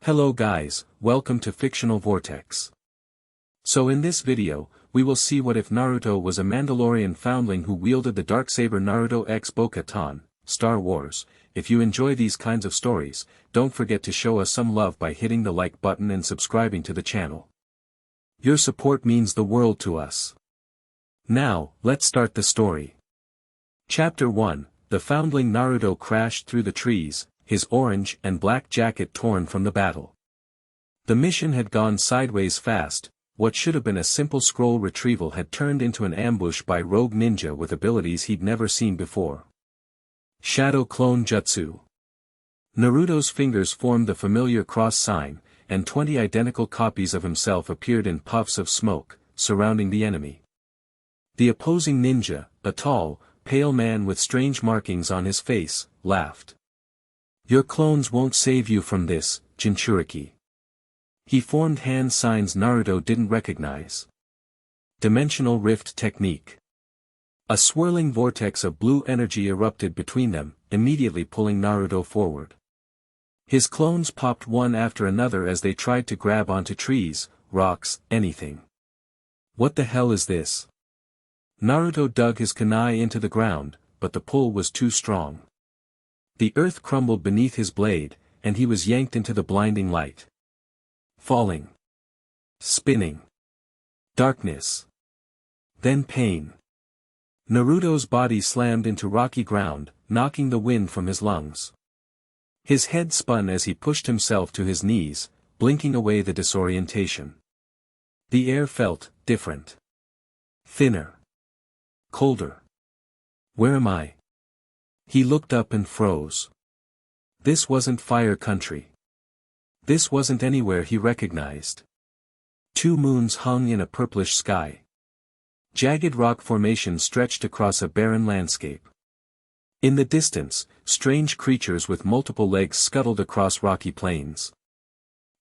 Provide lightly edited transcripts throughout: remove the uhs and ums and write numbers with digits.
Hello guys, welcome to Fictional Vortex. So in this video, we will see what if Naruto was a Mandalorian Foundling who wielded the Darksaber Naruto x Bo-Katan, Star Wars. If you enjoy these kinds of stories, don't forget to show us some love by hitting the like button and subscribing to the channel. Your support means the world to us. Now, let's start the story. Chapter 1, the Foundling Naruto crashed through the trees, his orange and black jacket torn from the battle. The mission had gone sideways fast. What should have been a simple scroll retrieval had turned into an ambush by rogue ninja with abilities he'd never seen before. Shadow Clone Jutsu. Naruto's fingers formed the familiar cross sign, and 20 identical copies of himself appeared in puffs of smoke, surrounding the enemy. The opposing ninja, a tall, pale man with strange markings on his face, laughed. "Your clones won't save you from this, Jinchuriki." He formed hand signs Naruto didn't recognize. Dimensional Rift Technique. A swirling vortex of blue energy erupted between them, immediately pulling Naruto forward. His clones popped one after another as they tried to grab onto trees, rocks, anything. What the hell is this? Naruto dug his kunai into the ground, but the pull was too strong. The earth crumbled beneath his blade, and he was yanked into the blinding light. Falling. Spinning. Darkness. Then pain. Naruto's body slammed into rocky ground, knocking the wind from his lungs. His head spun as he pushed himself to his knees, blinking away the disorientation. The air felt different. Thinner. Colder. Where am I? He looked up and froze. This wasn't fire country. This wasn't anywhere he recognized. Two moons hung in a purplish sky. Jagged rock formations stretched across a barren landscape. In the distance, strange creatures with multiple legs scuttled across rocky plains.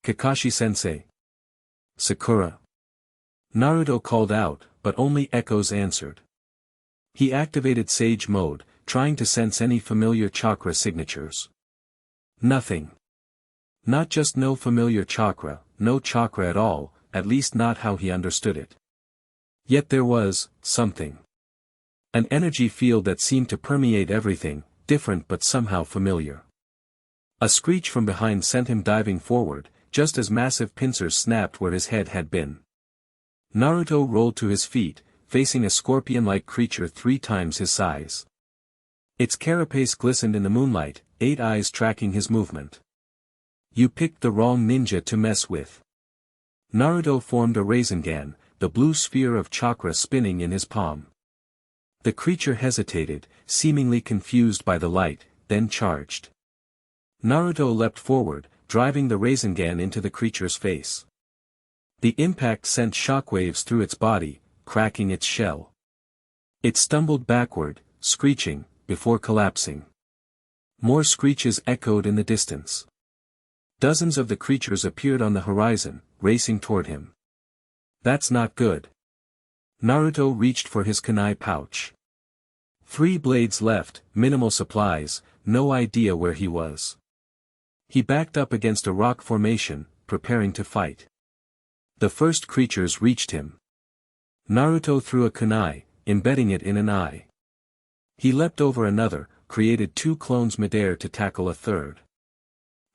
Kakashi-sensei. Sakura. Naruto called out, but only echoes answered. He activated Sage Mode, trying to sense any familiar chakra signatures. Nothing. Not just no familiar chakra, no chakra at all, at least not how he understood it. Yet there was something. An energy field that seemed to permeate everything, different but somehow familiar. A screech from behind sent him diving forward, just as massive pincers snapped where his head had been. Naruto rolled to his feet, facing a scorpion-like creature 3 times his size. Its carapace glistened in the moonlight, 8 eyes tracking his movement. "You picked the wrong ninja to mess with." Naruto formed a Rasengan, the blue sphere of chakra spinning in his palm. The creature hesitated, seemingly confused by the light, then charged. Naruto leapt forward, driving the Rasengan into the creature's face. The impact sent shockwaves through its body, cracking its shell. It stumbled backward, screeching, before collapsing. More screeches echoed in the distance. Dozens of the creatures appeared on the horizon, racing toward him. That's not good. Naruto reached for his kunai pouch. 3 blades left, minimal supplies, no idea where he was. He backed up against a rock formation, preparing to fight. The first creatures reached him. Naruto threw a kunai, embedding it in an eye. He leapt over another, created 2 clones midair to tackle a third.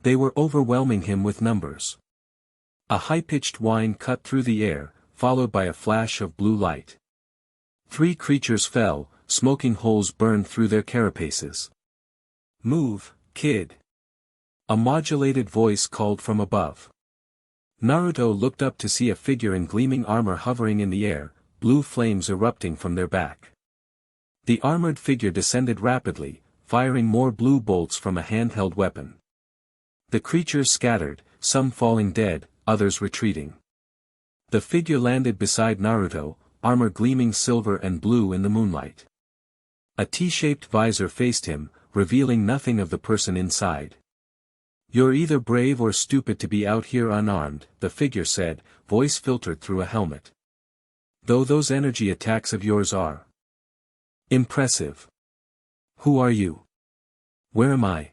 They were overwhelming him with numbers. A high-pitched whine cut through the air, followed by a flash of blue light. 3 creatures fell, smoking holes burned through their carapaces. "Move, kid." A modulated voice called from above. Naruto looked up to see a figure in gleaming armor hovering in the air, blue flames erupting from their back. The armored figure descended rapidly, firing more blue bolts from a handheld weapon. The creatures scattered, some falling dead, others retreating. The figure landed beside Naruto, armor gleaming silver and blue in the moonlight. A T-shaped visor faced him, revealing nothing of the person inside. "You're either brave or stupid to be out here unarmed," the figure said, voice filtered through a helmet. "Though those energy attacks of yours are impressive. Who are you? Where am I?"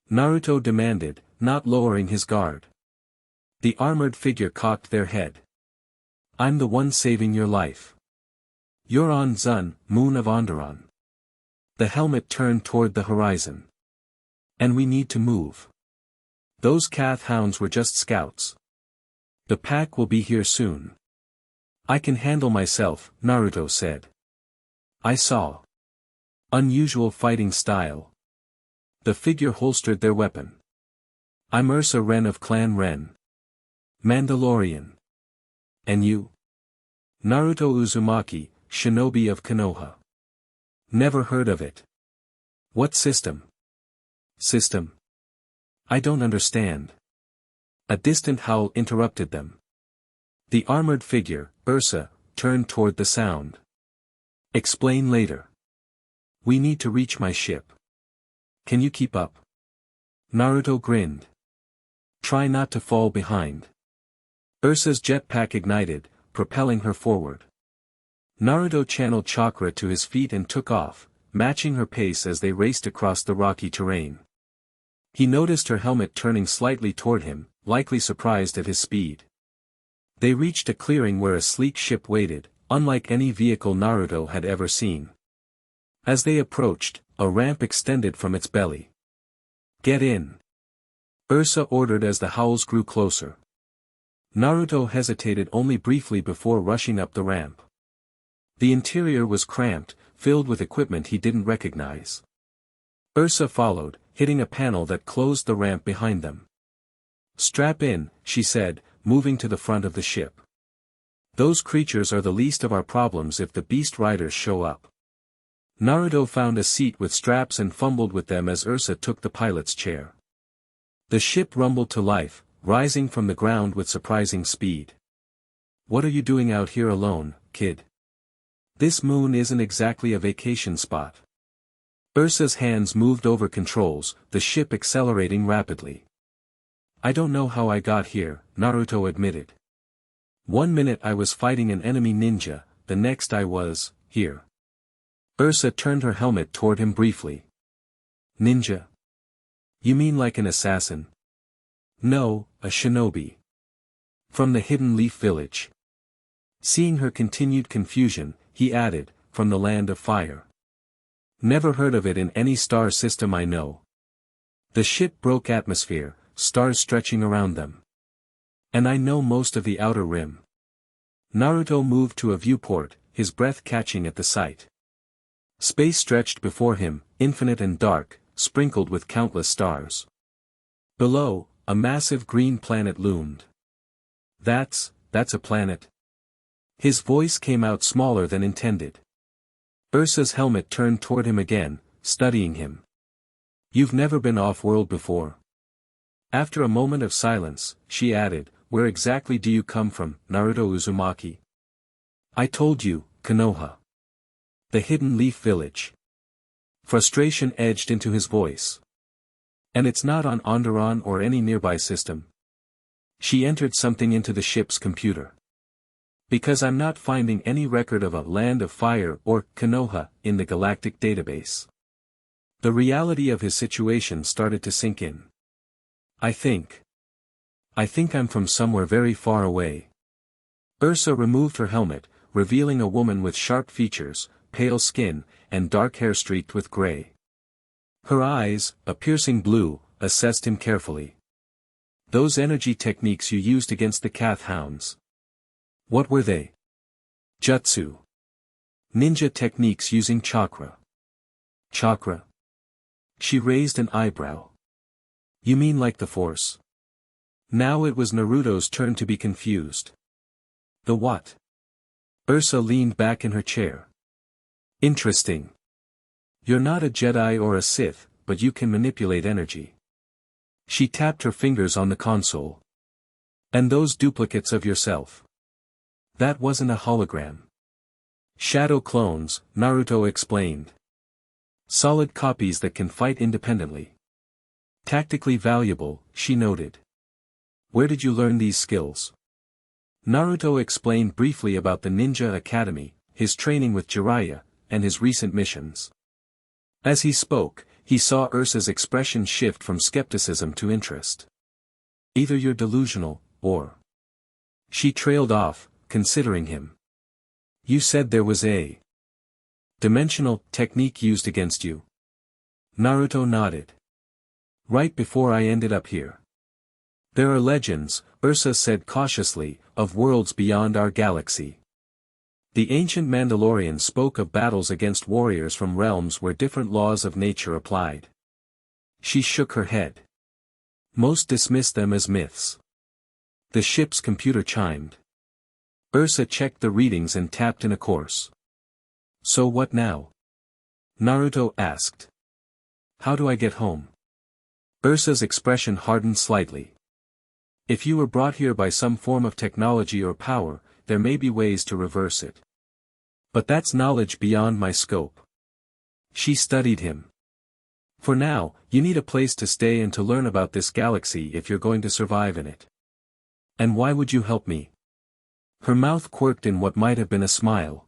Naruto demanded, not lowering his guard. The armored figure cocked their head. I'm the one saving your life. You're on Zun, moon of Onderon. The helmet turned toward the horizon. And we need to move. Those Kath hounds were just scouts. The pack will be here soon. I can handle myself, Naruto said. I saw. Unusual fighting style. The figure holstered their weapon. I'm Ursa Ren of Clan Ren. Mandalorian. And you? Naruto Uzumaki, shinobi of Konoha. Never heard of it. What system? System? I don't understand. A distant howl interrupted them. The armored figure, Ursa, turned toward the sound. Explain later. We need to reach my ship. Can you keep up? Naruto grinned. Try not to fall behind. Ursa's jetpack ignited, propelling her forward. Naruto channeled chakra to his feet and took off, matching her pace as they raced across the rocky terrain. He noticed her helmet turning slightly toward him, likely surprised at his speed. They reached a clearing where a sleek ship waited, unlike any vehicle Naruto had ever seen. As they approached, a ramp extended from its belly. Get in. Ursa ordered as the howls grew closer. Naruto hesitated only briefly before rushing up the ramp. The interior was cramped, filled with equipment he didn't recognize. Ursa followed, hitting a panel that closed the ramp behind them. Strap in, she said, moving to the front of the ship. Those creatures are the least of our problems if the beast riders show up. Naruto found a seat with straps and fumbled with them as Ursa took the pilot's chair. The ship rumbled to life, rising from the ground with surprising speed. What are you doing out here alone, kid? This moon isn't exactly a vacation spot. Ursa's hands moved over controls, the ship accelerating rapidly. I don't know how I got here, Naruto admitted. 1 minute I was fighting an enemy ninja, the next I was, here. Ursa turned her helmet toward him briefly. Ninja? You mean like an assassin? No, a shinobi. From the Hidden Leaf Village. Seeing her continued confusion, he added, from the Land of Fire. Never heard of it in any star system I know. The ship broke atmosphere, stars stretching around them. And I know most of the outer rim. Naruto moved to a viewport, his breath catching at the sight. Space stretched before him, infinite and dark, sprinkled with countless stars. Below, a massive green planet loomed. That's a planet. His voice came out smaller than intended. Ursa's helmet turned toward him again, studying him. You've never been off-world before. After a moment of silence, she added, where exactly do you come from, Naruto Uzumaki? I told you, Konoha. The Hidden Leaf Village. Frustration edged into his voice. And it's not on Onderon or any nearby system. She entered something into the ship's computer. Because I'm not finding any record of a Land of Fire or Konoha in the galactic database. The reality of his situation started to sink in. I think I'm from somewhere very far away. Ursa removed her helmet, revealing a woman with sharp features, pale skin, and dark hair streaked with gray. Her eyes, a piercing blue, assessed him carefully. Those energy techniques you used against the Kath hounds. What were they? Jutsu. Ninja techniques using chakra. Chakra? She raised an eyebrow. You mean like the Force? Now it was Naruto's turn to be confused. The what? Ursa leaned back in her chair. Interesting. You're not a Jedi or a Sith, but you can manipulate energy. She tapped her fingers on the console. And those duplicates of yourself. That wasn't a hologram. Shadow clones, Naruto explained. Solid copies that can fight independently. Tactically valuable, she noted. Where did you learn these skills? Naruto explained briefly about the Ninja Academy, his training with Jiraiya, and his recent missions. As he spoke, he saw Ursa's expression shift from skepticism to interest. Either you're delusional, or... She trailed off, considering him. You said there was a dimensional technique used against you. Naruto nodded. Right before I ended up here. There are legends, Ursa said cautiously, of worlds beyond our galaxy. The ancient Mandalorian spoke of battles against warriors from realms where different laws of nature applied. She shook her head. Most dismissed them as myths. The ship's computer chimed. Ursa checked the readings and tapped in a course. So what now? Naruto asked. How do I get home? Ursa's expression hardened slightly. If you were brought here by some form of technology or power, there may be ways to reverse it. But that's knowledge beyond my scope. She studied him. For now, you need a place to stay and to learn about this galaxy if you're going to survive in it. And why would you help me? Her mouth quirked in what might have been a smile.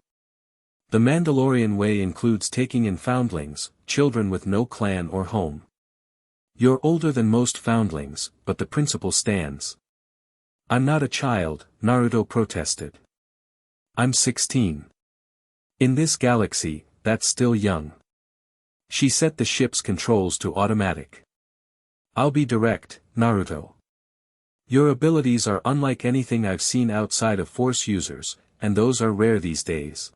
The Mandalorian way includes taking in foundlings, children with no clan or home. You're older than most foundlings, but the principle stands. I'm not a child, Naruto protested. I'm 16. In this galaxy, that's still young. She set the ship's controls to automatic. I'll be direct, Naruto. Your abilities are unlike anything I've seen outside of Force users, and those are rare these days.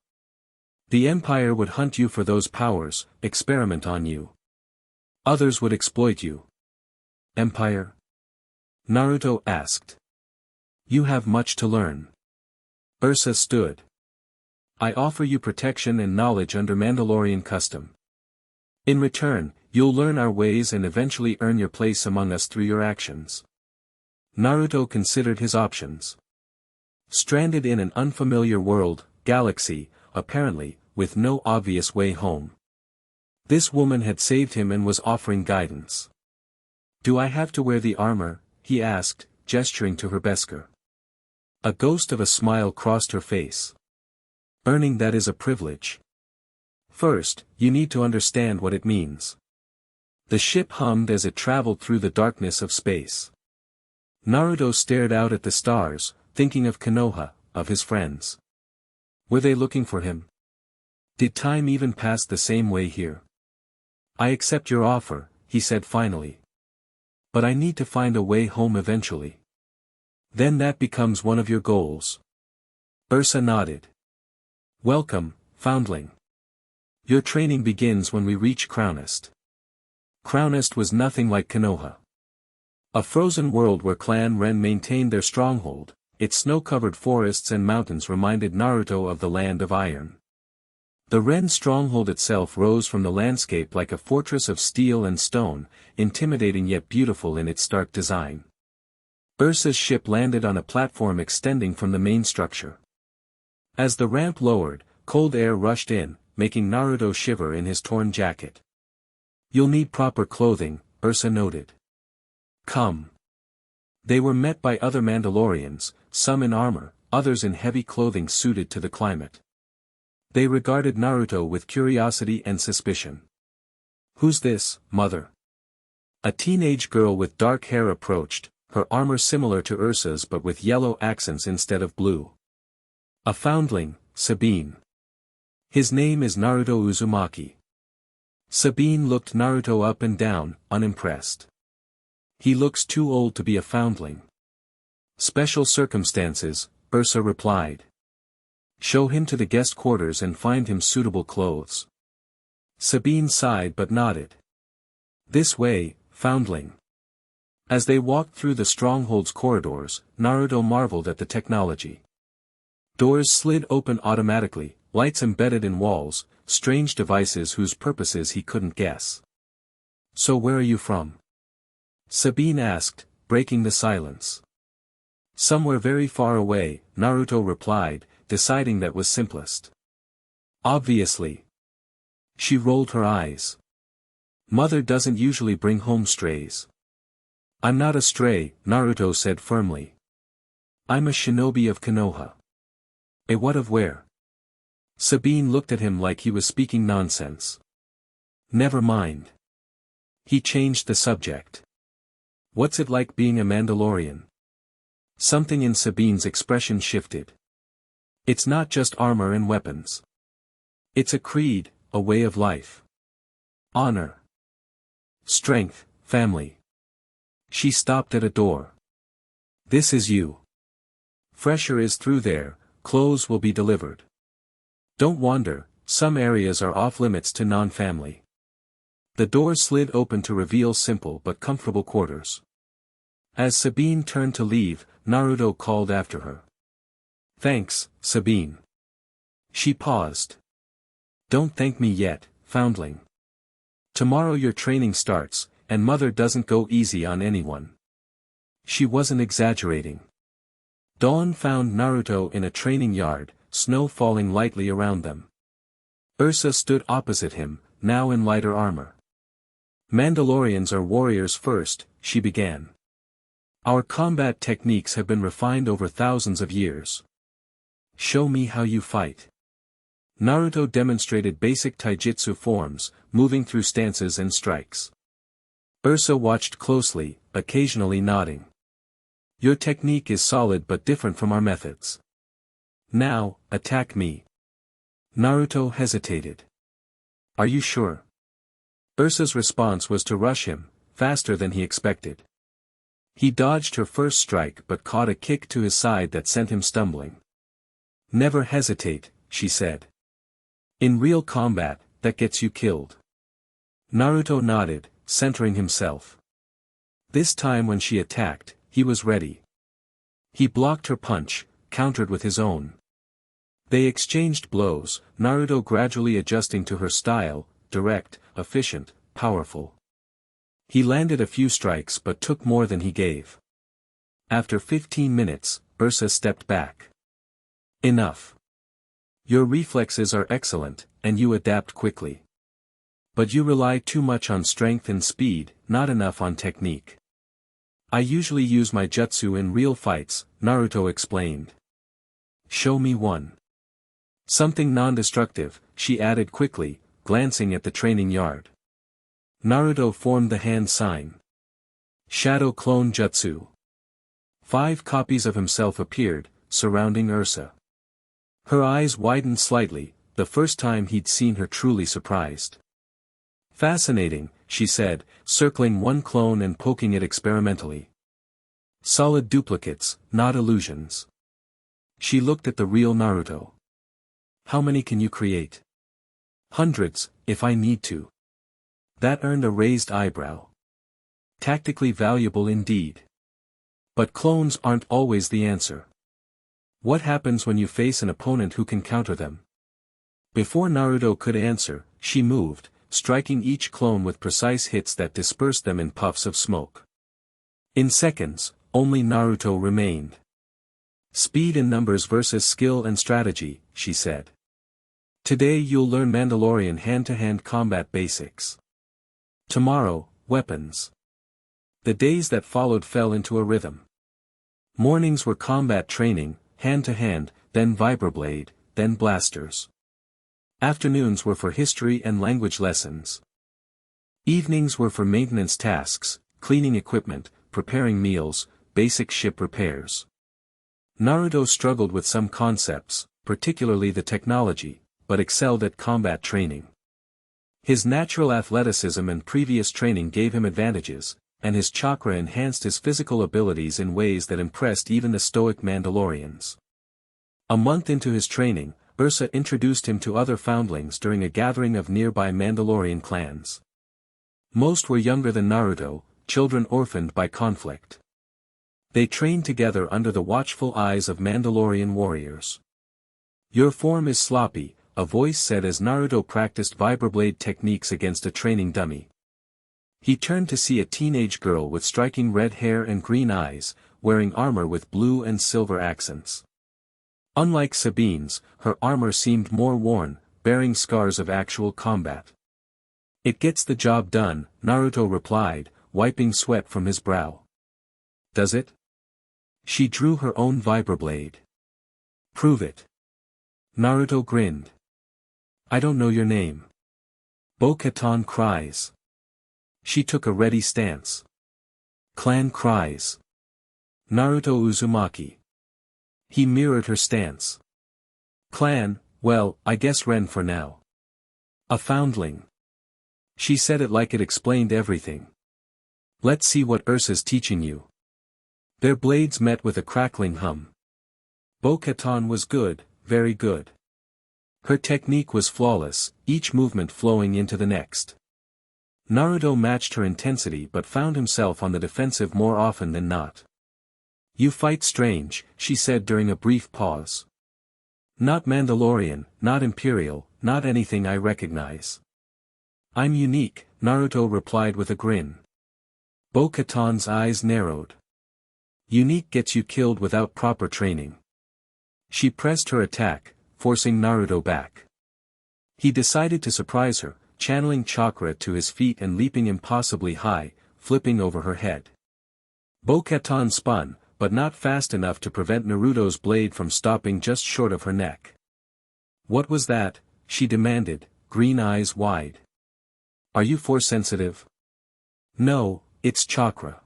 The Empire would hunt you for those powers, experiment on you. Others would exploit you. Empire? Naruto asked. You have much to learn. Ursa stood. I offer you protection and knowledge under Mandalorian custom. In return, you'll learn our ways and eventually earn your place among us through your actions. Naruto considered his options. Stranded in an unfamiliar world, galaxy, apparently, with no obvious way home. This woman had saved him and was offering guidance. Do I have to wear the armor? He asked, gesturing to her Beskar. A ghost of a smile crossed her face. Earning that is a privilege. First, you need to understand what it means. The ship hummed as it traveled through the darkness of space. Naruto stared out at the stars, thinking of Konoha, of his friends. Were they looking for him? Did time even pass the same way here? I accept your offer, he said finally. But I need to find a way home eventually. Then that becomes one of your goals. Ursa nodded. Welcome, Foundling. Your training begins when we reach Crownest. Crownest was nothing like Konoha. A frozen world where Clan Ren maintained their stronghold, its snow-covered forests and mountains reminded Naruto of the Land of Iron. The Ren stronghold itself rose from the landscape like a fortress of steel and stone, intimidating yet beautiful in its stark design. Ursa's ship landed on a platform extending from the main structure. As the ramp lowered, cold air rushed in, making Naruto shiver in his torn jacket. You'll need proper clothing, Ursa noted. Come. They were met by other Mandalorians, some in armor, others in heavy clothing suited to the climate. They regarded Naruto with curiosity and suspicion. Who's this, mother? A teenage girl with dark hair approached, her armor similar to Ursa's but with yellow accents instead of blue. A foundling, Sabine. His name is Naruto Uzumaki. Sabine looked Naruto up and down, unimpressed. He looks too old to be a foundling. Special circumstances, Ursa replied. Show him to the guest quarters and find him suitable clothes. Sabine sighed but nodded. This way, foundling. As they walked through the stronghold's corridors, Naruto marveled at the technology. Doors slid open automatically, lights embedded in walls, strange devices whose purposes he couldn't guess. So where are you from? Sabine asked, breaking the silence. Somewhere very far away, Naruto replied, deciding that was simplest. Obviously. She rolled her eyes. Mother doesn't usually bring home strays. I'm not a stray, Naruto said firmly. I'm a shinobi of Konoha. A what of where? Sabine looked at him like he was speaking nonsense. Never mind. He changed the subject. What's it like being a Mandalorian? Something in Sabine's expression shifted. It's not just armor and weapons. It's a creed, a way of life. Honor. Strength, family. She stopped at a door. This is you. Fresher is through there, clothes will be delivered. Don't wander, some areas are off limits to non-family. The door slid open to reveal simple but comfortable quarters. As Sabine turned to leave, Naruto called after her. Thanks, Sabine. She paused. Don't thank me yet, Foundling. Tomorrow your training starts, and Mother doesn't go easy on anyone. She wasn't exaggerating. Dawn found Naruto in a training yard, snow falling lightly around them. Ursa stood opposite him, now in lighter armor. Mandalorians are warriors first, she began. Our combat techniques have been refined over thousands of years. Show me how you fight. Naruto demonstrated basic taijutsu forms, moving through stances and strikes. Ursa watched closely, occasionally nodding. Your technique is solid but different from our methods. Now, attack me. Naruto hesitated. Are you sure? Ursa's response was to rush him, faster than he expected. He dodged her first strike but caught a kick to his side that sent him stumbling. Never hesitate, she said. In real combat, that gets you killed. Naruto nodded, centering himself. This time when she attacked, he was ready. He blocked her punch, countered with his own. They exchanged blows, Naruto gradually adjusting to her style, direct, efficient, powerful. He landed a few strikes but took more than he gave. After 15 minutes, Ursa stepped back. Enough. Your reflexes are excellent, and you adapt quickly. But you rely too much on strength and speed, not enough on technique. I usually use my jutsu in real fights, Naruto explained. Show me one. Something non-destructive, she added quickly, glancing at the training yard. Naruto formed the hand sign. Shadow Clone Jutsu. 5 copies of himself appeared, surrounding Ursa. Her eyes widened slightly, the first time he'd seen her truly surprised. Fascinating, she said, circling one clone and poking it experimentally. Solid duplicates, not illusions. She looked at the real Naruto. How many can you create? Hundreds, if I need to. That earned a raised eyebrow. Tactically valuable indeed. But clones aren't always the answer. What happens when you face an opponent who can counter them? Before Naruto could answer, she moved, striking each clone with precise hits that dispersed them in puffs of smoke. In seconds, only Naruto remained. Speed and numbers versus skill and strategy, she said. Today you'll learn Mandalorian hand-to-hand combat basics. Tomorrow, weapons. The days that followed fell into a rhythm. Mornings were combat training, hand-to-hand, then vibroblade, then blasters. Afternoons were for history and language lessons. Evenings were for maintenance tasks, cleaning equipment, preparing meals, basic ship repairs. Naruto struggled with some concepts, particularly the technology, but excelled at combat training. His natural athleticism and previous training gave him advantages, and his chakra enhanced his physical abilities in ways that impressed even the stoic Mandalorians. A month into his training, Ursa introduced him to other foundlings during a gathering of nearby Mandalorian clans. Most were younger than Naruto, children orphaned by conflict. They trained together under the watchful eyes of Mandalorian warriors. Your form is sloppy, a voice said as Naruto practiced vibroblade techniques against a training dummy. He turned to see a teenage girl with striking red hair and green eyes, wearing armor with blue and silver accents. Unlike Sabine's, her armor seemed more worn, bearing scars of actual combat. It gets the job done, Naruto replied, wiping sweat from his brow. Does it? She drew her own vibroblade. Prove it. Naruto grinned. I don't know your name. Katan cries. She took a ready stance. Clan cries. Naruto Uzumaki. He mirrored her stance. Clan, well, I guess Ren for now. A foundling. She said it like it explained everything. Let's see what Ursa's teaching you. Their blades met with a crackling hum. Bo-Katan was good, very good. Her technique was flawless, each movement flowing into the next. Naruto matched her intensity but found himself on the defensive more often than not. You fight strange, she said during a brief pause. Not Mandalorian, not Imperial, not anything I recognize. I'm unique, Naruto replied with a grin. Bo-Katan's eyes narrowed. Unique gets you killed without proper training. She pressed her attack, forcing Naruto back. He decided to surprise her, channeling chakra to his feet and leaping impossibly high, flipping over her head. Bo-Katan spun, but not fast enough to prevent Naruto's blade from stopping just short of her neck. What was that? She demanded, green eyes wide. Are you force sensitive? No, it's chakra.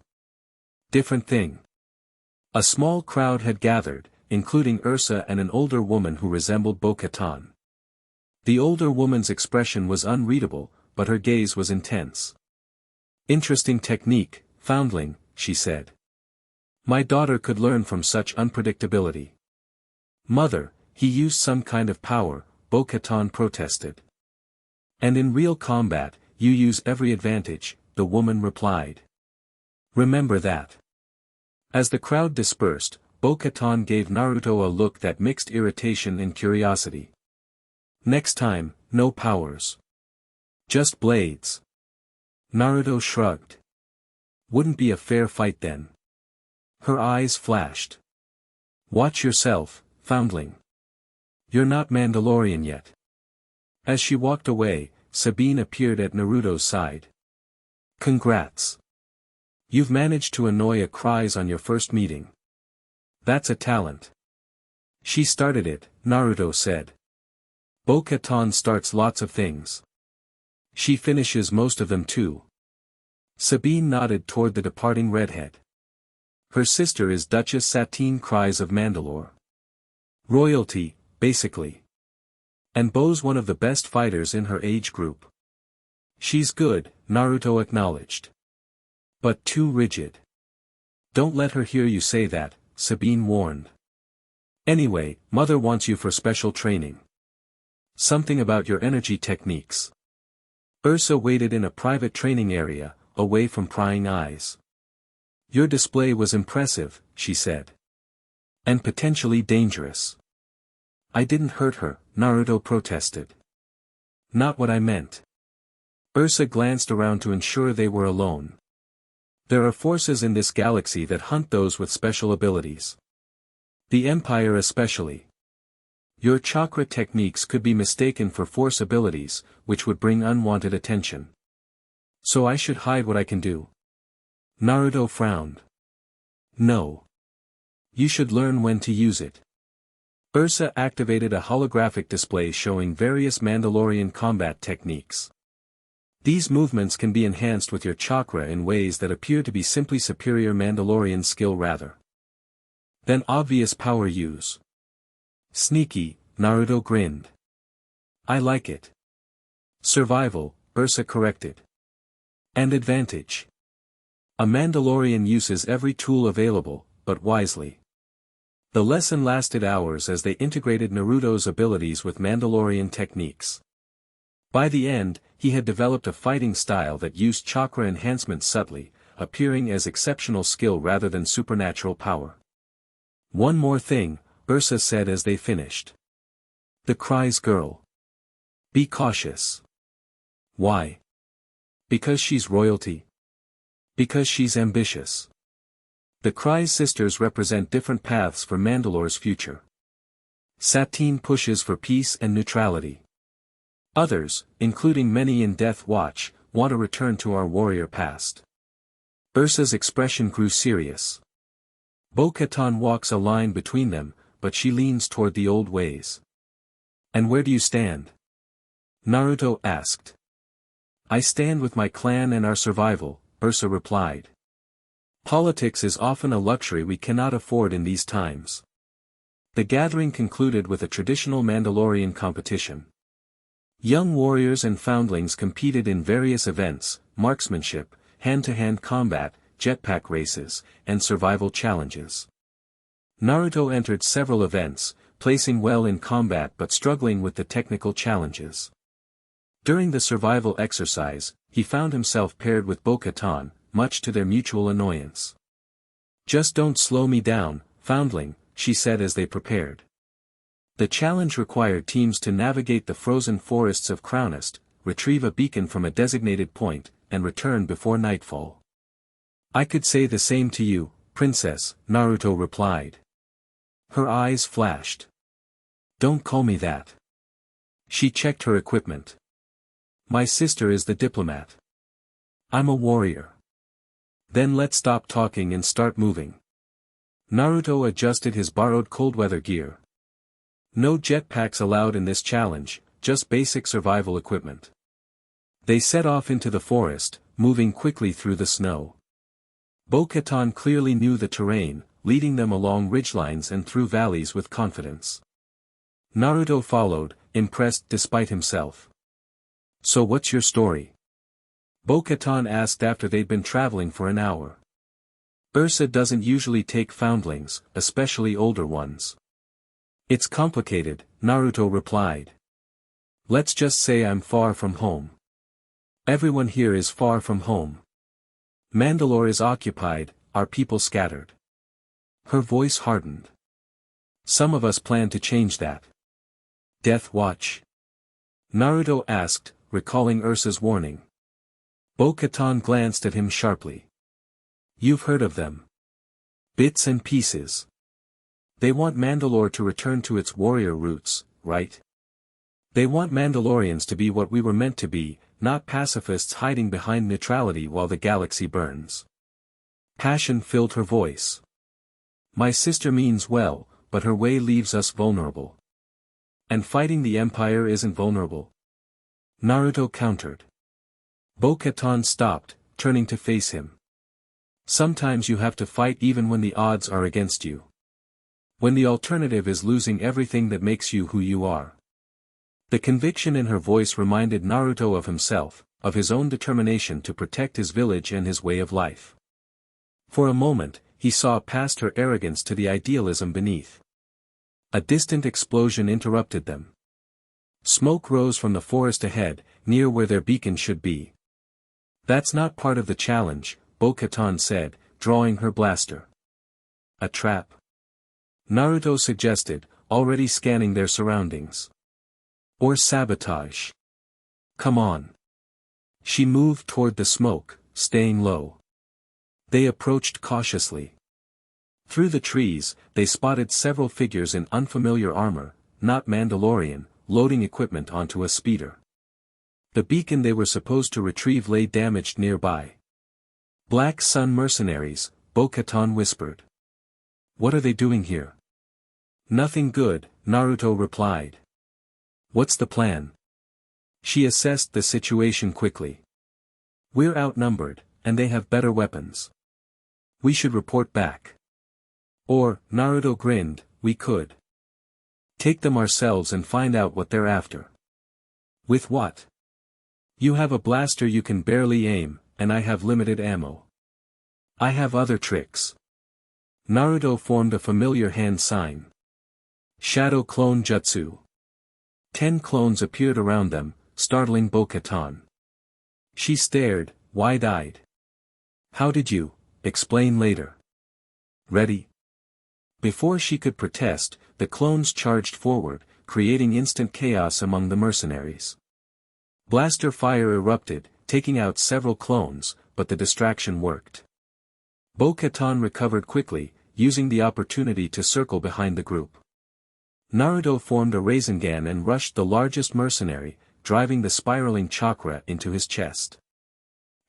Different thing. A small crowd had gathered, including Ursa and an older woman who resembled Bo-Katan. The older woman's expression was unreadable, but her gaze was intense. Interesting technique, foundling, she said. My daughter could learn from such unpredictability. Mother, he used some kind of power, Bo-Katan protested. And in real combat, you use every advantage, the woman replied. Remember that. As the crowd dispersed, Bo-Katan gave Naruto a look that mixed irritation and curiosity. Next time, no powers. Just blades. Naruto shrugged. Wouldn't be a fair fight then. Her eyes flashed. Watch yourself, foundling. You're not Mandalorian yet. As she walked away, Sabine appeared at Naruto's side. Congrats. You've managed to annoy a cries on your first meeting. That's a talent. She started it, Naruto said. Bo-Katan starts lots of things. She finishes most of them too. Sabine nodded toward the departing redhead. Her sister is Duchess Satine Cries of Mandalore. Royalty, basically. And Bo's one of the best fighters in her age group. She's good, Naruto acknowledged. But too rigid. Don't let her hear you say that, Sabine warned. Anyway, Mother wants you for special training. Something about your energy techniques. Ursa waited in a private training area, away from prying eyes. Your display was impressive, she said. And potentially dangerous. I didn't hurt her, Naruto protested. Not what I meant. Ursa glanced around to ensure they were alone. There are forces in this galaxy that hunt those with special abilities. The Empire especially. Your chakra techniques could be mistaken for force abilities, which would bring unwanted attention. So I should hide what I can do? Naruto frowned. No. You should learn when to use it. Ursa activated a holographic display showing various Mandalorian combat techniques. These movements can be enhanced with your chakra in ways that appear to be simply superior Mandalorian skill rather than obvious power use. Sneaky, Naruto grinned. I like it. Survival, Ursa corrected. And advantage. A Mandalorian uses every tool available, but wisely. The lesson lasted hours as they integrated Naruto's abilities with Mandalorian techniques. By the end, he had developed a fighting style that used chakra enhancement subtly, appearing as exceptional skill rather than supernatural power. One more thing, Ursa said as they finished. The Cries girl. Be cautious. Why? Because she's royalty. Because she's ambitious. The Cries sisters represent different paths for Mandalore's future. Satine pushes for peace and neutrality. Others, including many in Death Watch, want to return to our warrior past. Ursa's expression grew serious. Bo-Katan walks a line between them, but she leans toward the old ways. And where do you stand? Naruto asked. I stand with my clan and our survival, Ursa replied. Politics is often a luxury we cannot afford in these times. The gathering concluded with a traditional Mandalorian competition. Young warriors and foundlings competed in various events: marksmanship, hand-to-hand combat, jetpack races, and survival challenges. Naruto entered several events, placing well in combat but struggling with the technical challenges. During the survival exercise, he found himself paired with Bo-Katan, much to their mutual annoyance. "Just don't slow me down, foundling," she said as they prepared. The challenge required teams to navigate the frozen forests of Crownest, retrieve a beacon from a designated point, and return before nightfall. "I could say the same to you, Princess," Naruto replied. Her eyes flashed. "Don't call me that." She checked her equipment. "My sister is the diplomat. I'm a warrior." "Then let's stop talking and start moving." Naruto adjusted his borrowed cold-weather gear. No jetpacks allowed in this challenge, just basic survival equipment. They set off into the forest, moving quickly through the snow. Bo-Katan clearly knew the terrain, leading them along ridgelines and through valleys with confidence. Naruto followed, impressed despite himself. "So what's your story?" Bo-Katan asked after they'd been traveling for an hour. "Ursa doesn't usually take foundlings, especially older ones." "It's complicated," Naruto replied. "Let's just say I'm far from home. Everyone here is far from home. Mandalore is occupied, our people scattered." Her voice hardened. "Some of us plan to change that." "Death Watch?" Naruto asked, recalling Ursa's warning. Bo-Katan glanced at him sharply. "You've heard of them. Bits and pieces. They want Mandalore to return to its warrior roots, right? They want Mandalorians to be what we were meant to be, not pacifists hiding behind neutrality while the galaxy burns." Passion filled her voice. "My sister means well, but her way leaves us vulnerable. And fighting the Empire isn't vulnerable," Naruto countered. Bo-Katan stopped, turning to face him. "Sometimes you have to fight even when the odds are against you. When the alternative is losing everything that makes you who you are." The conviction in her voice reminded Naruto of himself, of his own determination to protect his village and his way of life. For a moment, he saw past her arrogance to the idealism beneath. A distant explosion interrupted them. Smoke rose from the forest ahead, near where their beacon should be. "That's not part of the challenge," Bo-Katan said, drawing her blaster. "A trap?" Naruto suggested, already scanning their surroundings. "Or sabotage? Come on." She moved toward the smoke, staying low. They approached cautiously. Through the trees, they spotted several figures in unfamiliar armor, not Mandalorian, loading equipment onto a speeder. The beacon they were supposed to retrieve lay damaged nearby. "Black Sun mercenaries," Bo-Katan whispered. "What are they doing here?" "Nothing good," Naruto replied. "What's the plan?" She assessed the situation quickly. "We're outnumbered, and they have better weapons. We should report back. Or," Naruto grinned, "we could take them ourselves and find out what they're after." "With what?" "You have a blaster you can barely aim, and I have limited ammo. I have other tricks." Naruto formed a familiar hand sign. "Shadow Clone Jutsu." 10 clones appeared around them, startling Bo-Katan. She stared, wide-eyed. "How did you? Explain later." "Ready?" Before she could protest, the clones charged forward, creating instant chaos among the mercenaries. Blaster fire erupted, taking out several clones, but the distraction worked. Bo-Katan recovered quickly, using the opportunity to circle behind the group. Naruto formed a Rasengan and rushed the largest mercenary, driving the spiraling chakra into his chest.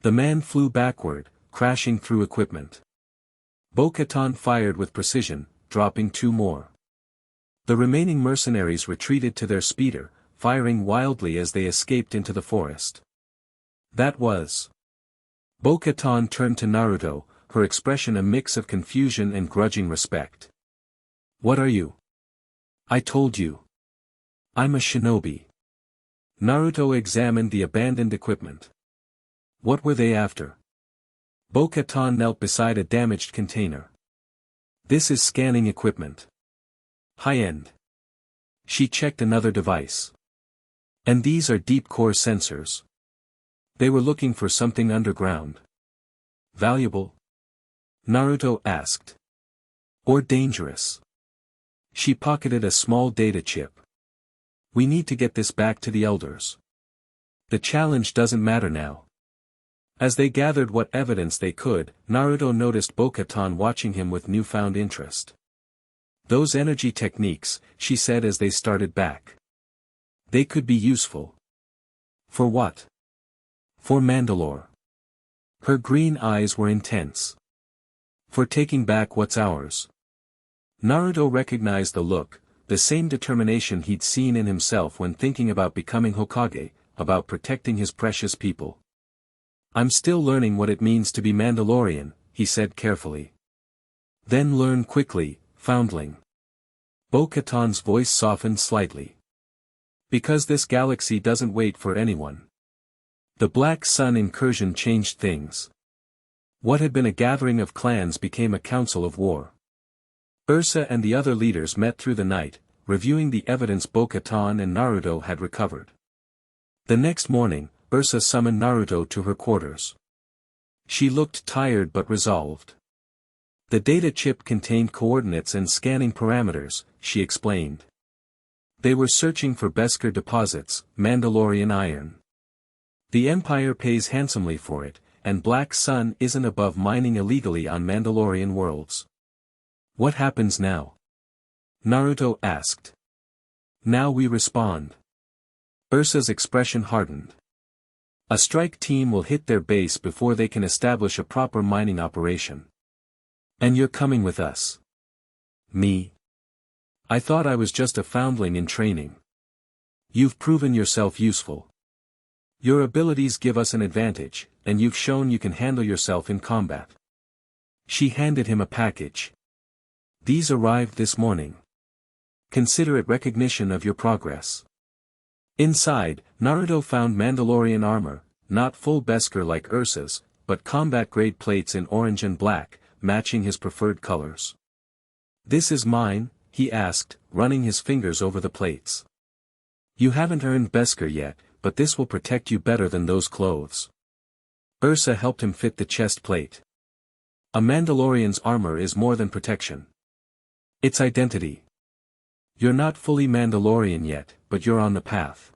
The man flew backward, crashing through equipment. Bo-Katan fired with precision, dropping 2 more. The remaining mercenaries retreated to their speeder, firing wildly as they escaped into the forest. "That was." Bo-Katan turned to Naruto, her expression a mix of confusion and grudging respect. What are you? I told you. I'm a shinobi. Naruto examined the abandoned equipment. What were they after? Bo-Katan knelt beside a damaged container. This is scanning equipment. High-end. She checked another device. And these are deep-core sensors. They were looking for something underground. Valuable? Naruto asked. Or dangerous? She pocketed a small data chip. We need to get this back to the elders. The challenge doesn't matter now. As they gathered what evidence they could, Naruto noticed Bo-Katan watching him with newfound interest. Those energy techniques, she said as they started back. They could be useful. For what? For Mandalore. Her green eyes were intense. For taking back what's ours. Naruto recognized the look, the same determination he'd seen in himself when thinking about becoming Hokage, about protecting his precious people. I'm still learning what it means to be Mandalorian, he said carefully. Then learn quickly, Foundling. Bo-Katan's voice softened slightly. Because this galaxy doesn't wait for anyone. The Black Sun incursion changed things. What had been a gathering of clans became a council of war. Ursa and the other leaders met through the night, reviewing the evidence Bo-Katan and Naruto had recovered. The next morning, Ursa summoned Naruto to her quarters. She looked tired but resolved. The data chip contained coordinates and scanning parameters, she explained. They were searching for Beskar deposits, Mandalorian iron. The Empire pays handsomely for it, and Black Sun isn't above mining illegally on Mandalorian worlds. What happens now? Naruto asked. Now we respond. Ursa's expression hardened. A strike team will hit their base before they can establish a proper mining operation. And you're coming with us. Me? I thought I was just a foundling in training. You've proven yourself useful. Your abilities give us an advantage, and you've shown you can handle yourself in combat. She handed him a package. These arrived this morning. Consider it recognition of your progress. Inside, Naruto found Mandalorian armor, not full Beskar like Ursa's, but combat-grade plates in orange and black, matching his preferred colors. This is mine, he asked, running his fingers over the plates. You haven't earned Beskar yet, but this will protect you better than those clothes. Ursa helped him fit the chest plate. A Mandalorian's armor is more than protection. It's identity. You're not fully Mandalorian yet, but you're on the path.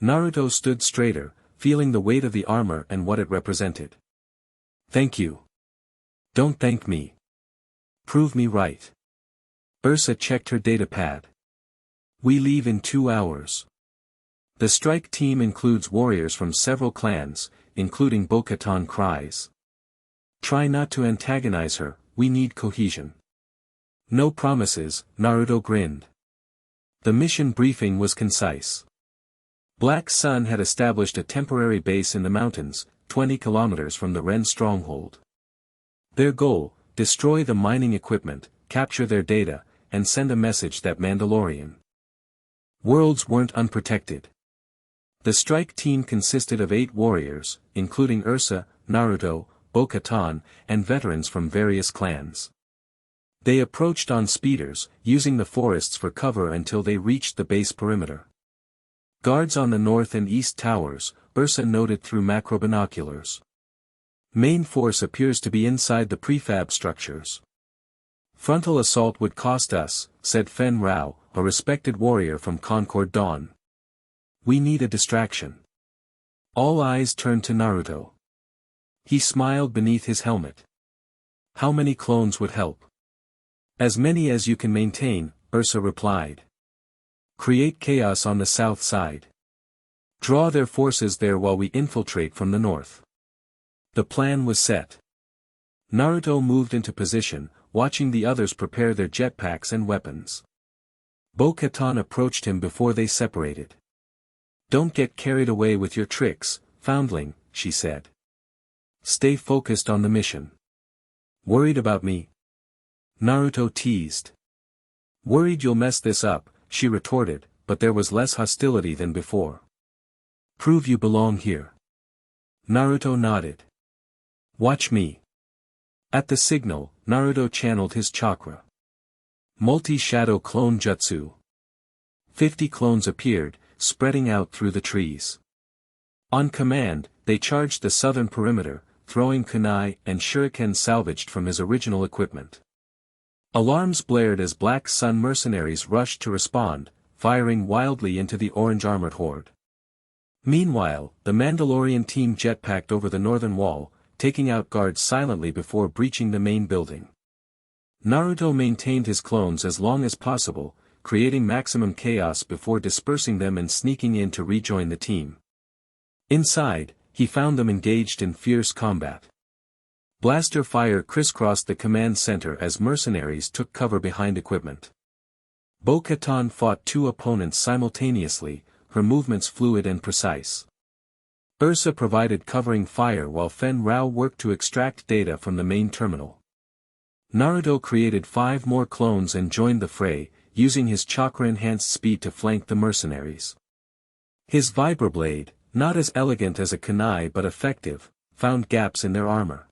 Naruto stood straighter, feeling the weight of the armor and what it represented. Thank you. Don't thank me. Prove me right. Ursa checked her datapad. We leave in 2 hours. The strike team includes warriors from several clans, including Bo-Katan cries. Try not to antagonize her, we need cohesion. No promises, Naruto grinned. The mission briefing was concise. Black Sun had established a temporary base in the mountains, 20 kilometers from the Ren stronghold. Their goal, destroy the mining equipment, capture their data, and send a message that Mandalorian worlds weren't unprotected. The strike team consisted of 8 warriors, including Ursa, Naruto, Bo-Katan, and veterans from various clans. They approached on speeders, using the forests for cover until they reached the base perimeter. Guards on the north and east towers, Ursa noted through macrobinoculars. Main force appears to be inside the prefab structures. Frontal assault would cost us, said Fen Rao, a respected warrior from Concord Dawn. We need a distraction. All eyes turned to Naruto. He smiled beneath his helmet. How many clones would help? As many as you can maintain, Ursa replied. Create chaos on the south side. Draw their forces there while we infiltrate from the north. The plan was set. Naruto moved into position, watching the others prepare their jetpacks and weapons. Bo-Katan approached him before they separated. Don't get carried away with your tricks, Foundling, she said. Stay focused on the mission. Worried about me? Naruto teased. Worried you'll mess this up, she retorted, but there was less hostility than before. Prove you belong here. Naruto nodded. Watch me. At the signal, Naruto channeled his chakra. Multi-shadow clone jutsu. 50 clones appeared, spreading out through the trees. On command, they charged the southern perimeter, throwing kunai and shuriken salvaged from his original equipment. Alarms blared as Black Sun mercenaries rushed to respond, firing wildly into the orange-armored horde. Meanwhile, the Mandalorian team jetpacked over the northern wall, taking out guards silently before breaching the main building. Naruto maintained his clones as long as possible, creating maximum chaos before dispersing them and sneaking in to rejoin the team. Inside, he found them engaged in fierce combat. Blaster fire crisscrossed the command center as mercenaries took cover behind equipment. Bo-Katan fought two opponents simultaneously, her movements fluid and precise. Ursa provided covering fire while Fen Rao worked to extract data from the main terminal. Naruto created 5 more clones and joined the fray, using his chakra-enhanced speed to flank the mercenaries. His vibroblade, not as elegant as a kunai but effective, found gaps in their armor.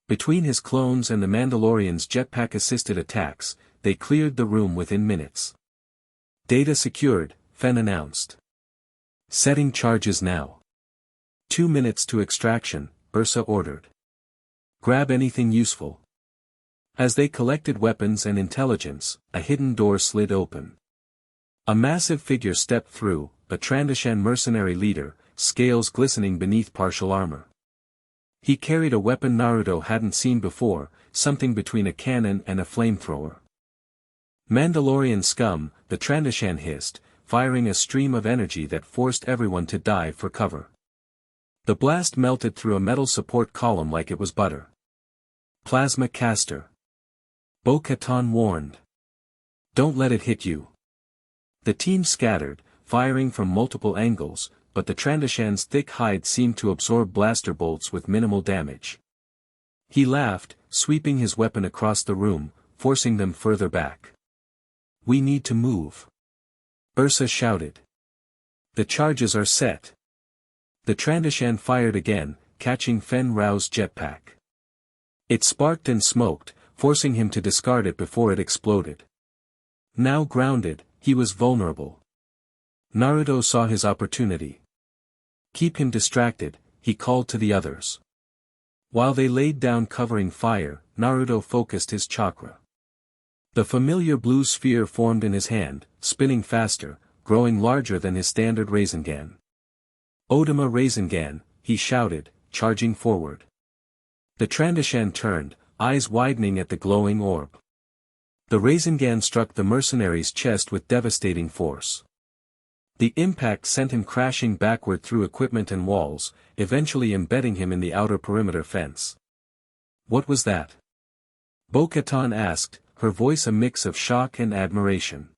Between his clones and the Mandalorian's jetpack-assisted attacks, they cleared the room within minutes. Data secured, Fen announced. Setting charges now. 2 minutes to extraction, Ursa ordered. Grab anything useful. As they collected weapons and intelligence, a hidden door slid open. A massive figure stepped through, a Trandoshan mercenary leader, scales glistening beneath partial armor. He carried a weapon Naruto hadn't seen before, something between a cannon and a flamethrower. Mandalorian scum, the Trandoshan hissed, firing a stream of energy that forced everyone to dive for cover. The blast melted through a metal support column like it was butter. Plasma caster. Bo-Katan warned. Don't let it hit you. The team scattered, firing from multiple angles, but the Trandoshan's thick hide seemed to absorb blaster bolts with minimal damage. He laughed, sweeping his weapon across the room, forcing them further back. We need to move. Ursa shouted. The charges are set. The Trandoshan fired again, catching Fen Rao's jetpack. It sparked and smoked, forcing him to discard it before it exploded. Now grounded, he was vulnerable. Naruto saw his opportunity. Keep him distracted, he called to the others. While they laid down covering fire, Naruto focused his chakra. The familiar blue sphere formed in his hand, spinning faster, growing larger than his standard Rasengan. Odama Rasengan, he shouted, charging forward. The Trandoshan turned, eyes widening at the glowing orb. The Rasengan struck the mercenary's chest with devastating force. The impact sent him crashing backward through equipment and walls, eventually embedding him in the outer perimeter fence. What was that? Bo-Katan asked, her voice a mix of shock and admiration.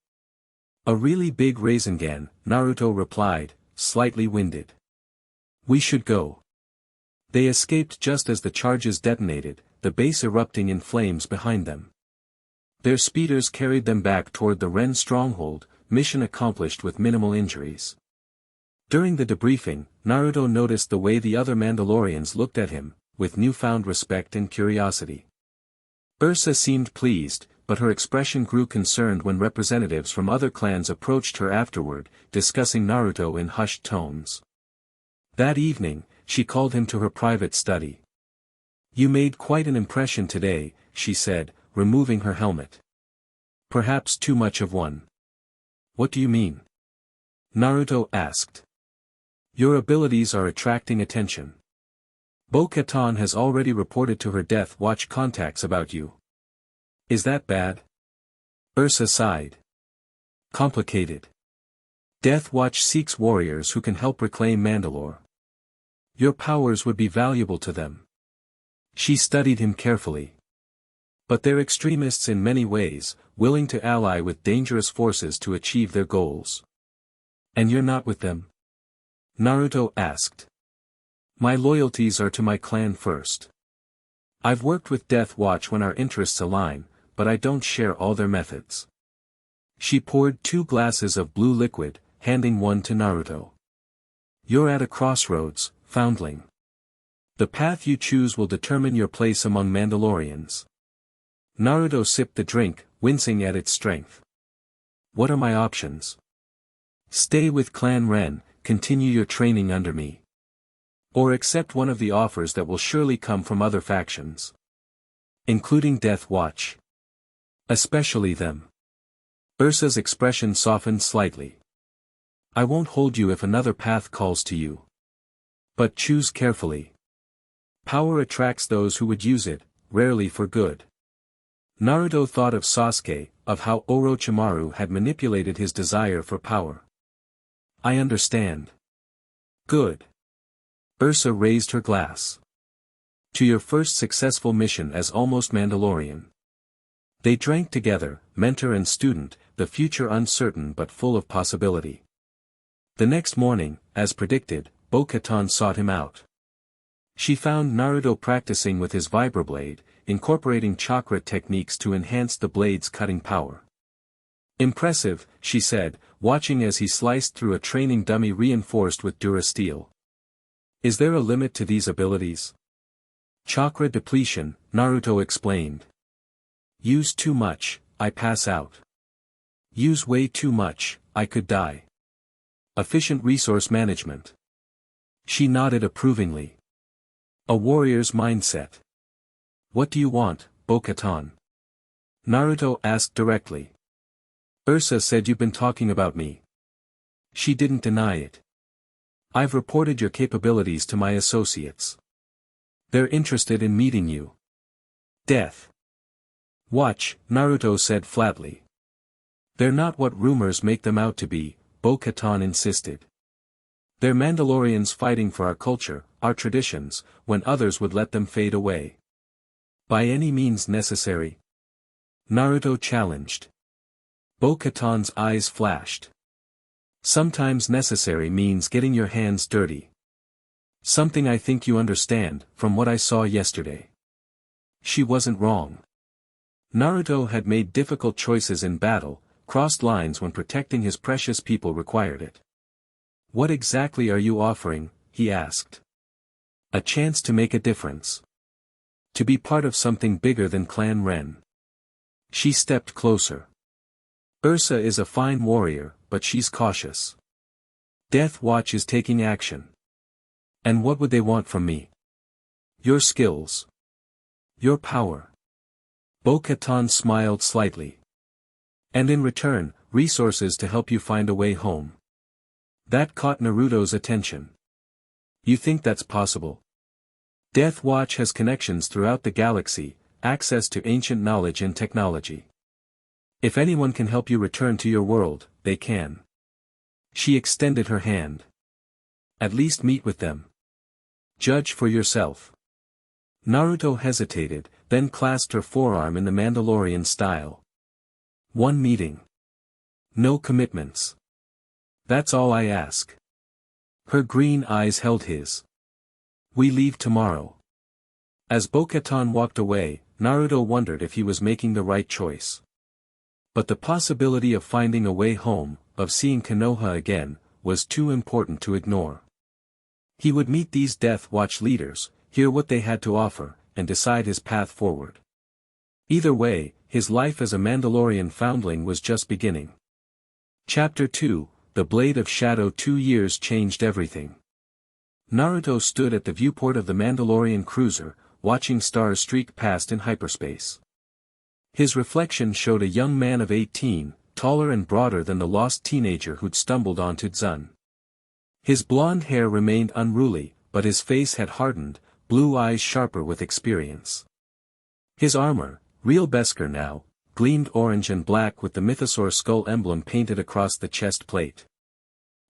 A really big Rasengan, Naruto replied, slightly winded. We should go. They escaped just as the charges detonated, the base erupting in flames behind them. Their speeders carried them back toward the Ren stronghold, mission accomplished with minimal injuries. During the debriefing, Naruto noticed the way the other Mandalorians looked at him, with newfound respect and curiosity. Ursa seemed pleased, but her expression grew concerned when representatives from other clans approached her afterward, discussing Naruto in hushed tones. That evening, she called him to her private study. You made quite an impression today, she said, removing her helmet. Perhaps too much of one. What do you mean? Naruto asked. Your abilities are attracting attention. Bo-Katan has already reported to her Death Watch contacts about you. Is that bad? Ursa sighed. Complicated. Death Watch seeks warriors who can help reclaim Mandalore. Your powers would be valuable to them. She studied him carefully. But they're extremists in many ways, willing to ally with dangerous forces to achieve their goals. And you're not with them? Naruto asked. My loyalties are to my clan first. I've worked with Death Watch when our interests align, but I don't share all their methods. She poured 2 glasses of blue liquid, handing one to Naruto. You're at a crossroads, Foundling. The path you choose will determine your place among Mandalorians. Naruto sipped the drink, wincing at its strength. What are my options? Stay with Clan Ren, continue your training under me. Or accept one of the offers that will surely come from other factions. Including Death Watch. Especially them. Ursa's expression softened slightly. I won't hold you if another path calls to you. But choose carefully. Power attracts those who would use it, rarely for good. Naruto thought of Sasuke, of how Orochimaru had manipulated his desire for power. I understand. Good. Ursa raised her glass. To your first successful mission as almost Mandalorian. They drank together, mentor and student, the future uncertain but full of possibility. The next morning, as predicted, Bo-Katan sought him out. She found Naruto practicing with his vibroblade, incorporating chakra techniques to enhance the blade's cutting power. Impressive, she said, watching as he sliced through a training dummy reinforced with durasteel. Is there a limit to these abilities? Chakra depletion, Naruto explained. Use too much, I pass out. Use way too much, I could die. Efficient resource management. She nodded approvingly. A warrior's mindset. What do you want, Bo-Katan? Naruto asked directly. Ursa said you've been talking about me. She didn't deny it. I've reported your capabilities to my associates. They're interested in meeting you. Death Watch, Naruto said flatly. They're not what rumors make them out to be, Bo-Katan insisted. They're Mandalorians fighting for our culture, our traditions, when others would let them fade away. By any means necessary? Naruto challenged. Bo-Katan's eyes flashed. Sometimes necessary means getting your hands dirty. Something I think you understand, from what I saw yesterday. She wasn't wrong. Naruto had made difficult choices in battle, crossed lines when protecting his precious people required it. What exactly are you offering? He asked. A chance to make a difference. To be part of something bigger than Clan Ren. She stepped closer. Ursa is a fine warrior, but she's cautious. Death Watch is taking action. And what would they want from me? Your skills. Your power. Bo-Katan smiled slightly. And in return, resources to help you find a way home. That caught Naruto's attention. You think that's possible? Death Watch has connections throughout the galaxy, access to ancient knowledge and technology. If anyone can help you return to your world, they can. She extended her hand. At least meet with them. Judge for yourself. Naruto hesitated, then clasped her forearm in the Mandalorian style. One meeting. No commitments. That's all I ask. Her green eyes held his. We leave tomorrow. As Bo-Katan walked away, Naruto wondered if he was making the right choice. But the possibility of finding a way home, of seeing Konoha again, was too important to ignore. He would meet these Death Watch leaders, hear what they had to offer, and decide his path forward. Either way, his life as a Mandalorian foundling was just beginning. Chapter 2, The Blade of Shadow. 2 years changed everything. Naruto stood at the viewport of the Mandalorian cruiser, watching stars streak past in hyperspace. His reflection showed a young man of 18, taller and broader than the lost teenager who'd stumbled onto Dzun. His blonde hair remained unruly, but his face had hardened, blue eyes sharper with experience. His armor, real Beskar now, gleamed orange and black with the mythosaur skull emblem painted across the chest plate.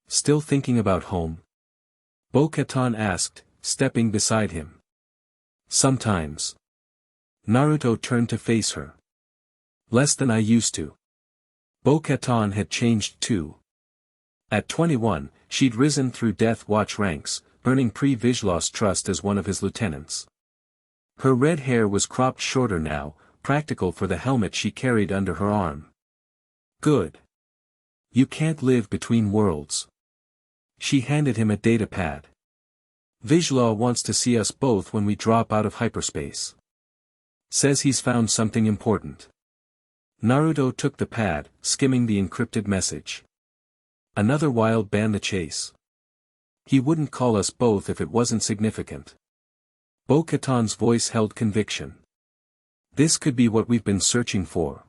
Still thinking about home? Bo-Katan asked, stepping beside him. Sometimes. Naruto turned to face her. Less than I used to. Bo-Katan had changed too. At 21, she'd risen through Death Watch ranks, earning Pre-Vizslas trust as one of his lieutenants. Her red hair was cropped shorter now, practical for the helmet she carried under her arm. Good. You can't live between worlds. She handed him a datapad. Vizsla wants to see us both when we drop out of hyperspace. Says he's found something important. Naruto took the pad, skimming the encrypted message. Another wild ban the chase. He wouldn't call us both if it wasn't significant. Bo-Katan's voice held conviction. This could be what we've been searching for.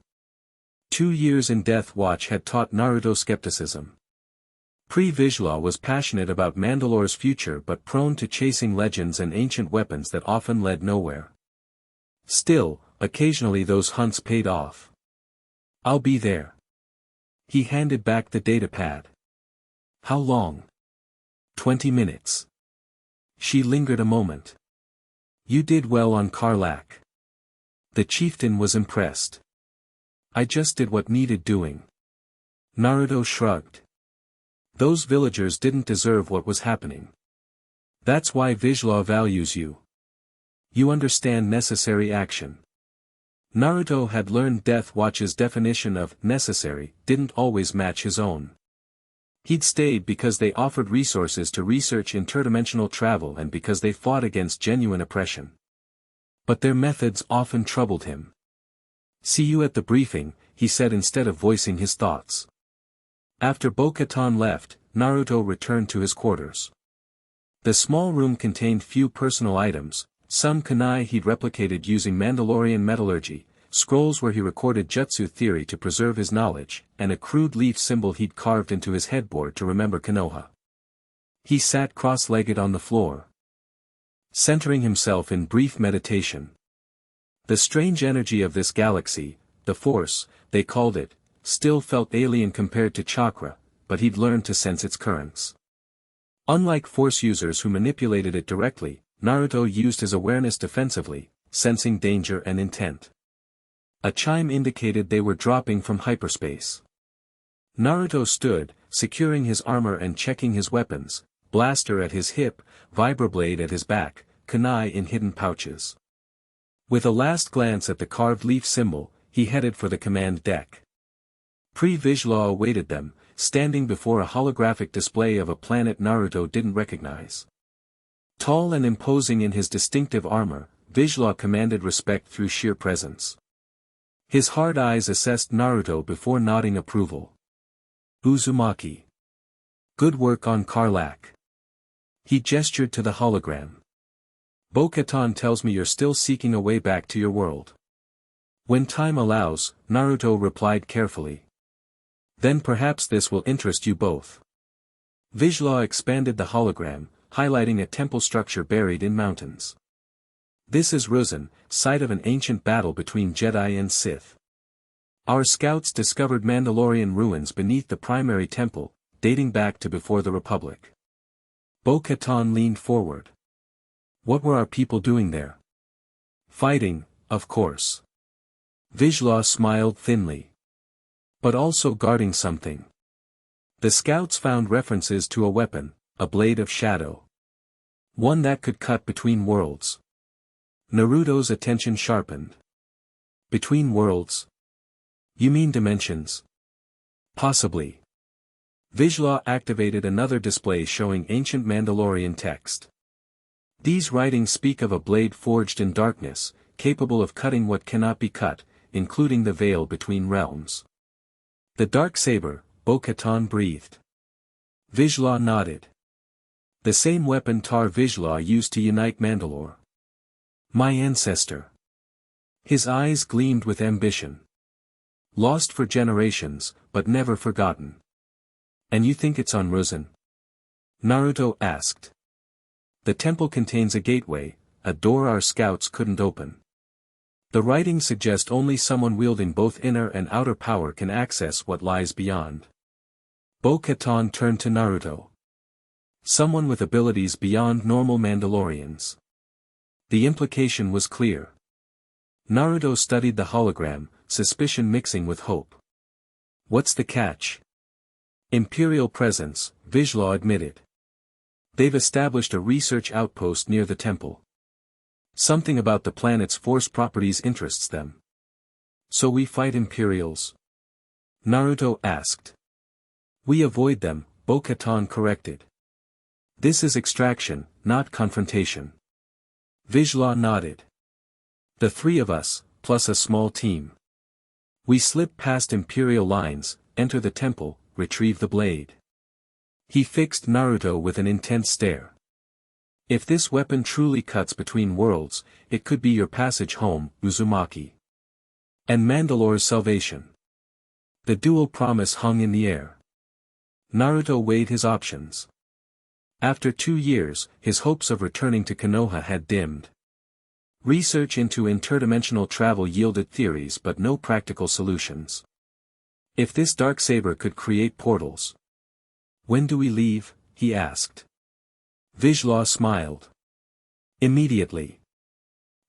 2 years in Death Watch had taught Naruto skepticism. Vizsla was passionate about Mandalore's future but prone to chasing legends and ancient weapons that often led nowhere. Still, occasionally those hunts paid off. I'll be there. He handed back the datapad. How long? 20 minutes. She lingered a moment. You did well on Karlak. The chieftain was impressed. I just did what needed doing. Naruto shrugged. Those villagers didn't deserve what was happening. That's why Vizsla values you. You understand necessary action. Naruto had learned Death Watch's definition of necessary didn't always match his own. He'd stayed because they offered resources to research interdimensional travel and because they fought against genuine oppression. But their methods often troubled him. See you at the briefing, he said instead of voicing his thoughts. After Bo-Katan left, Naruto returned to his quarters. The small room contained few personal items, some kunai he'd replicated using Mandalorian metallurgy, scrolls where he recorded jutsu theory to preserve his knowledge, and a crude leaf symbol he'd carved into his headboard to remember Konoha. He sat cross-legged on the floor, centering himself in brief meditation. The strange energy of this galaxy, the Force, they called it, still felt alien compared to chakra, but he'd learned to sense its currents. Unlike Force users who manipulated it directly, Naruto used his awareness defensively, sensing danger and intent. A chime indicated they were dropping from hyperspace. Naruto stood, securing his armor and checking his weapons, blaster at his hip, vibroblade at his back, kunai in hidden pouches. With a last glance at the carved leaf symbol, he headed for the command deck. Vizsla awaited them, standing before a holographic display of a planet Naruto didn't recognize. Tall and imposing in his distinctive armor, Vizsla commanded respect through sheer presence. His hard eyes assessed Naruto before nodding approval. Uzumaki. Good work on Karlak. He gestured to the hologram. Bo-Katan tells me you're still seeking a way back to your world. When time allows, Naruto replied carefully. Then perhaps this will interest you both. Vizsla expanded the hologram, highlighting a temple structure buried in mountains. This is Ruzan, site of an ancient battle between Jedi and Sith. Our scouts discovered Mandalorian ruins beneath the primary temple, dating back to before the Republic. Bo-Katan leaned forward. What were our people doing there? Fighting, of course. Vizsla smiled thinly. But also guarding something. The scouts found references to a weapon, a blade of shadow. One that could cut between worlds. Naruto's attention sharpened. Between worlds? You mean dimensions? Possibly. Vizsla activated another display showing ancient Mandalorian text. These writings speak of a blade forged in darkness, capable of cutting what cannot be cut, including the veil between realms. The Darksaber, Bo-Katan breathed. Vizsla nodded. The same weapon Vizsla used to unite Mandalore. My ancestor. His eyes gleamed with ambition. Lost for generations, but never forgotten. And you think it's on Ruzan? Naruto asked. The temple contains a gateway, a door our scouts couldn't open. The writings suggest only someone wielding both inner and outer power can access what lies beyond. Bo-Katan turned to Naruto. Someone with abilities beyond normal Mandalorians. The implication was clear. Naruto studied the hologram, suspicion mixing with hope. What's the catch? Imperial presence, Vizsla admitted. They've established a research outpost near the temple. Something about the planet's force properties interests them. So we fight Imperials? Naruto asked. We avoid them, Bo-Katan corrected. This is extraction, not confrontation. Vizsla nodded. The three of us, plus a small team. We slip past Imperial lines, enter the temple, retrieve the blade. He fixed Naruto with an intense stare. If this weapon truly cuts between worlds, it could be your passage home, Uzumaki. And Mandalore's salvation. The dual promise hung in the air. Naruto weighed his options. After 2 years, his hopes of returning to Konoha had dimmed. Research into interdimensional travel yielded theories but no practical solutions. If this Darksaber could create portals. When do we leave? He asked. Vizsla smiled. Immediately.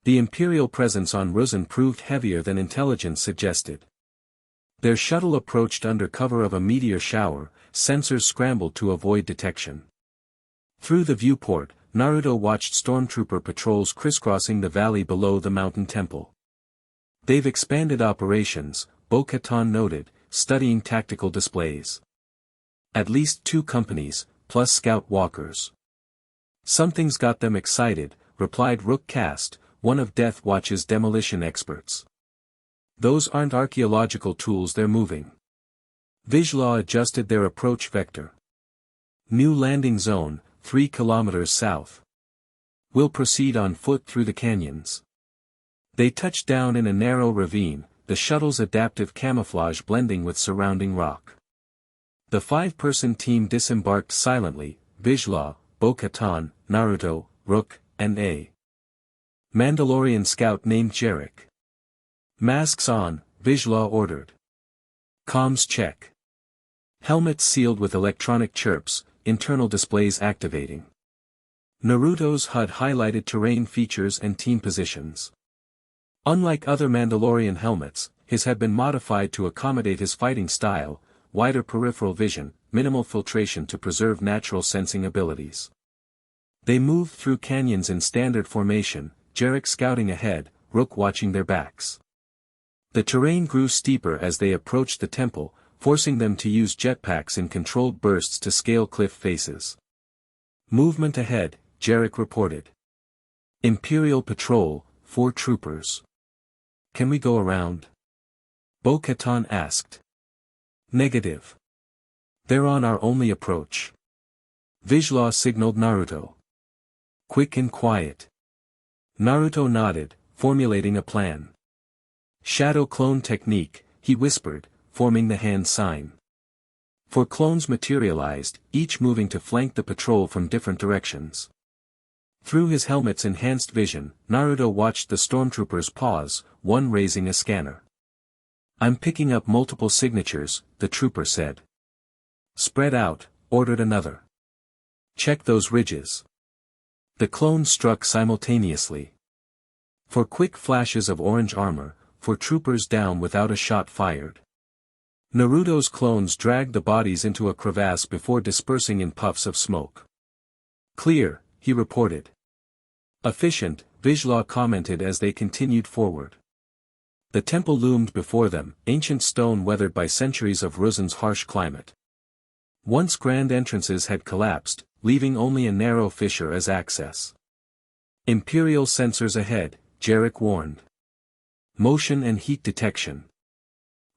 The Imperial presence on Ruzan proved heavier than intelligence suggested. Their shuttle approached under cover of a meteor shower, sensors scrambled to avoid detection. Through the viewport, Naruto watched stormtrooper patrols crisscrossing the valley below the mountain temple. They've expanded operations, Bo-Katan noted, studying tactical displays. At least 2 companies, plus scout walkers. Something's got them excited, replied Rook Cast, one of Death Watch's demolition experts. Those aren't archaeological tools they're moving. Vizsla adjusted their approach vector. New landing zone, 3 kilometers south. We'll proceed on foot through the canyons. They touched down in a narrow ravine, the shuttle's adaptive camouflage blending with surrounding rock. The 5-person team disembarked silently, Vizsla, Bo-Katan, Naruto, Rook, and a Mandalorian scout named Jarek. Masks on, Vizsla ordered. Comms check. Helmets sealed with electronic chirps, internal displays activating. Naruto's HUD highlighted terrain features and team positions. Unlike other Mandalorian helmets, his had been modified to accommodate his fighting style, wider peripheral vision, minimal filtration to preserve natural sensing abilities. They moved through canyons in standard formation, Jarek scouting ahead, Rook watching their backs. The terrain grew steeper as they approached the temple, forcing them to use jetpacks in controlled bursts to scale cliff faces. Movement ahead, Jarek reported. Imperial Patrol, 4 troopers. Can we go around? Bo-Katan asked. Negative. They're on our only approach. Vizsla signaled Naruto. Quick and quiet. Naruto nodded, formulating a plan. Shadow clone technique, he whispered, forming the hand sign. 4 clones materialized, each moving to flank the patrol from different directions. Through his helmet's enhanced vision, Naruto watched the stormtroopers pause, one raising a scanner. I'm picking up multiple signatures, the trooper said. Spread out, ordered another. Check those ridges. The clones struck simultaneously. 4 quick flashes of orange armor, 4 troopers down without a shot fired. Naruto's clones dragged the bodies into a crevasse before dispersing in puffs of smoke. Clear, he reported. Efficient, Vizsla commented as they continued forward. The temple loomed before them, ancient stone weathered by centuries of Ruzan's harsh climate. Once grand entrances had collapsed, leaving only a narrow fissure as access. Imperial sensors ahead, Jarek warned. Motion and heat detection.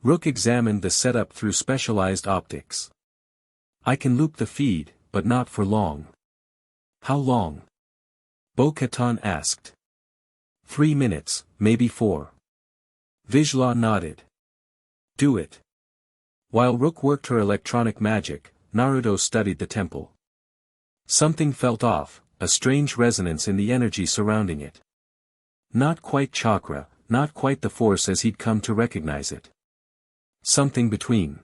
Rook examined the setup through specialized optics. I can loop the feed, but not for long. How long? Bo-Katan asked. 3 minutes, maybe 4. Vizsla nodded. Do it. While Rook worked her electronic magic, Naruto studied the temple. Something felt off, a strange resonance in the energy surrounding it. Not quite chakra, not quite the force as he'd come to recognize it. Something between.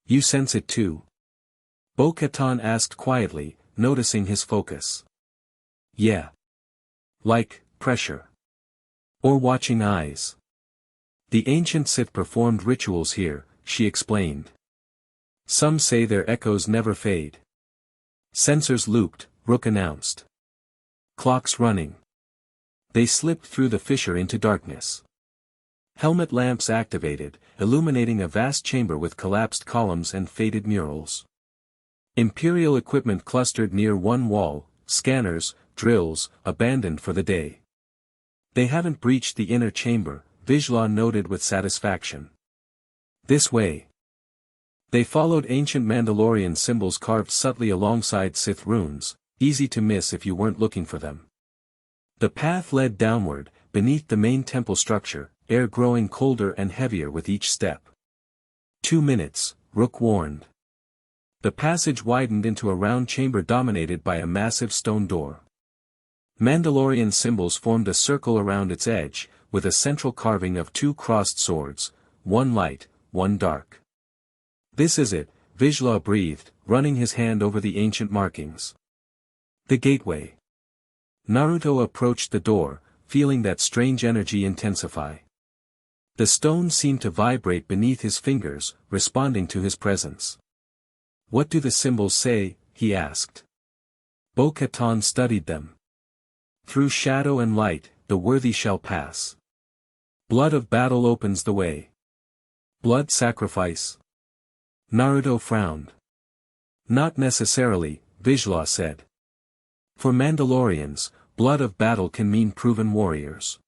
You sense it too? Bo-Katan asked quietly, noticing his focus. Yeah. Like, pressure. Or watching eyes. The ancient Sith performed rituals here, she explained. Some say their echoes never fade. Sensors looped, Rook announced. Clocks running. They slipped through the fissure into darkness. Helmet lamps activated, illuminating a vast chamber with collapsed columns and faded murals. Imperial equipment clustered near one wall, scanners, drills, abandoned for the day. They haven't breached the inner chamber, Vizsla noted with satisfaction. This way. They followed ancient Mandalorian symbols carved subtly alongside Sith runes, easy to miss if you weren't looking for them. The path led downward, beneath the main temple structure, air growing colder and heavier with each step. 2 minutes, Rook warned. The passage widened into a round chamber dominated by a massive stone door. Mandalorian symbols formed a circle around its edge, with a central carving of 2 crossed swords, one light, one dark. This is it, Vizsla breathed, running his hand over the ancient markings. The gateway. Naruto approached the door, feeling that strange energy intensify. The stone seemed to vibrate beneath his fingers, responding to his presence. What do the symbols say? He asked. Bo-Katan studied them. Through shadow and light, the worthy shall pass. Blood of battle opens the way. Blood sacrifice. Naruto frowned. Not necessarily, Vizsla said. For Mandalorians, blood of battle can mean proven warriors.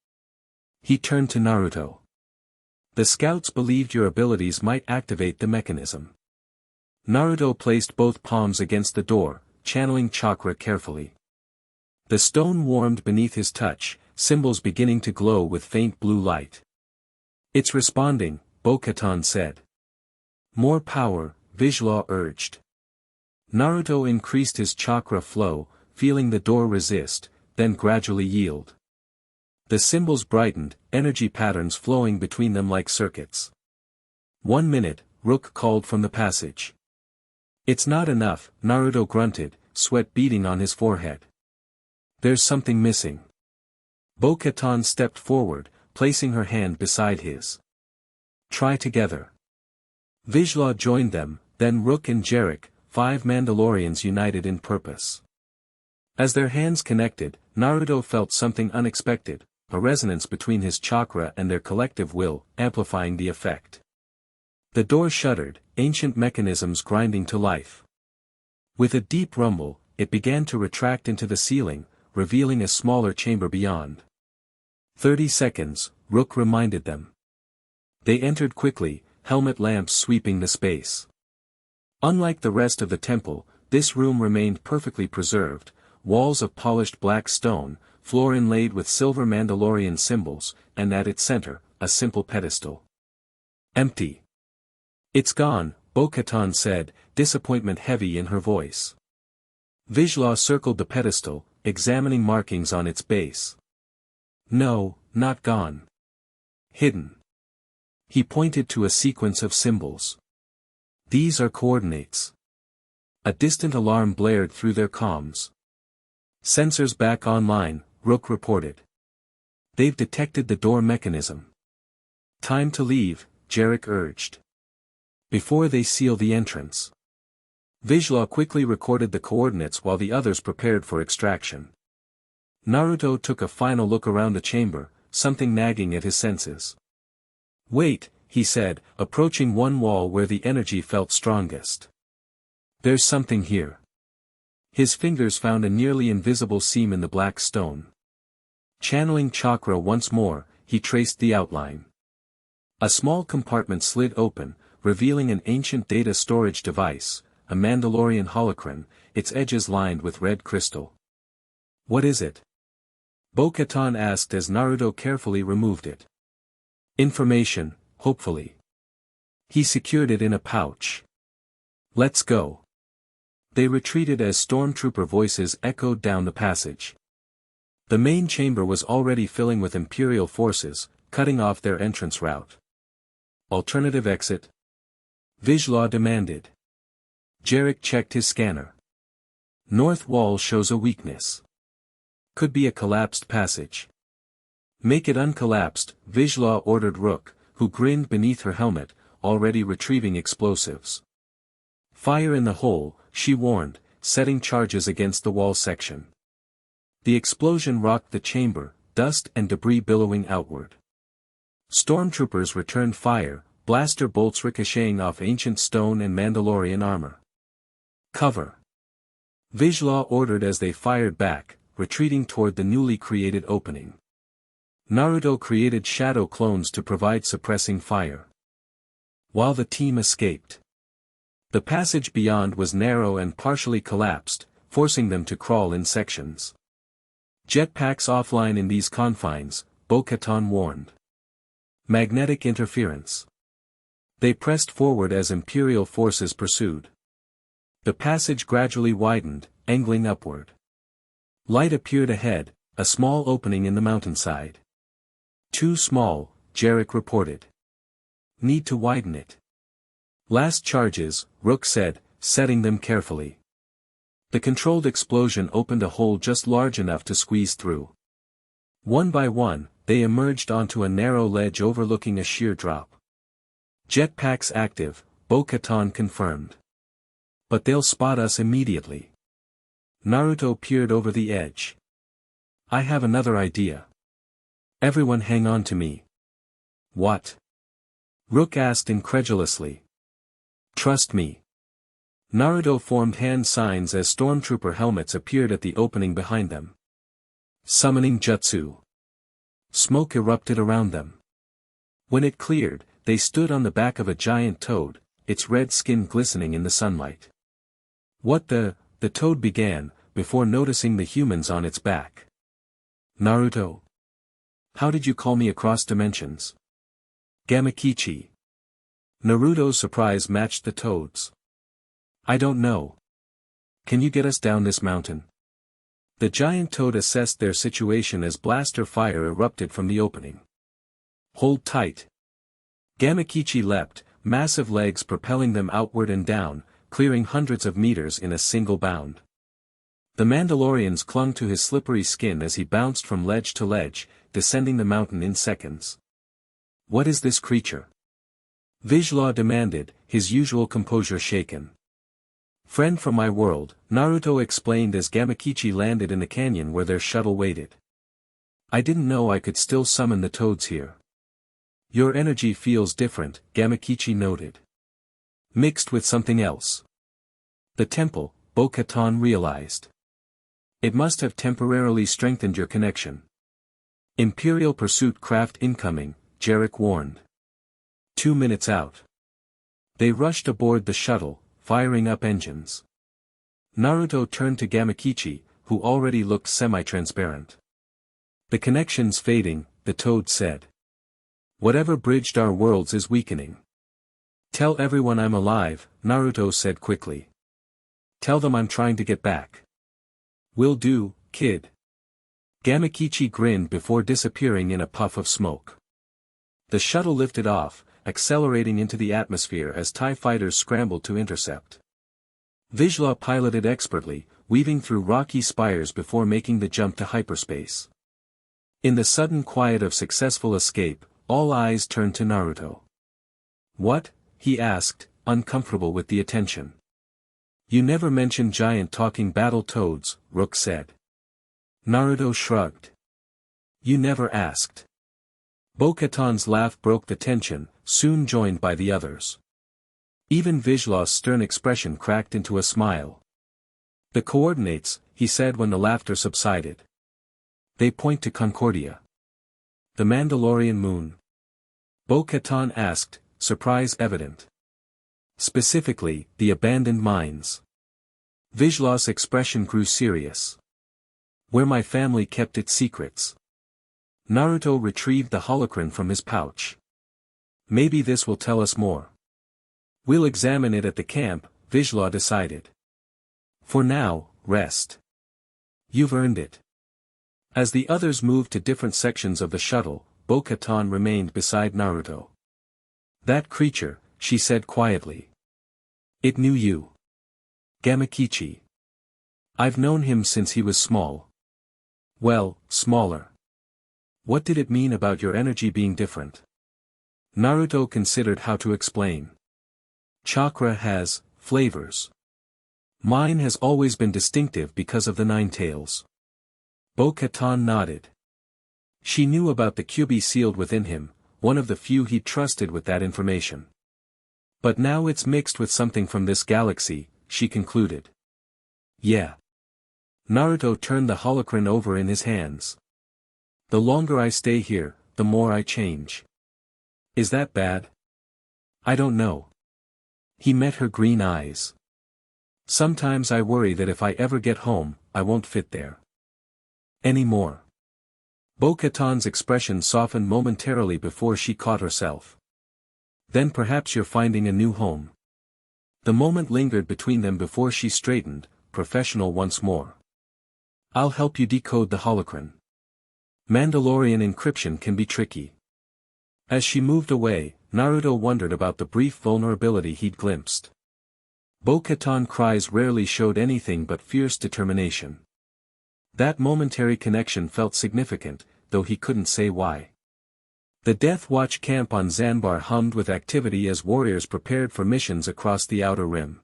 He turned to Naruto. The scouts believed your abilities might activate the mechanism. Naruto placed both palms against the door, channeling chakra carefully. The stone warmed beneath his touch, symbols beginning to glow with faint blue light. It's responding, Bo-Katan said. More power, Vizsla urged. Naruto increased his chakra flow, feeling the door resist, then gradually yield. The symbols brightened, energy patterns flowing between them like circuits. 1 minute, Rook called from the passage. It's not enough, Naruto grunted, sweat beading on his forehead. There's something missing. Bo-Katan stepped forward, placing her hand beside his. Try together. Vizsla joined them, then Rook and Jarek, 5 Mandalorians united in purpose. As their hands connected, Naruto felt something unexpected, a resonance between his chakra and their collective will, amplifying the effect. The door shuddered, ancient mechanisms grinding to life. With a deep rumble, it began to retract into the ceiling, revealing a smaller chamber beyond. 30 seconds, Rook reminded them. They entered quickly, helmet lamps sweeping the space. Unlike the rest of the temple, this room remained perfectly preserved, walls of polished black stone, floor inlaid with silver Mandalorian symbols, and at its center, a simple pedestal. Empty. It's gone, Bo-Katan said, disappointment heavy in her voice. Vizsla circled the pedestal, examining markings on its base. No, not gone. Hidden. He pointed to a sequence of symbols. These are coordinates. A distant alarm blared through their comms. Sensors back online, Rook reported. They've detected the door mechanism. Time to leave, Jarek urged. Before they seal the entrance. Vizsla quickly recorded the coordinates while the others prepared for extraction. Naruto took a final look around the chamber, something nagging at his senses. Wait, he said, approaching one wall where the energy felt strongest. There's something here. His fingers found a nearly invisible seam in the black stone. Channeling chakra once more, he traced the outline. A small compartment slid open, revealing an ancient data storage device, a Mandalorian holocron, its edges lined with red crystal. What is it? Bo-Katan asked as Naruto carefully removed it. Information, hopefully. He secured it in a pouch. Let's go. They retreated as stormtrooper voices echoed down the passage. The main chamber was already filling with Imperial forces, cutting off their entrance route. Alternative exit? Vizsla demanded. Jarek checked his scanner. North wall shows a weakness. Could be a collapsed passage. Make it uncollapsed, Vizsla ordered Rook, who grinned beneath her helmet, already retrieving explosives. Fire in the hole, she warned, setting charges against the wall section. The explosion rocked the chamber, dust and debris billowing outward. Stormtroopers returned fire, blaster bolts ricocheting off ancient stone and Mandalorian armor. Cover! Vizsla ordered as they fired back, retreating toward the newly created opening. Naruto created shadow clones to provide suppressing fire. While the team escaped. The passage beyond was narrow and partially collapsed, forcing them to crawl in sections. Jetpacks offline in these confines, Bo-Katan warned. Magnetic interference. They pressed forward as Imperial forces pursued. The passage gradually widened, angling upward. Light appeared ahead, a small opening in the mountainside. Too small, Jarek reported. Need to widen it. Last charges, Rook said, setting them carefully. The controlled explosion opened a hole just large enough to squeeze through. One by one, they emerged onto a narrow ledge overlooking a sheer drop. Jetpacks active, Bo-Katan confirmed. But they'll spot us immediately. Naruto peered over the edge. I have another idea. Everyone hang on to me. What? Rook asked incredulously. Trust me. Naruto formed hand signs as stormtrooper helmets appeared at the opening behind them. Summoning jutsu. Smoke erupted around them. When it cleared, they stood on the back of a giant toad, its red skin glistening in the sunlight. What the toad began, before noticing the humans on its back. Naruto. How did you call me across dimensions? Gamakichi. Naruto's surprise matched the toad's. I don't know. Can you get us down this mountain? The giant toad assessed their situation as blaster fire erupted from the opening. Hold tight. Gamakichi leapt, massive legs propelling them outward and down, clearing hundreds of meters in a single bound. The Mandalorians clung to his slippery skin as he bounced from ledge to ledge, descending the mountain in seconds. What is this creature? Vizsla demanded, his usual composure shaken. Friend from my world, Naruto explained as Gamakichi landed in the canyon where their shuttle waited. I didn't know I could still summon the toads here. Your energy feels different, Gamakichi noted. Mixed with something else. The temple, Bo-Katan realized. It must have temporarily strengthened your connection. Imperial pursuit craft incoming, Jarek warned. 2 minutes out. They rushed aboard the shuttle, firing up engines. Naruto turned to Gamakichi, who already looked semi-transparent. The connection's fading, the toad said. Whatever bridged our worlds is weakening. Tell everyone I'm alive, Naruto said quickly. Tell them I'm trying to get back. Will do, kid. Gamakichi grinned before disappearing in a puff of smoke. The shuttle lifted off, accelerating into the atmosphere as TIE fighters scrambled to intercept. Vizsla piloted expertly, weaving through rocky spires before making the jump to hyperspace. In the sudden quiet of successful escape, all eyes turned to Naruto. What? He asked, uncomfortable with the attention. You never mentioned giant talking battle toads, Rook said. Naruto shrugged. You never asked. Bo-Katan's laugh broke the tension, soon joined by the others. Even Vizsla's stern expression cracked into a smile. The coordinates, he said when the laughter subsided. They point to Concordia. The Mandalorian moon. Bo-Katan asked, surprise evident. Specifically, the abandoned mines. Vizsla's expression grew serious. Where my family kept its secrets. Naruto retrieved the holocron from his pouch. Maybe this will tell us more. We'll examine it at the camp, Vizsla decided. For now, rest. You've earned it. As the others moved to different sections of the shuttle, Bo-Katan remained beside Naruto. That creature, she said quietly. It knew you. Gamakichi. I've known him since he was small. Well, smaller. What did it mean about your energy being different? Naruto considered how to explain. Chakra has flavors. Mine has always been distinctive because of the 9 tails. Bo-Katan nodded. She knew about the QB sealed within him, one of the few he'd trusted with that information. But now it's mixed with something from this galaxy, she concluded. Yeah. Naruto turned the holocron over in his hands. The longer I stay here, the more I change. Is that bad? I don't know. He met her green eyes. Sometimes I worry that if I ever get home, I won't fit there anymore. Bo-Katan's expression softened momentarily before she caught herself. Then perhaps you're finding a new home. The moment lingered between them before she straightened, professional once more. I'll help you decode the holocron. Mandalorian encryption can be tricky. As she moved away, Naruto wondered about the brief vulnerability he'd glimpsed. Bo-Katan cries rarely showed anything but fierce determination. That momentary connection felt significant, though he couldn't say why. The Death Watch camp on Zanbar hummed with activity as warriors prepared for missions across the Outer Rim.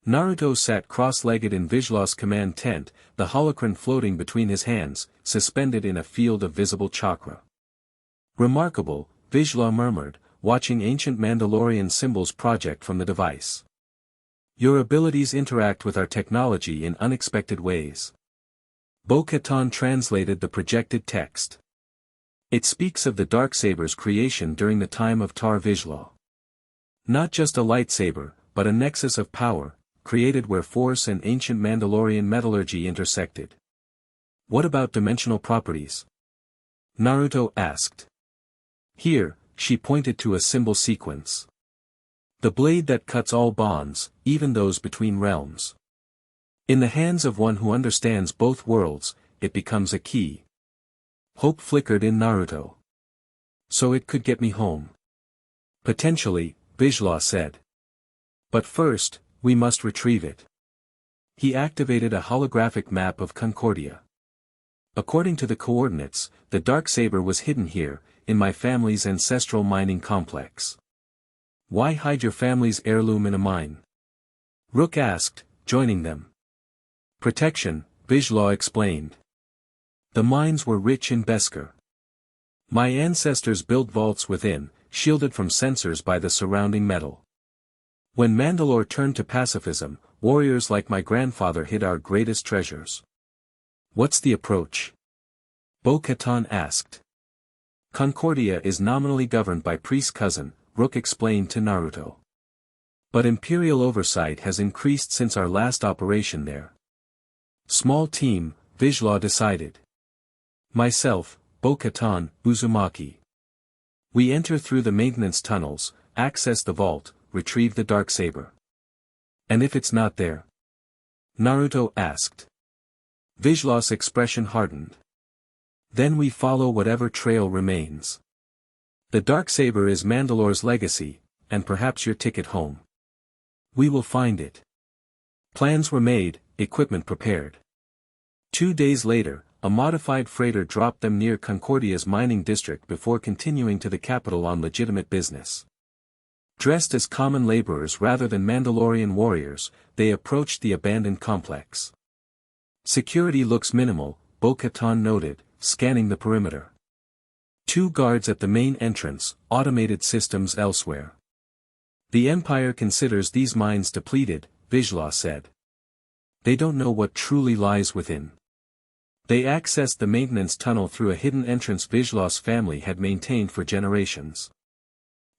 Naruto sat cross-legged in Vizsla's command tent, the holocron floating between his hands, suspended in a field of visible chakra. Remarkable, Vizsla murmured, watching ancient Mandalorian symbols project from the device. Your abilities interact with our technology in unexpected ways. Bo-Katan translated the projected text. It speaks of the Darksaber's creation during the time of Tar Vizsla. Not just a lightsaber, but a nexus of power, created where force and ancient Mandalorian metallurgy intersected. What about dimensional properties? Naruto asked. Here, she pointed to a symbol sequence. The blade that cuts all bonds, even those between realms. In the hands of one who understands both worlds, it becomes a key. Hope flickered in Naruto. So it could get me home. Potentially, Vizsla said. But first, we must retrieve it. He activated a holographic map of Concordia. According to the coordinates, the Darksaber was hidden here, in my family's ancestral mining complex. Why hide your family's heirloom in a mine? Rook asked, joining them. Protection, Vizsla explained. The mines were rich in Beskar. My ancestors built vaults within, shielded from sensors by the surrounding metal. When Mandalore turned to pacifism, warriors like my grandfather hid our greatest treasures. What's the approach? Bo-Katan asked. Concordia is nominally governed by Priest Cousin, Rook explained to Naruto. But Imperial oversight has increased since our last operation there. Small team, Vizsla decided. Myself, Bo-Katan, Uzumaki. We enter through the maintenance tunnels, access the vault, retrieve the Darksaber. And if it's not there? Naruto asked. Vizsla's expression hardened. Then we follow whatever trail remains. The Darksaber is Mandalore's legacy, and perhaps your ticket home. We will find it. Plans were made, equipment prepared. 2 days later, a modified freighter dropped them near Concordia's mining district before continuing to the capital on legitimate business. Dressed as common laborers rather than Mandalorian warriors, they approached the abandoned complex. Security looks minimal, Bo-Katan noted, scanning the perimeter. 2 guards at the main entrance, automated systems elsewhere. The Empire considers these mines depleted, Vizsla said. They don't know what truly lies within. They accessed the maintenance tunnel through a hidden entrance Vizsla's family had maintained for generations.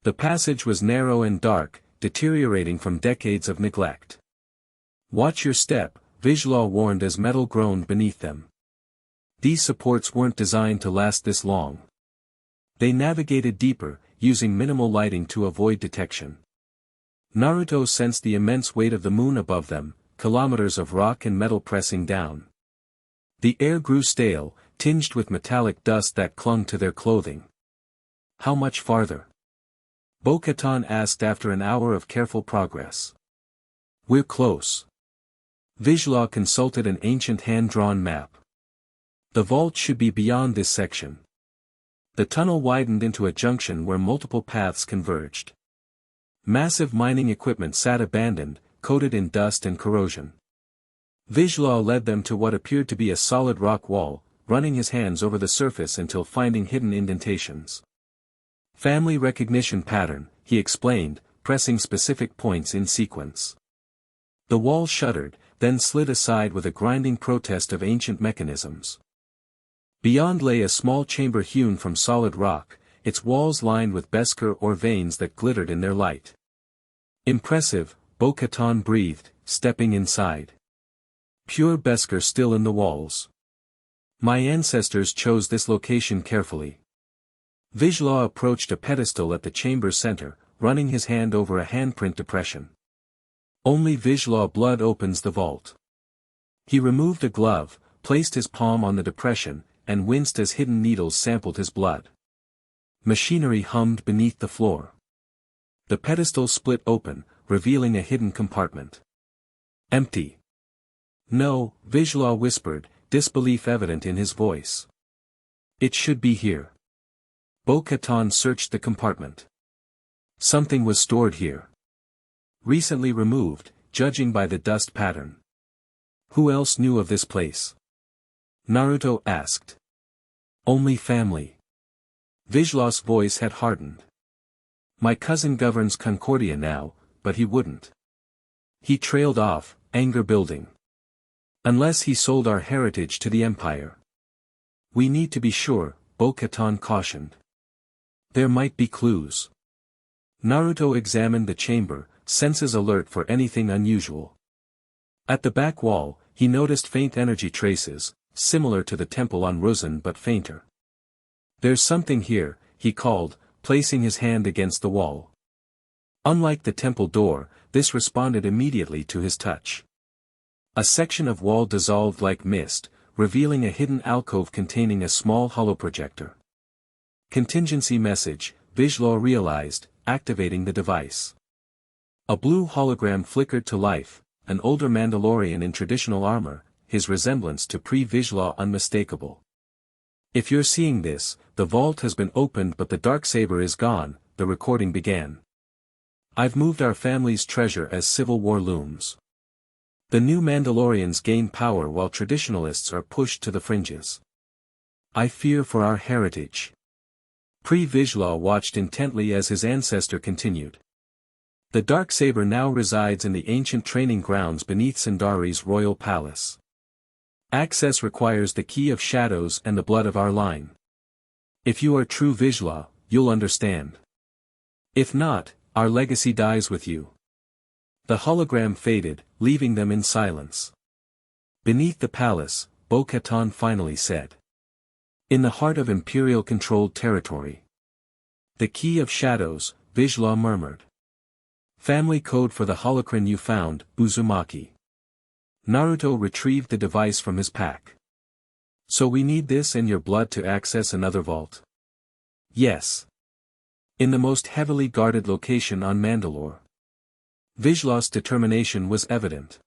The passage was narrow and dark, deteriorating from decades of neglect. Watch your step, Vizsla warned as metal groaned beneath them. These supports weren't designed to last this long. They navigated deeper, using minimal lighting to avoid detection. Naruto sensed the immense weight of the moon above them, kilometers of rock and metal pressing down. The air grew stale, tinged with metallic dust that clung to their clothing. How much farther? Bo-Katan asked after an hour of careful progress. We're close. Vizsla consulted an ancient hand-drawn map. The vault should be beyond this section. The tunnel widened into a junction where multiple paths converged. Massive mining equipment sat abandoned, coated in dust and corrosion. Vizsla led them to what appeared to be a solid rock wall, running his hands over the surface until finding hidden indentations. Family recognition pattern, he explained, pressing specific points in sequence. The wall shuddered, then slid aside with a grinding protest of ancient mechanisms. Beyond lay a small chamber hewn from solid rock, its walls lined with beskar or veins that glittered in their light. Impressive, Bo-Katan breathed, stepping inside. Pure beskar still in the walls. My ancestors chose this location carefully. Vizsla approached a pedestal at the chamber's center, running his hand over a handprint depression. Only Vizsla blood opens the vault. He removed a glove, placed his palm on the depression, and winced as hidden needles sampled his blood. Machinery hummed beneath the floor. The pedestal split open, revealing a hidden compartment. Empty. No, Vizsla whispered, disbelief evident in his voice. It should be here. Bo-Katan searched the compartment. Something was stored here. Recently removed, judging by the dust pattern. Who else knew of this place? Naruto asked. Only family. Vizsla's voice had hardened. My cousin governs Concordia now, but he wouldn't. He trailed off, anger building. Unless he sold our heritage to the Empire. We need to be sure, Bo-Katan cautioned. There might be clues. Naruto examined the chamber, senses alert for anything unusual. At the back wall, he noticed faint energy traces, similar to the temple on Ruzan but fainter. There's something here, he called, placing his hand against the wall. Unlike the temple door, this responded immediately to his touch. A section of wall dissolved like mist, revealing a hidden alcove containing a small holoprojector. Contingency message, Vizsla realized, activating the device. A blue hologram flickered to life, an older Mandalorian in traditional armor, his resemblance to pre-Vizsla unmistakable. If you're seeing this, the vault has been opened but the Darksaber is gone, the recording began. I've moved our family's treasure as civil war looms. The new Mandalorians gain power while traditionalists are pushed to the fringes. I fear for our heritage. Pre-Vizsla watched intently as his ancestor continued. The Darksaber now resides in the ancient training grounds beneath Sundari's royal palace. Access requires the key of shadows and the blood of our line. If you are true Vizsla, you'll understand. If not, our legacy dies with you. The hologram faded, leaving them in silence. Beneath the palace, Bo-Katan finally said. In the heart of Imperial-controlled territory. The key of shadows, Vizsla murmured. Family code for the holocron you found, Uzumaki. Naruto retrieved the device from his pack. So we need this and your blood to access another vault? Yes. In the most heavily guarded location on Mandalore. Vizsla's determination was evident.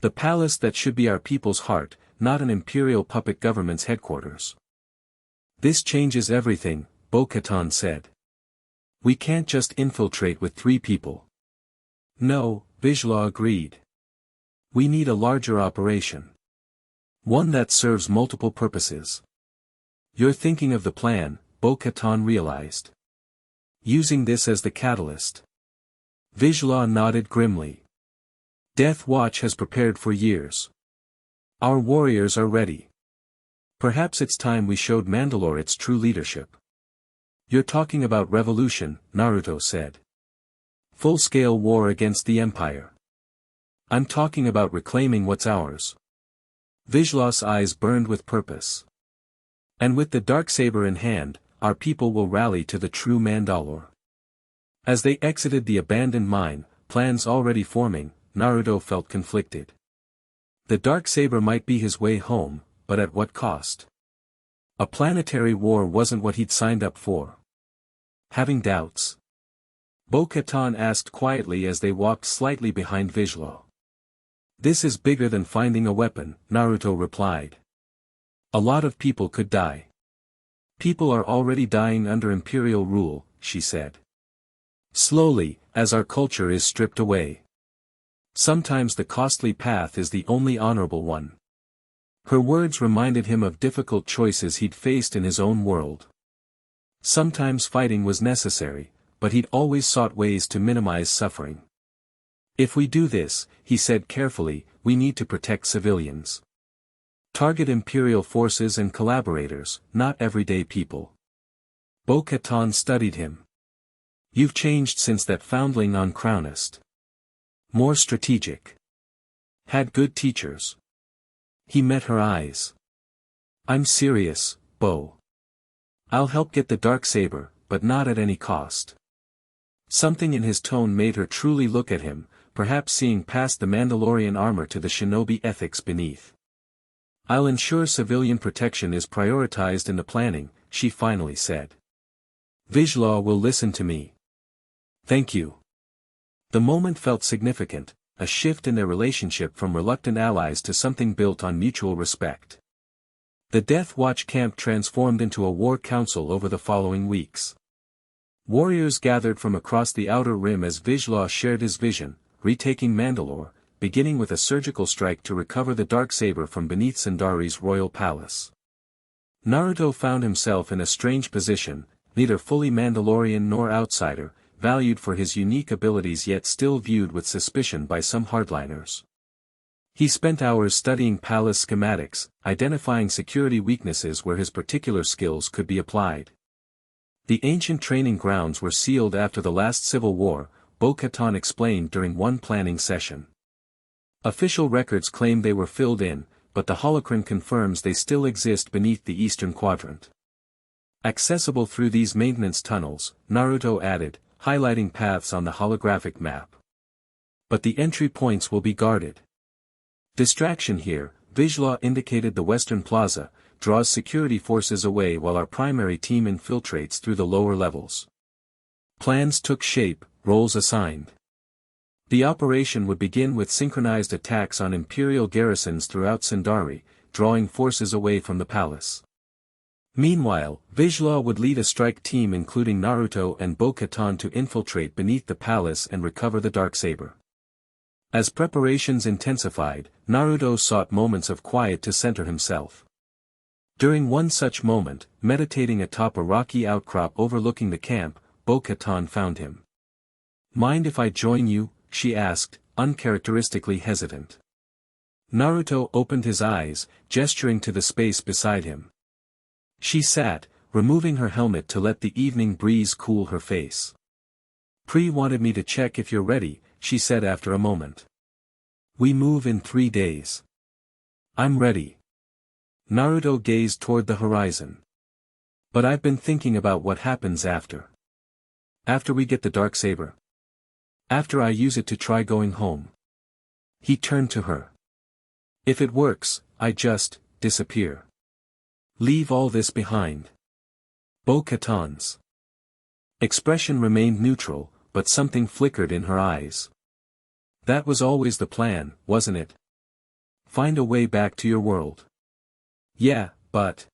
The palace that should be our people's heart, not an imperial puppet government's headquarters. This changes everything, Bo-Katan said. We can't just infiltrate with 3 people. No, Vizsla agreed. We need a larger operation. One that serves multiple purposes. You're thinking of the plan, Bo-Katan realized. Using this as the catalyst. Vizsla nodded grimly. Death Watch has prepared for years. Our warriors are ready. Perhaps it's time we showed Mandalore its true leadership. You're talking about revolution, Naruto said. Full-scale war against the Empire. I'm talking about reclaiming what's ours. Vizsla's eyes burned with purpose. And with the Darksaber in hand, our people will rally to the true Mandalore. As they exited the abandoned mine, plans already forming, Naruto felt conflicted. The Darksaber might be his way home, but at what cost? A planetary war wasn't what he'd signed up for. Having doubts? Bo-Katan asked quietly as they walked slightly behind Vizsla. This is bigger than finding a weapon, Naruto replied. A lot of people could die. People are already dying under imperial rule, she said. Slowly, as our culture is stripped away. Sometimes the costly path is the only honorable one. Her words reminded him of difficult choices he'd faced in his own world. Sometimes fighting was necessary, but he'd always sought ways to minimize suffering. If we do this, he said carefully, we need to protect civilians. Target Imperial forces and collaborators, not everyday people. Bo-Katan studied him. You've changed since that foundling on Crownest. More strategic. Had good teachers. He met her eyes. I'm serious, Bo. I'll help get the Darksaber, but not at any cost. Something in his tone made her truly look at him, perhaps seeing past the Mandalorian armor to the shinobi ethics beneath. I'll ensure civilian protection is prioritized in the planning, she finally said. Vizsla will listen to me. Thank you. The moment felt significant, a shift in their relationship from reluctant allies to something built on mutual respect. The Death Watch camp transformed into a war council over the following weeks. Warriors gathered from across the Outer Rim as Vizsla shared his vision, retaking Mandalore, beginning with a surgical strike to recover the Darksaber from beneath Sindari's royal palace. Naruto found himself in a strange position, neither fully Mandalorian nor outsider, valued for his unique abilities yet still viewed with suspicion by some hardliners. He spent hours studying palace schematics, identifying security weaknesses where his particular skills could be applied. The ancient training grounds were sealed after the last civil war, Bo-Katan explained during one planning session. Official records claim they were filled in, but the holocron confirms they still exist beneath the eastern quadrant. Accessible through these maintenance tunnels, Naruto added, highlighting paths on the holographic map. But the entry points will be guarded. Distraction here, Vizsla indicated the western plaza, draws security forces away while our primary team infiltrates through the lower levels. Plans took shape, roles assigned. The operation would begin with synchronized attacks on Imperial garrisons throughout Sindari, drawing forces away from the palace. Meanwhile, Vizsla would lead a strike team including Naruto and Bo-Katan to infiltrate beneath the palace and recover the Darksaber. As preparations intensified, Naruto sought moments of quiet to center himself. During one such moment, meditating atop a rocky outcrop overlooking the camp, Bo-Katan found him. Mind if I join you? She asked, uncharacteristically hesitant. Naruto opened his eyes, gesturing to the space beside him. She sat, removing her helmet to let the evening breeze cool her face. Pre wanted me to check if you're ready, she said after a moment. We move in 3 days. I'm ready. Naruto gazed toward the horizon. But I've been thinking about what happens after. After we get the Darksaber. After I use it to try going home. He turned to her. If it works, I just disappear. Leave all this behind. Bo-Katan's expression remained neutral, but something flickered in her eyes. That was always the plan, wasn't it? Find a way back to your world. Yeah, but...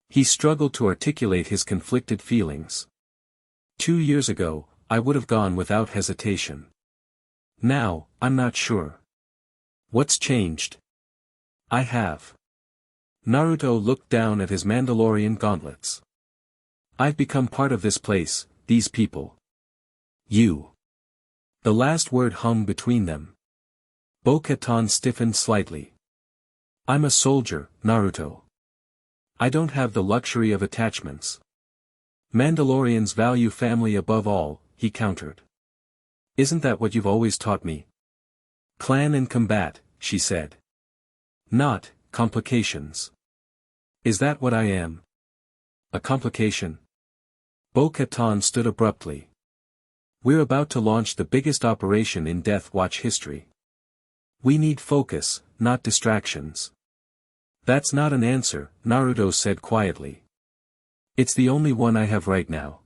He struggled to articulate his conflicted feelings. 2 years ago, I would have gone without hesitation. Now, I'm not sure. What's changed? I have. Naruto looked down at his Mandalorian gauntlets. I've become part of this place, these people. You. The last word hung between them. Bo-Katan stiffened slightly. I'm a soldier, Naruto. I don't have the luxury of attachments. Mandalorians value family above all, he countered. Isn't that what you've always taught me? Clan and combat, she said. Not, complications. Is that what I am? A complication? Bo-Katan stood abruptly. We're about to launch the biggest operation in Death Watch history. We need focus, not distractions. That's not an answer, Naruto said quietly. It's the only one I have right now.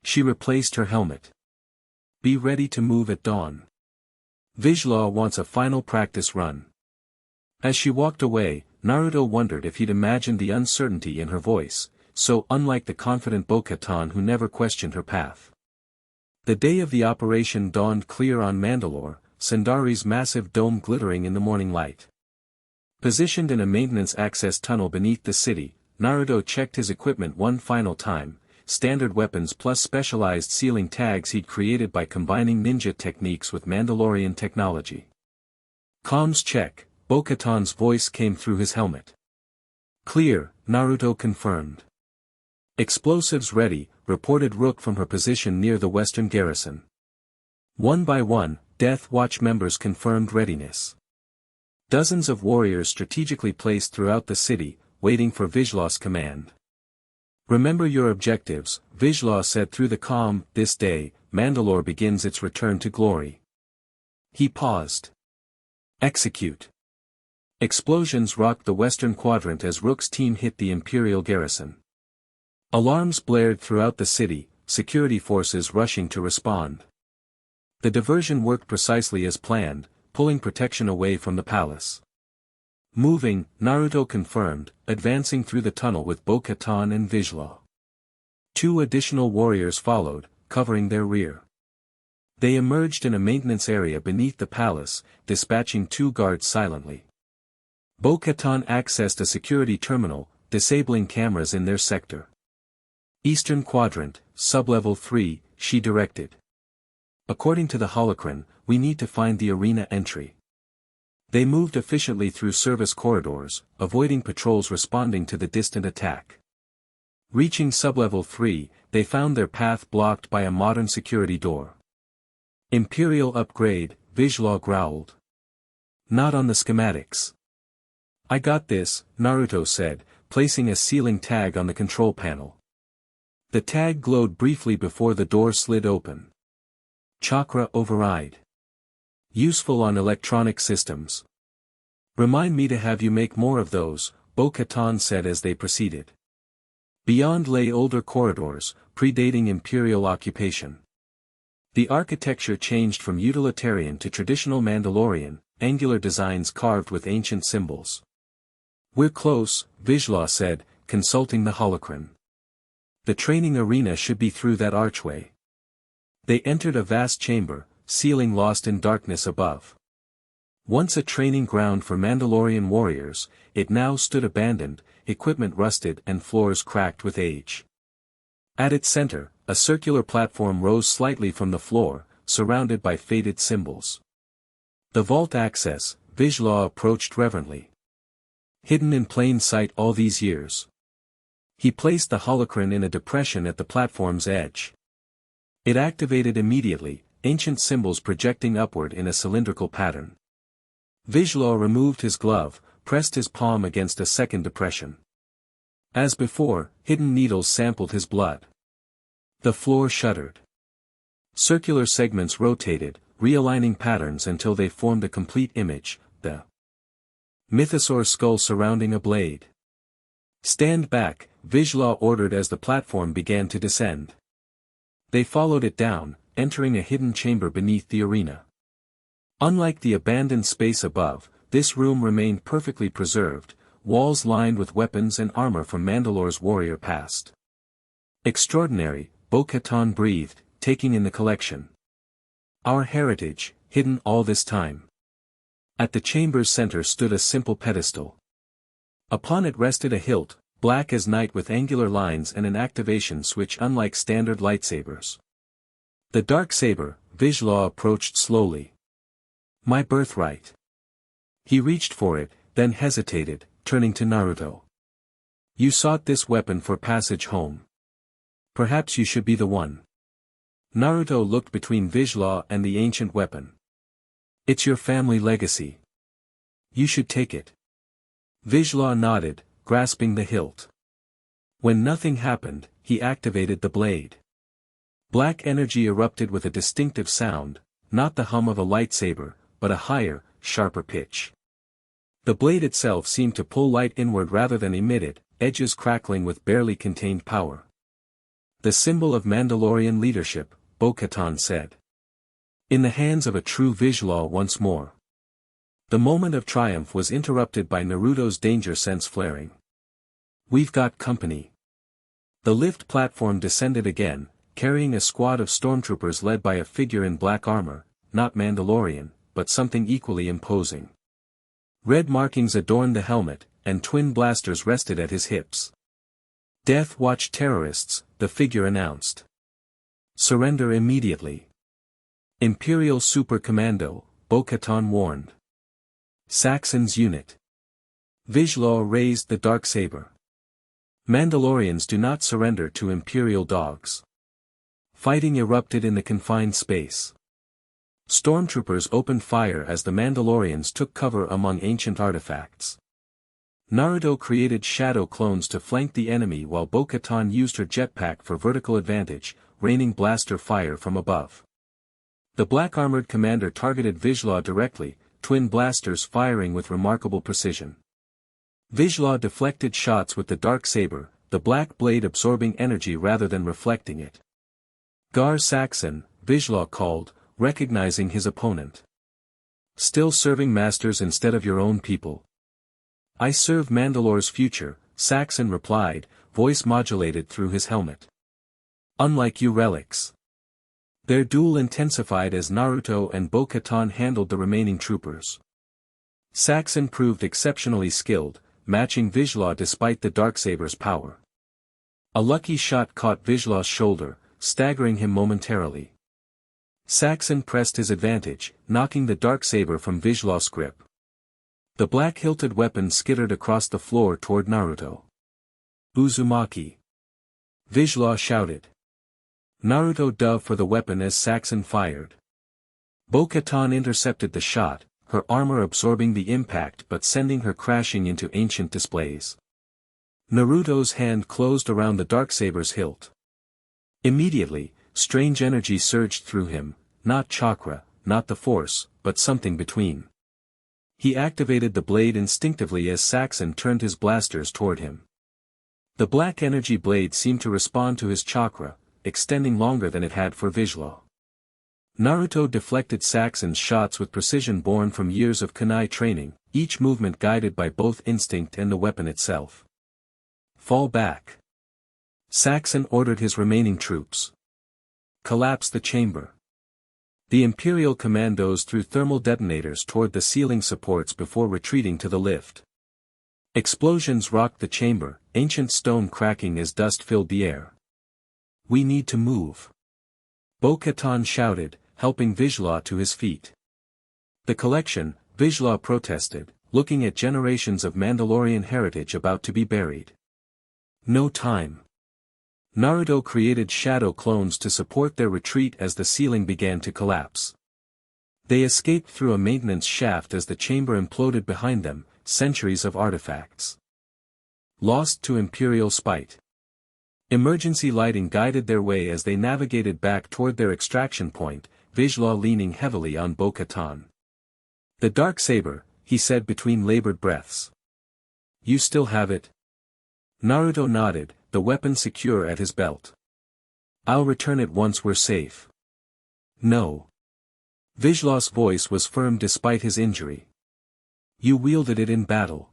She replaced her helmet. Be ready to move at dawn. Vizsla wants a final practice run. As she walked away, Naruto wondered if he'd imagined the uncertainty in her voice, so unlike the confident Bo-Katan who never questioned her path. The day of the operation dawned clear on Mandalore, Sindari's massive dome glittering in the morning light. Positioned in a maintenance access tunnel beneath the city, Naruto checked his equipment one final time, standard weapons plus specialized sealing tags he'd created by combining ninja techniques with Mandalorian technology. Comms check, Bo-Katan's voice came through his helmet. Clear, Naruto confirmed. Explosives ready, reported Rook from her position near the western garrison. One by one, Death Watch members confirmed readiness. Dozens of warriors strategically placed throughout the city, waiting for Vizslaw's command. Remember your objectives, Vizslaw said through the comm. This day, Mandalore begins its return to glory. He paused. Execute. Explosions rocked the western quadrant as Rook's team hit the Imperial garrison. Alarms blared throughout the city, security forces rushing to respond. The diversion worked precisely as planned, pulling protection away from the palace. Moving, Naruto confirmed, advancing through the tunnel with Bo-Katan and Vizslaw. 2 additional warriors followed, covering their rear. They emerged in a maintenance area beneath the palace, dispatching 2 guards silently. Bo-Katan accessed a security terminal, disabling cameras in their sector. Eastern Quadrant, Sublevel 3, she directed. According to the holocron, we need to find the arena entry. They moved efficiently through service corridors, avoiding patrols responding to the distant attack. Reaching Sublevel 3, they found their path blocked by a modern security door. Imperial upgrade, Vizslaw growled. Not on the schematics. I got this, Naruto said, placing a sealing tag on the control panel. The tag glowed briefly before the door slid open. Chakra override. Useful on electronic systems. Remind me to have you make more of those, Bo-Katan said as they proceeded. Beyond lay older corridors, predating Imperial occupation. The architecture changed from utilitarian to traditional Mandalorian, angular designs carved with ancient symbols. We're close, Vizslaw said, consulting the holocron. The training arena should be through that archway. They entered a vast chamber, ceiling lost in darkness above. Once a training ground for Mandalorian warriors, it now stood abandoned, equipment rusted and floors cracked with age. At its center, a circular platform rose slightly from the floor, surrounded by faded symbols. The vault access, Vizslaw approached reverently. Hidden in plain sight all these years. He placed the holocron in a depression at the platform's edge. It activated immediately, ancient symbols projecting upward in a cylindrical pattern. Vizslaw removed his glove, pressed his palm against a second depression. As before, hidden needles sampled his blood. The floor shuddered. Circular segments rotated, realigning patterns until they formed a complete image, the mythosaur skull surrounding a blade. Stand back, Vizslaw ordered as the platform began to descend. They followed it down, entering a hidden chamber beneath the arena. Unlike the abandoned space above, this room remained perfectly preserved, walls lined with weapons and armor from Mandalore's warrior past. Extraordinary, Bo-Katan breathed, taking in the collection. Our heritage, hidden all this time. At the chamber's center stood a simple pedestal. Upon it rested a hilt, black as night with angular lines and an activation switch unlike standard lightsabers. The Darksaber, Vizslaw approached slowly. My birthright. He reached for it, then hesitated, turning to Naruto. You sought this weapon for passage home. Perhaps you should be the one. Naruto looked between Vizslaw and the ancient weapon. It's your family legacy. You should take it. Vizslaw nodded, grasping the hilt. When nothing happened, he activated the blade. Black energy erupted with a distinctive sound, not the hum of a lightsaber, but a higher, sharper pitch. The blade itself seemed to pull light inward rather than emit it, edges crackling with barely contained power. The symbol of Mandalorian leadership, Bo-Katan said. In the hands of a true Vizslaw once more. The moment of triumph was interrupted by Naruto's danger sense flaring. We've got company. The lift platform descended again, carrying a squad of stormtroopers led by a figure in black armor, not Mandalorian, but something equally imposing. Red markings adorned the helmet, and twin blasters rested at his hips. "Death Watch terrorists," the figure announced. "Surrender immediately." "Imperial Super Commando," Bo-Katan warned. Saxon's unit. Vizsla raised the Darksaber. Mandalorians do not surrender to Imperial dogs. Fighting erupted in the confined space. Stormtroopers opened fire as the Mandalorians took cover among ancient artifacts. Naruto created shadow clones to flank the enemy while Bo-Katan used her jetpack for vertical advantage, raining blaster fire from above. The black-armored commander targeted Vizsla directly, twin blasters firing with remarkable precision. Vizsla deflected shots with the Darksaber, the black blade absorbing energy rather than reflecting it. "Gar Saxon," Vizsla called, recognizing his opponent. "Still serving masters instead of your own people?" "I serve Mandalore's future," Saxon replied, voice modulated through his helmet. "Unlike you relics." Their duel intensified as Naruto and Bo-Katan handled the remaining troopers. Saxon proved exceptionally skilled, matching Vizsla despite the Darksaber's power. A lucky shot caught Vizsla's shoulder, staggering him momentarily. Saxon pressed his advantage, knocking the Darksaber from Vizsla's grip. The black-hilted weapon skittered across the floor toward Naruto. "Uzumaki!" Vizsla shouted. Naruto dove for the weapon as Saxon fired. Bo-Katan intercepted the shot, her armor absorbing the impact but sending her crashing into ancient displays. Naruto's hand closed around the Darksaber's hilt. Immediately, strange energy surged through him, not chakra, not the force, but something between. He activated the blade instinctively as Saxon turned his blasters toward him. The black energy blade seemed to respond to his chakra, extending longer than it had for Vizsla. Naruto deflected Saxon's shots with precision born from years of kunai training, each movement guided by both instinct and the weapon itself. "Fall back." Saxon ordered his remaining troops. "Collapse the chamber." The Imperial commandos threw thermal detonators toward the ceiling supports before retreating to the lift. Explosions rocked the chamber, ancient stone cracking as dust filled the air. "We need to move." Bo-Katan shouted, helping Vizsla to his feet. "The collection," Vizsla protested, looking at generations of Mandalorian heritage about to be buried. "No time." Naruto created shadow clones to support their retreat as the ceiling began to collapse. They escaped through a maintenance shaft as the chamber imploded behind them, centuries of artifacts lost to Imperial spite. Emergency lighting guided their way as they navigated back toward their extraction point, Vizsla leaning heavily on Bo-Katan. "The Darksaber," he said between labored breaths. "You still have it?" Naruto nodded, the weapon secure at his belt. "I'll return it once we're safe." "No." Vizsla's voice was firm despite his injury. "You wielded it in battle.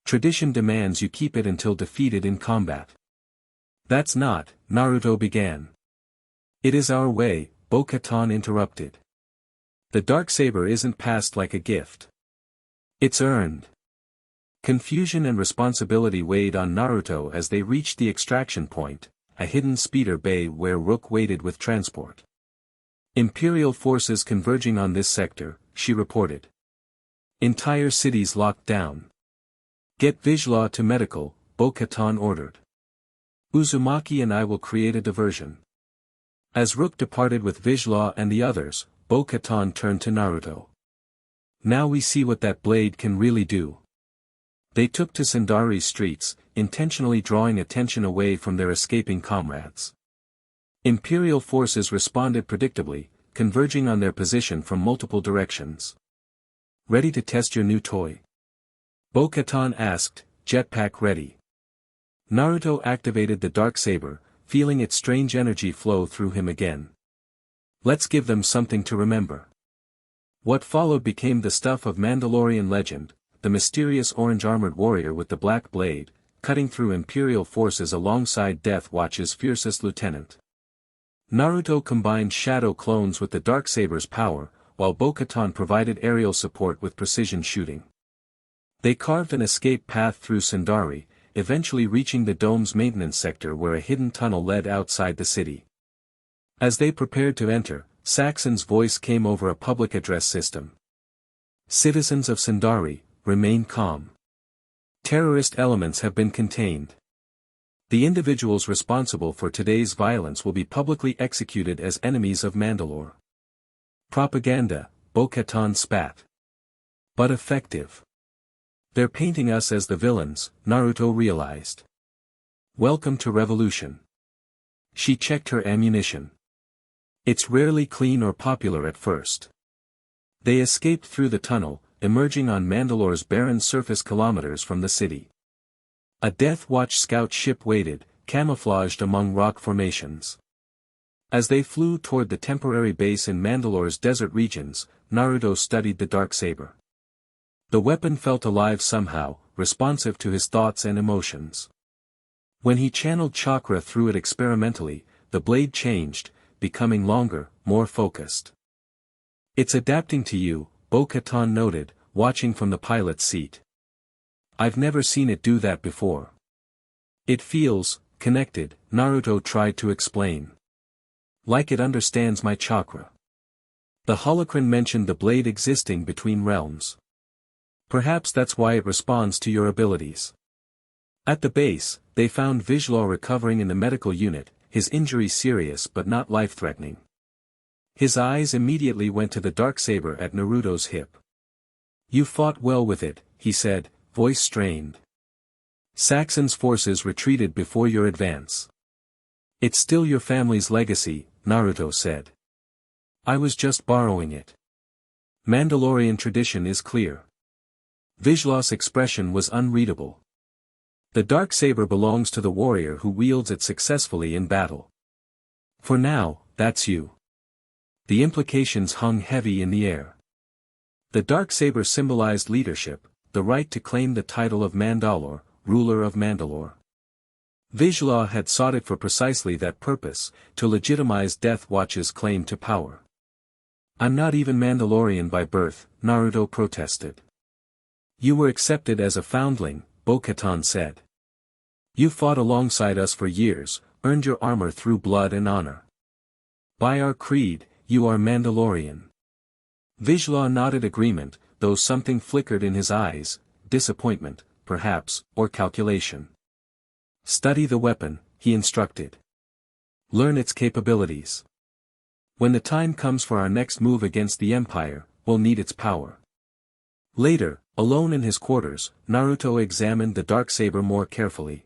Tradition demands you keep it until defeated in combat." "That's not," Naruto began. "It is our way," Bo-Katan interrupted. "The Darksaber isn't passed like a gift. It's earned." Confusion and responsibility weighed on Naruto as they reached the extraction point, a hidden speeder bay where Rook waited with transport. "Imperial forces converging on this sector," she reported. "Entire cities locked down." "Get Vizsla to medical," Bo-Katan ordered. "Uzumaki and I will create a diversion." As Rook departed with Vizsla and the others, Bo-Katan turned to Naruto. "Now we see what that blade can really do." They took to Sundari's streets, intentionally drawing attention away from their escaping comrades. Imperial forces responded predictably, converging on their position from multiple directions. "Ready to test your new toy?" Bo-Katan asked, jetpack ready. Naruto activated the Darksaber, feeling its strange energy flow through him again. "Let's give them something to remember." What followed became the stuff of Mandalorian legend, the mysterious orange-armored warrior with the black blade, cutting through Imperial forces alongside Death Watch's fiercest lieutenant. Naruto combined shadow clones with the Darksaber's power, while Bo-Katan provided aerial support with precision shooting. They carved an escape path through Sundari, eventually reaching the dome's maintenance sector where a hidden tunnel led outside the city. As they prepared to enter, Saxon's voice came over a public address system. Citizens of Sundari, remain calm. Terrorist elements have been contained. The individuals responsible for today's violence will be publicly executed as enemies of Mandalore. Propaganda, Bo-Katan spat. But effective. They're painting us as the villains, Naruto realized. Welcome to revolution. She checked her ammunition. It's rarely clean or popular at first. They escaped through the tunnel, emerging on Mandalore's barren surface kilometers from the city. A Death Watch scout ship waited, camouflaged among rock formations. As they flew toward the temporary base in Mandalore's desert regions, Naruto studied the Darksaber. The weapon felt alive somehow, responsive to his thoughts and emotions. When he channeled chakra through it experimentally, the blade changed, becoming longer, more focused. It's adapting to you, Bo-Katan noted, watching from the pilot's seat. I've never seen it do that before. It feels connected, Naruto tried to explain. Like it understands my chakra. The holocron mentioned the blade existing between realms. Perhaps that's why it responds to your abilities. At the base, they found Vizsla recovering in the medical unit, his injury serious but not life-threatening. His eyes immediately went to the Darksaber at Naruto's hip. You fought well with it, he said, voice strained. Saxon's forces retreated before your advance. It's still your family's legacy, Naruto said. I was just borrowing it. Mandalorian tradition is clear. Vizsla's expression was unreadable. The Darksaber belongs to the warrior who wields it successfully in battle. For now, that's you. The implications hung heavy in the air. The Darksaber symbolized leadership, the right to claim the title of Mandalore, ruler of Mandalore. Vizsla had sought it for precisely that purpose, to legitimize Death Watch's claim to power. I'm not even Mandalorian by birth, Naruto protested. You were accepted as a foundling, Bo-Katan said. You fought alongside us for years, earned your armor through blood and honor. By our creed, you are Mandalorian. Vizsla nodded agreement, though something flickered in his eyes, disappointment, perhaps, or calculation. Study the weapon, he instructed. Learn its capabilities. When the time comes for our next move against the Empire, we'll need its power. Later, alone in his quarters, Naruto examined the Darksaber more carefully.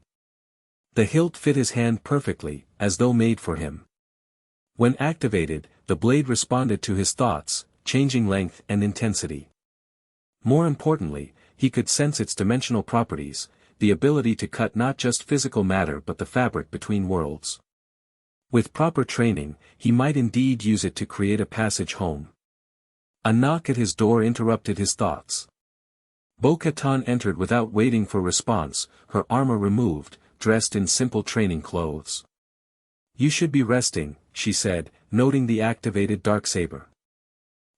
The hilt fit his hand perfectly, as though made for him. When activated, the blade responded to his thoughts, changing length and intensity. More importantly, he could sense its dimensional properties, the ability to cut not just physical matter but the fabric between worlds. With proper training, he might indeed use it to create a passage home. A knock at his door interrupted his thoughts. Bo-Katan entered without waiting for response, her armor removed, dressed in simple training clothes. You should be resting, she said, noting the activated Darksaber.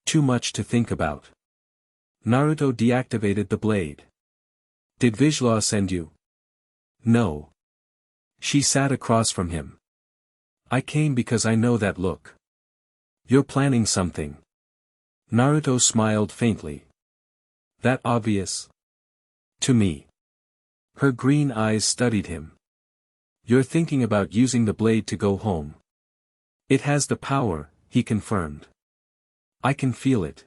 Too much to think about. Naruto deactivated the blade. Did Vizsla send you? No. She sat across from him. I came because I know that look. You're planning something. Naruto smiled faintly. That obvious? To me. Her green eyes studied him. You're thinking about using the blade to go home. It has the power, he confirmed. I can feel it.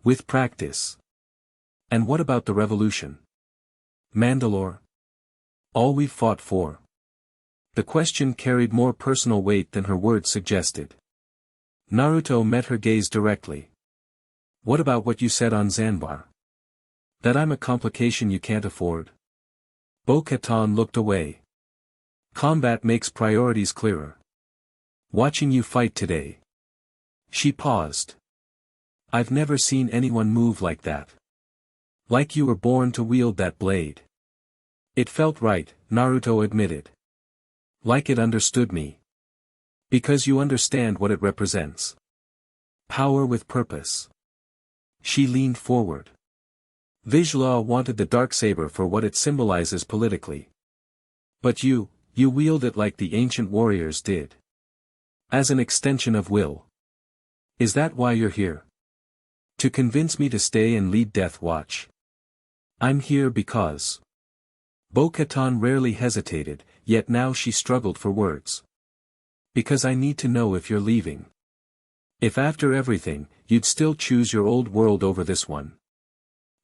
With practice. And what about the revolution? Mandalore? All we've fought for. The question carried more personal weight than her words suggested. Naruto met her gaze directly. What about what you said on Zanbar? That I'm a complication you can't afford? Bo-Katan looked away. Combat makes priorities clearer. Watching you fight today. She paused. I've never seen anyone move like that. Like you were born to wield that blade. It felt right, Naruto admitted. Like it understood me. Because you understand what it represents. Power with purpose. She leaned forward. Vizsla wanted the Darksaber for what it symbolizes politically. But you wield it like the ancient warriors did. As an extension of will. Is that why you're here? To convince me to stay and lead Death Watch? I'm here because... Bo-Katan rarely hesitated, yet now she struggled for words. Because I need to know if you're leaving. If after everything, you'd still choose your old world over this one.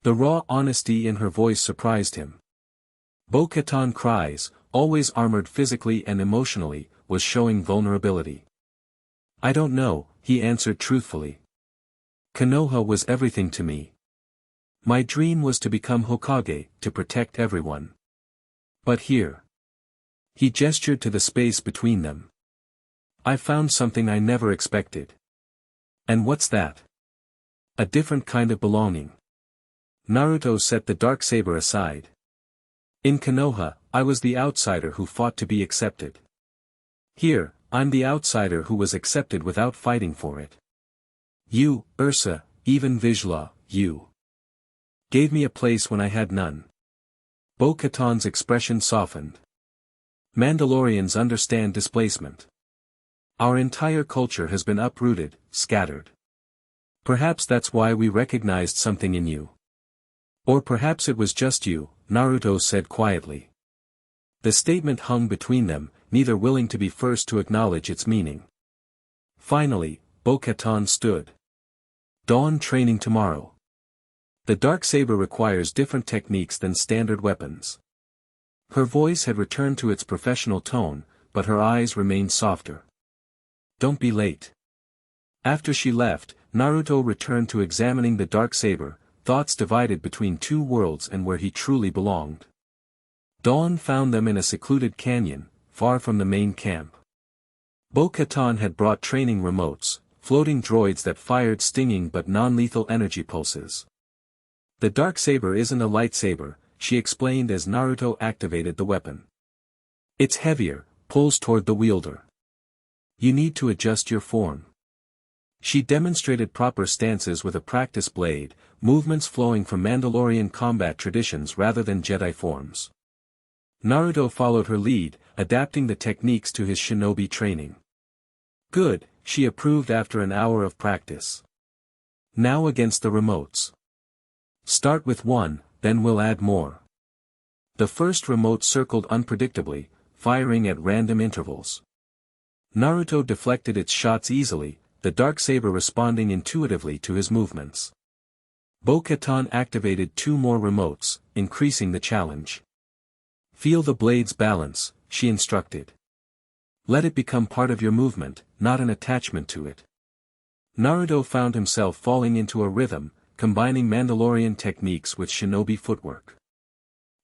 The raw honesty in her voice surprised him. Bo-Katan cries, always armored physically and emotionally, was showing vulnerability. I don't know, he answered truthfully. Konoha was everything to me. My dream was to become Hokage, to protect everyone. But here. He gestured to the space between them. I found something I never expected. And what's that? A different kind of belonging. Naruto set the Darksaber aside. In Konoha, I was the outsider who fought to be accepted. Here, I'm the outsider who was accepted without fighting for it. You, Ursa, even Vizsla, you gave me a place when I had none. Bo-Katan's expression softened. Mandalorians understand displacement. Our entire culture has been uprooted, scattered. Perhaps that's why we recognized something in you. Or perhaps it was just you, Naruto said quietly. The statement hung between them, neither willing to be first to acknowledge its meaning. Finally, Bo-Katan stood. Dawn training tomorrow. The Darksaber requires different techniques than standard weapons. Her voice had returned to its professional tone, but her eyes remained softer. Don't be late. After she left, Naruto returned to examining the Darksaber, thoughts divided between two worlds and where he truly belonged. Dawn found them in a secluded canyon, far from the main camp. Bo-Katan had brought training remotes, floating droids that fired stinging but non-lethal energy pulses. The Darksaber isn't a lightsaber, she explained as Naruto activated the weapon. It's heavier, pulls toward the wielder. You need to adjust your form. She demonstrated proper stances with a practice blade, movements flowing from Mandalorian combat traditions rather than Jedi forms. Naruto followed her lead, adapting the techniques to his shinobi training. Good, she approved after an hour of practice. Now against the remotes. Start with one, then we'll add more. The first remote circled unpredictably, firing at random intervals. Naruto deflected its shots easily, the Darksaber responding intuitively to his movements. Bo-Katan activated two more remotes, increasing the challenge. Feel the blade's balance, she instructed. Let it become part of your movement, not an attachment to it. Naruto found himself falling into a rhythm, combining Mandalorian techniques with shinobi footwork.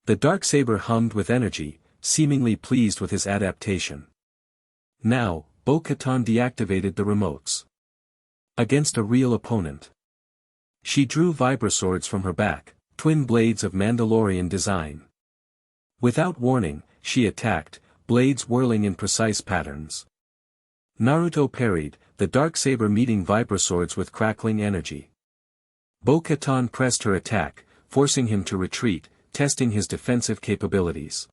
The Darksaber hummed with energy, seemingly pleased with his adaptation. Now, Bo-Katan deactivated the remotes. Against a real opponent. She drew vibraswords from her back, twin blades of Mandalorian design. Without warning, she attacked, blades whirling in precise patterns. Naruto parried, the Darksaber meeting vibraswords with crackling energy. Bo-Katan pressed her attack, forcing him to retreat, testing his defensive capabilities.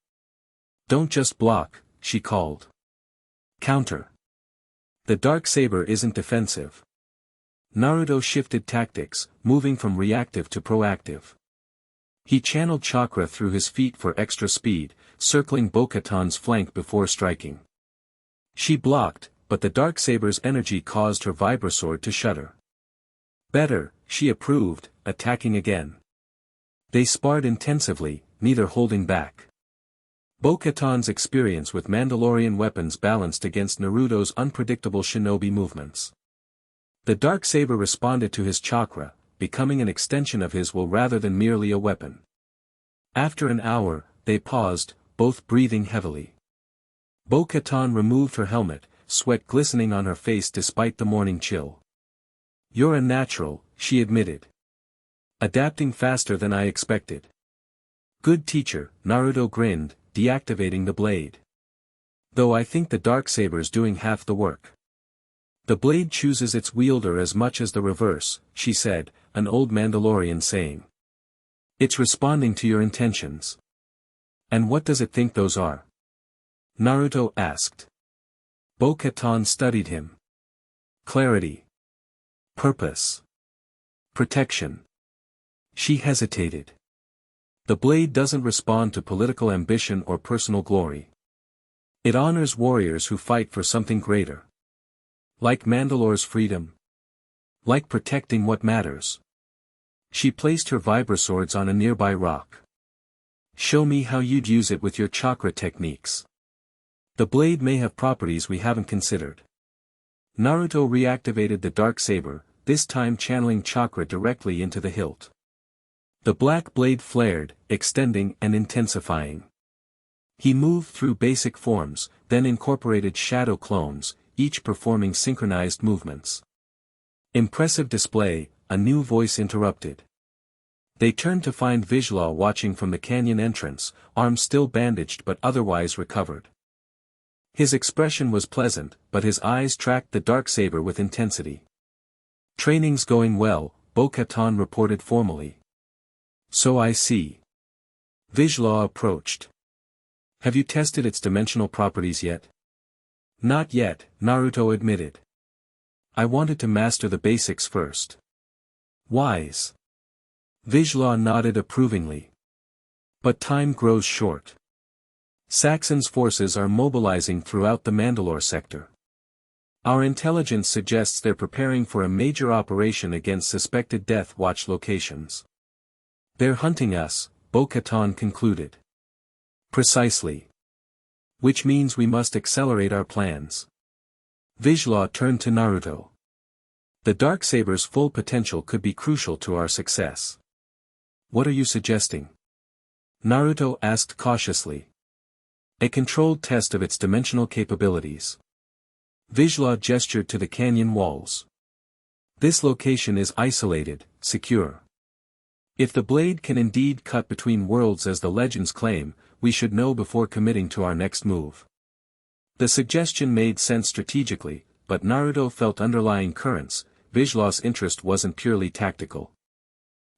Don't just block, she called. Counter. The Darksaber isn't defensive. Naruto shifted tactics, moving from reactive to proactive. He channeled chakra through his feet for extra speed, circling Bo-Katan's flank before striking. She blocked, but the Darksaber's energy caused her vibrasword to shudder. Better, she approved, attacking again. They sparred intensively, neither holding back. Bo-Katan's experience with Mandalorian weapons balanced against Naruto's unpredictable shinobi movements. The Darksaber responded to his chakra, becoming an extension of his will rather than merely a weapon. After an hour, they paused, both breathing heavily. Bo-Katan removed her helmet, sweat glistening on her face despite the morning chill. You're a natural, she admitted. Adapting faster than I expected. Good teacher, Naruto grinned, deactivating the blade. Though I think the Darksaber's doing half the work. The blade chooses its wielder as much as the reverse, she said, an old Mandalorian saying. It's responding to your intentions. And what does it think those are? Naruto asked. Bo-Katan studied him. Clarity. Purpose. Protection. She hesitated. The blade doesn't respond to political ambition or personal glory. It honors warriors who fight for something greater. Like Mandalore's freedom. Like protecting what matters. She placed her vibraswords on a nearby rock. Show me how you'd use it with your chakra techniques. The blade may have properties we haven't considered. Naruto reactivated the Darksaber, this time channeling chakra directly into the hilt. The black blade flared, extending and intensifying. He moved through basic forms, then incorporated shadow clones, each performing synchronized movements. Impressive display, a new voice interrupted. They turned to find Vizsla watching from the canyon entrance, arms still bandaged but otherwise recovered. His expression was pleasant, but his eyes tracked the Darksaber with intensity. Training's going well, Bo-Katan reported formally. So I see. Vizsla approached. Have you tested its dimensional properties yet? Not yet, Naruto admitted. I wanted to master the basics first. Wise. Vizsla nodded approvingly. But time grows short. Saxon's forces are mobilizing throughout the Mandalore sector. Our intelligence suggests they're preparing for a major operation against suspected Death Watch locations. They're hunting us, Bo-Katan concluded. Precisely. Which means we must accelerate our plans. Vizsla turned to Naruto. The Darksaber's full potential could be crucial to our success. What are you suggesting? Naruto asked cautiously. A controlled test of its dimensional capabilities. Vizsla gestured to the canyon walls. This location is isolated, secure. If the blade can indeed cut between worlds as the legends claim, we should know before committing to our next move. The suggestion made sense strategically, but Naruto felt underlying currents. Vizsla's interest wasn't purely tactical.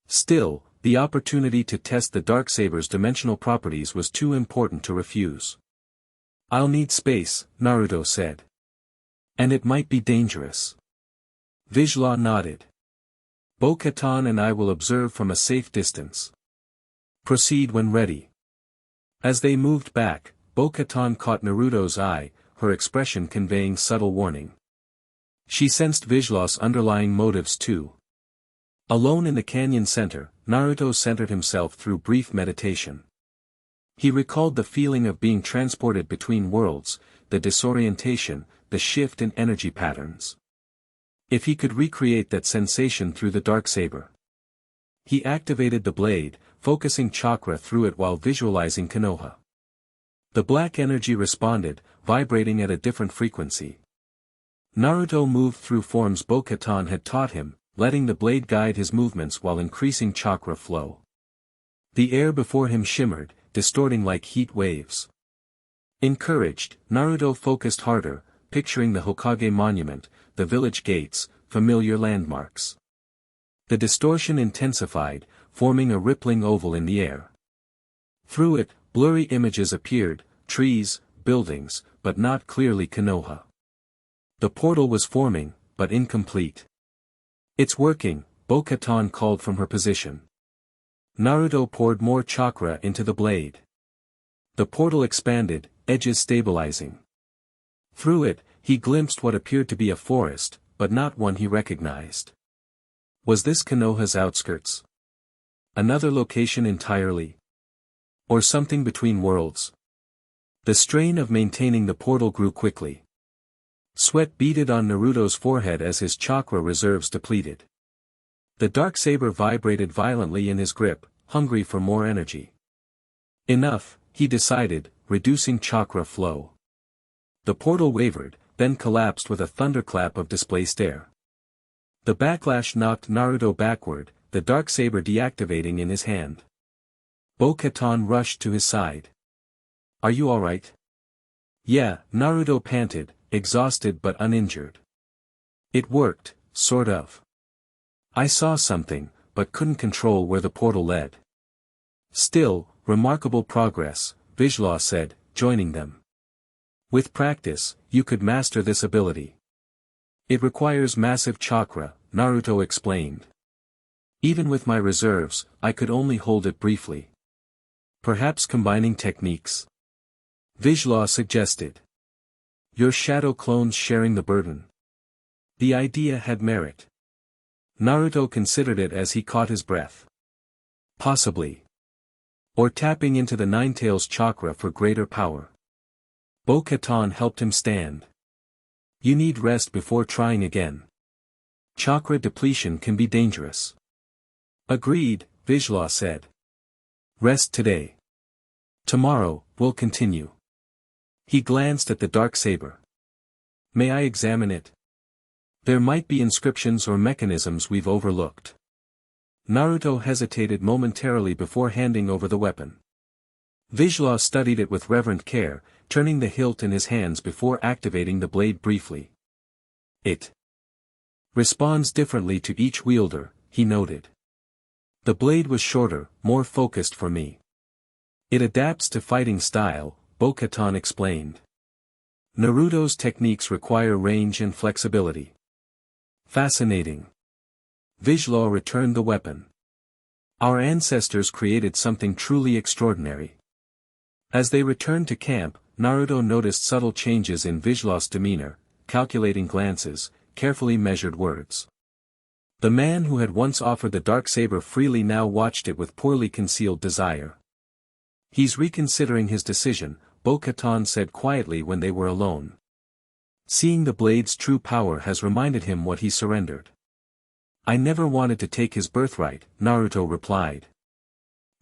Still, the opportunity to test the Darksaber's dimensional properties was too important to refuse. I'll need space, Naruto said. And it might be dangerous. Vizsla nodded. Bo-Katan and I will observe from a safe distance. Proceed when ready. As they moved back, Bo-Katan caught Naruto's eye, her expression conveying subtle warning. She sensed Vizsla's underlying motives too. Alone in the canyon center, Naruto centered himself through brief meditation. He recalled the feeling of being transported between worlds, the disorientation, the shift in energy patterns. If he could recreate that sensation through the Darksaber. He activated the blade, focusing chakra through it while visualizing Konoha. The black energy responded, vibrating at a different frequency. Naruto moved through forms Bo-Katan had taught him, letting the blade guide his movements while increasing chakra flow. The air before him shimmered, distorting like heat waves. Encouraged, Naruto focused harder, picturing the Hokage monument, the village gates, familiar landmarks. The distortion intensified, forming a rippling oval in the air. Through it, blurry images appeared, trees, buildings, but not clearly Konoha. The portal was forming, but incomplete. It's working, Bo-Katan called from her position. Naruto poured more chakra into the blade. The portal expanded, edges stabilizing. Through it, he glimpsed what appeared to be a forest, but not one he recognized. Was this Konoha's outskirts? Another location entirely? Or something between worlds? The strain of maintaining the portal grew quickly. Sweat beaded on Naruto's forehead as his chakra reserves depleted. The Darksaber vibrated violently in his grip, hungry for more energy. Enough, he decided, reducing chakra flow. The portal wavered, then collapsed with a thunderclap of displaced air. The backlash knocked Naruto backward, the Darksaber deactivating in his hand. Bo-Katan rushed to his side. Are you alright? Yeah, Naruto panted, exhausted but uninjured. It worked, sort of. I saw something, but couldn't control where the portal led. Still, remarkable progress, Vizsla said, joining them. With practice, you could master this ability. It requires massive chakra, Naruto explained. Even with my reserves, I could only hold it briefly. Perhaps combining techniques? Vizsla suggested. Your shadow clones sharing the burden. The idea had merit. Naruto considered it as he caught his breath. Possibly. Or tapping into the Ninetales chakra for greater power. Bo-Katan helped him stand. You need rest before trying again. Chakra depletion can be dangerous. Agreed, Vizsla said. Rest today. Tomorrow, we'll continue. He glanced at the Darksaber. May I examine it? There might be inscriptions or mechanisms we've overlooked. Naruto hesitated momentarily before handing over the weapon. Vizsla studied it with reverent care, turning the hilt in his hands before activating the blade briefly. It responds differently to each wielder, he noted. The blade was shorter, more focused for me. It adapts to fighting style, Bo-Katan explained. Naruto's techniques require range and flexibility. Fascinating. Vizsla returned the weapon. Our ancestors created something truly extraordinary. As they returned to camp, Naruto noticed subtle changes in Vizsla's demeanor, calculating glances, carefully measured words. The man who had once offered the Darksaber freely now watched it with poorly concealed desire. He's reconsidering his decision, Bo-Katan said quietly when they were alone. Seeing the blade's true power has reminded him what he surrendered. I never wanted to take his birthright, Naruto replied.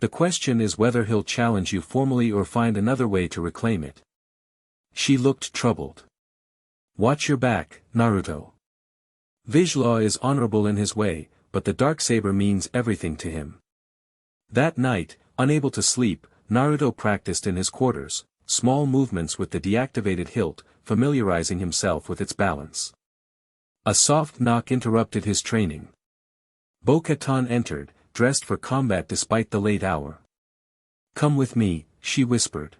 The question is whether he'll challenge you formally or find another way to reclaim it. She looked troubled. Watch your back, Naruto. Vizsla is honorable in his way, but the Darksaber means everything to him. That night, unable to sleep, Naruto practiced in his quarters, small movements with the deactivated hilt, familiarizing himself with its balance. A soft knock interrupted his training. Bo-Katan entered, dressed for combat despite the late hour. Come with me, she whispered.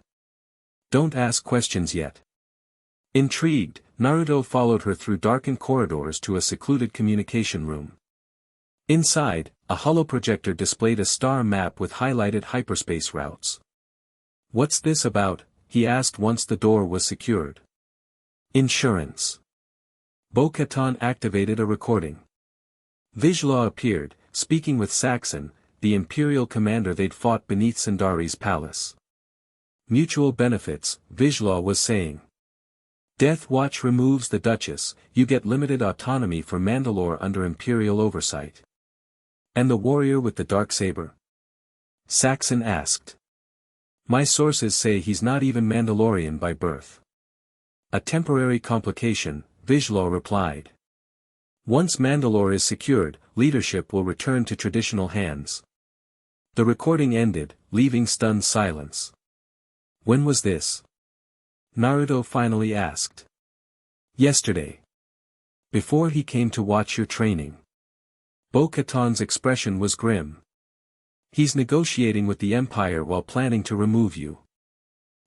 Don't ask questions yet. Intrigued, Naruto followed her through darkened corridors to a secluded communication room. Inside, a holoprojector displayed a star map with highlighted hyperspace routes. What's this about? He asked once the door was secured. Insurance. Bo-Katan activated a recording. Vizsla appeared, speaking with Saxon, the imperial commander they'd fought beneath Sundari's palace. Mutual benefits, Vizsla was saying. Death Watch removes the Duchess, you get limited autonomy for Mandalore under imperial oversight. And the warrior with the Darksaber? Saxon asked. My sources say he's not even Mandalorian by birth. A temporary complication, Vizsla replied. Once Mandalore is secured, leadership will return to traditional hands. The recording ended, leaving stunned silence. When was this? Naruto finally asked. Yesterday. Before he came to watch your training. Bo-Katan's expression was grim. He's negotiating with the Empire while planning to remove you.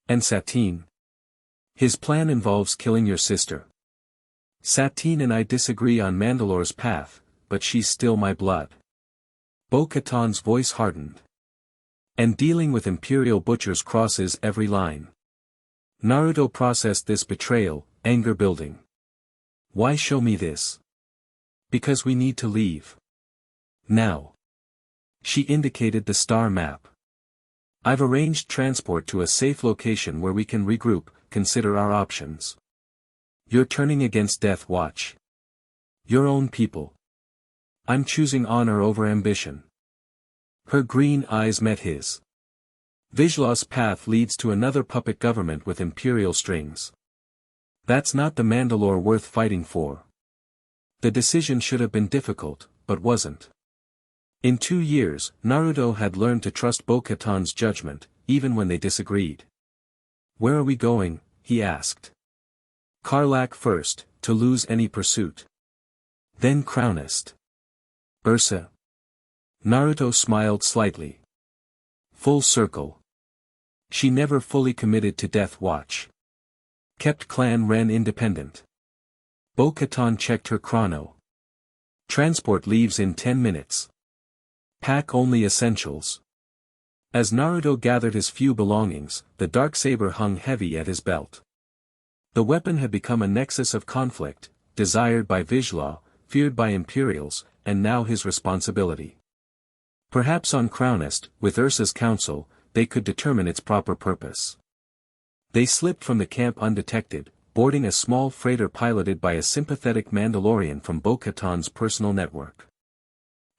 And Satine? His plan involves killing your sister. Satine and I disagree on Mandalore's path, but she's still my blood. Bo-Katan's voice hardened. And dealing with Imperial butchers crosses every line. Naruto processed this betrayal, anger building. Why show me this? Because we need to leave. Now. She indicated the star map. I've arranged transport to a safe location where we can regroup, consider our options. You're turning against Death Watch. Your own people. I'm choosing honor over ambition. Her green eyes met his. Vizsla's path leads to another puppet government with imperial strings. That's not the Mandalore worth fighting for. The decision should have been difficult, but wasn't. In 2 years, Naruto had learned to trust Bo-Katan's judgment, even when they disagreed. Where are we going? He asked. Karlak first, to lose any pursuit. Then Crownest. Ursa. Naruto smiled slightly. Full circle. She never fully committed to Death Watch. Kept clan Ren independent. Bo-Katan checked her chrono. Transport leaves in 10 minutes. Pack only essentials. As Naruto gathered his few belongings, the Darksaber hung heavy at his belt. The weapon had become a nexus of conflict, desired by Vizsla, feared by Imperials, and now his responsibility. Perhaps on Crownest, with Ursa's counsel, they could determine its proper purpose. They slipped from the camp undetected, boarding a small freighter piloted by a sympathetic Mandalorian from Bo-Katan's personal network.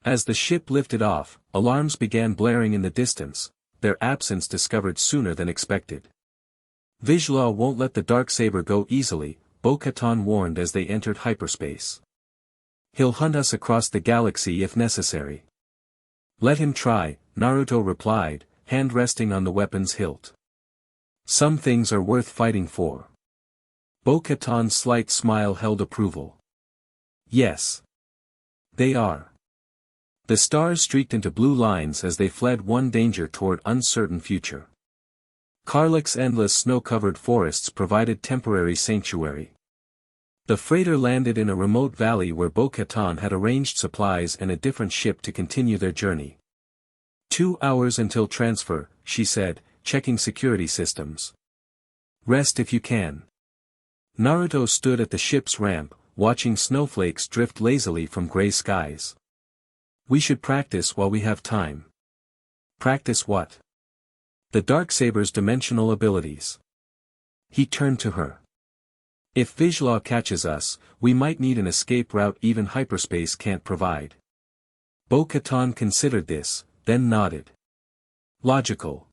As the ship lifted off, alarms began blaring in the distance, their absence discovered sooner than expected. Vizsla won't let the Darksaber go easily, Bo-Katan warned as they entered hyperspace. He'll hunt us across the galaxy if necessary. Let him try, Naruto replied, hand resting on the weapon's hilt. Some things are worth fighting for. Bo-Katan's slight smile held approval. Yes. They are. The stars streaked into blue lines as they fled one danger toward uncertain future. Karlach's endless snow-covered forests provided temporary sanctuary. The freighter landed in a remote valley where Bo-Katan had arranged supplies and a different ship to continue their journey. 2 hours until transfer, she said, checking security systems. Rest if you can. Naruto stood at the ship's ramp, watching snowflakes drift lazily from gray skies. We should practice while we have time. Practice what? The Darksaber's dimensional abilities. He turned to her. If Vizsla catches us, we might need an escape route even hyperspace can't provide. Bo-Katan considered this, then nodded. Logical.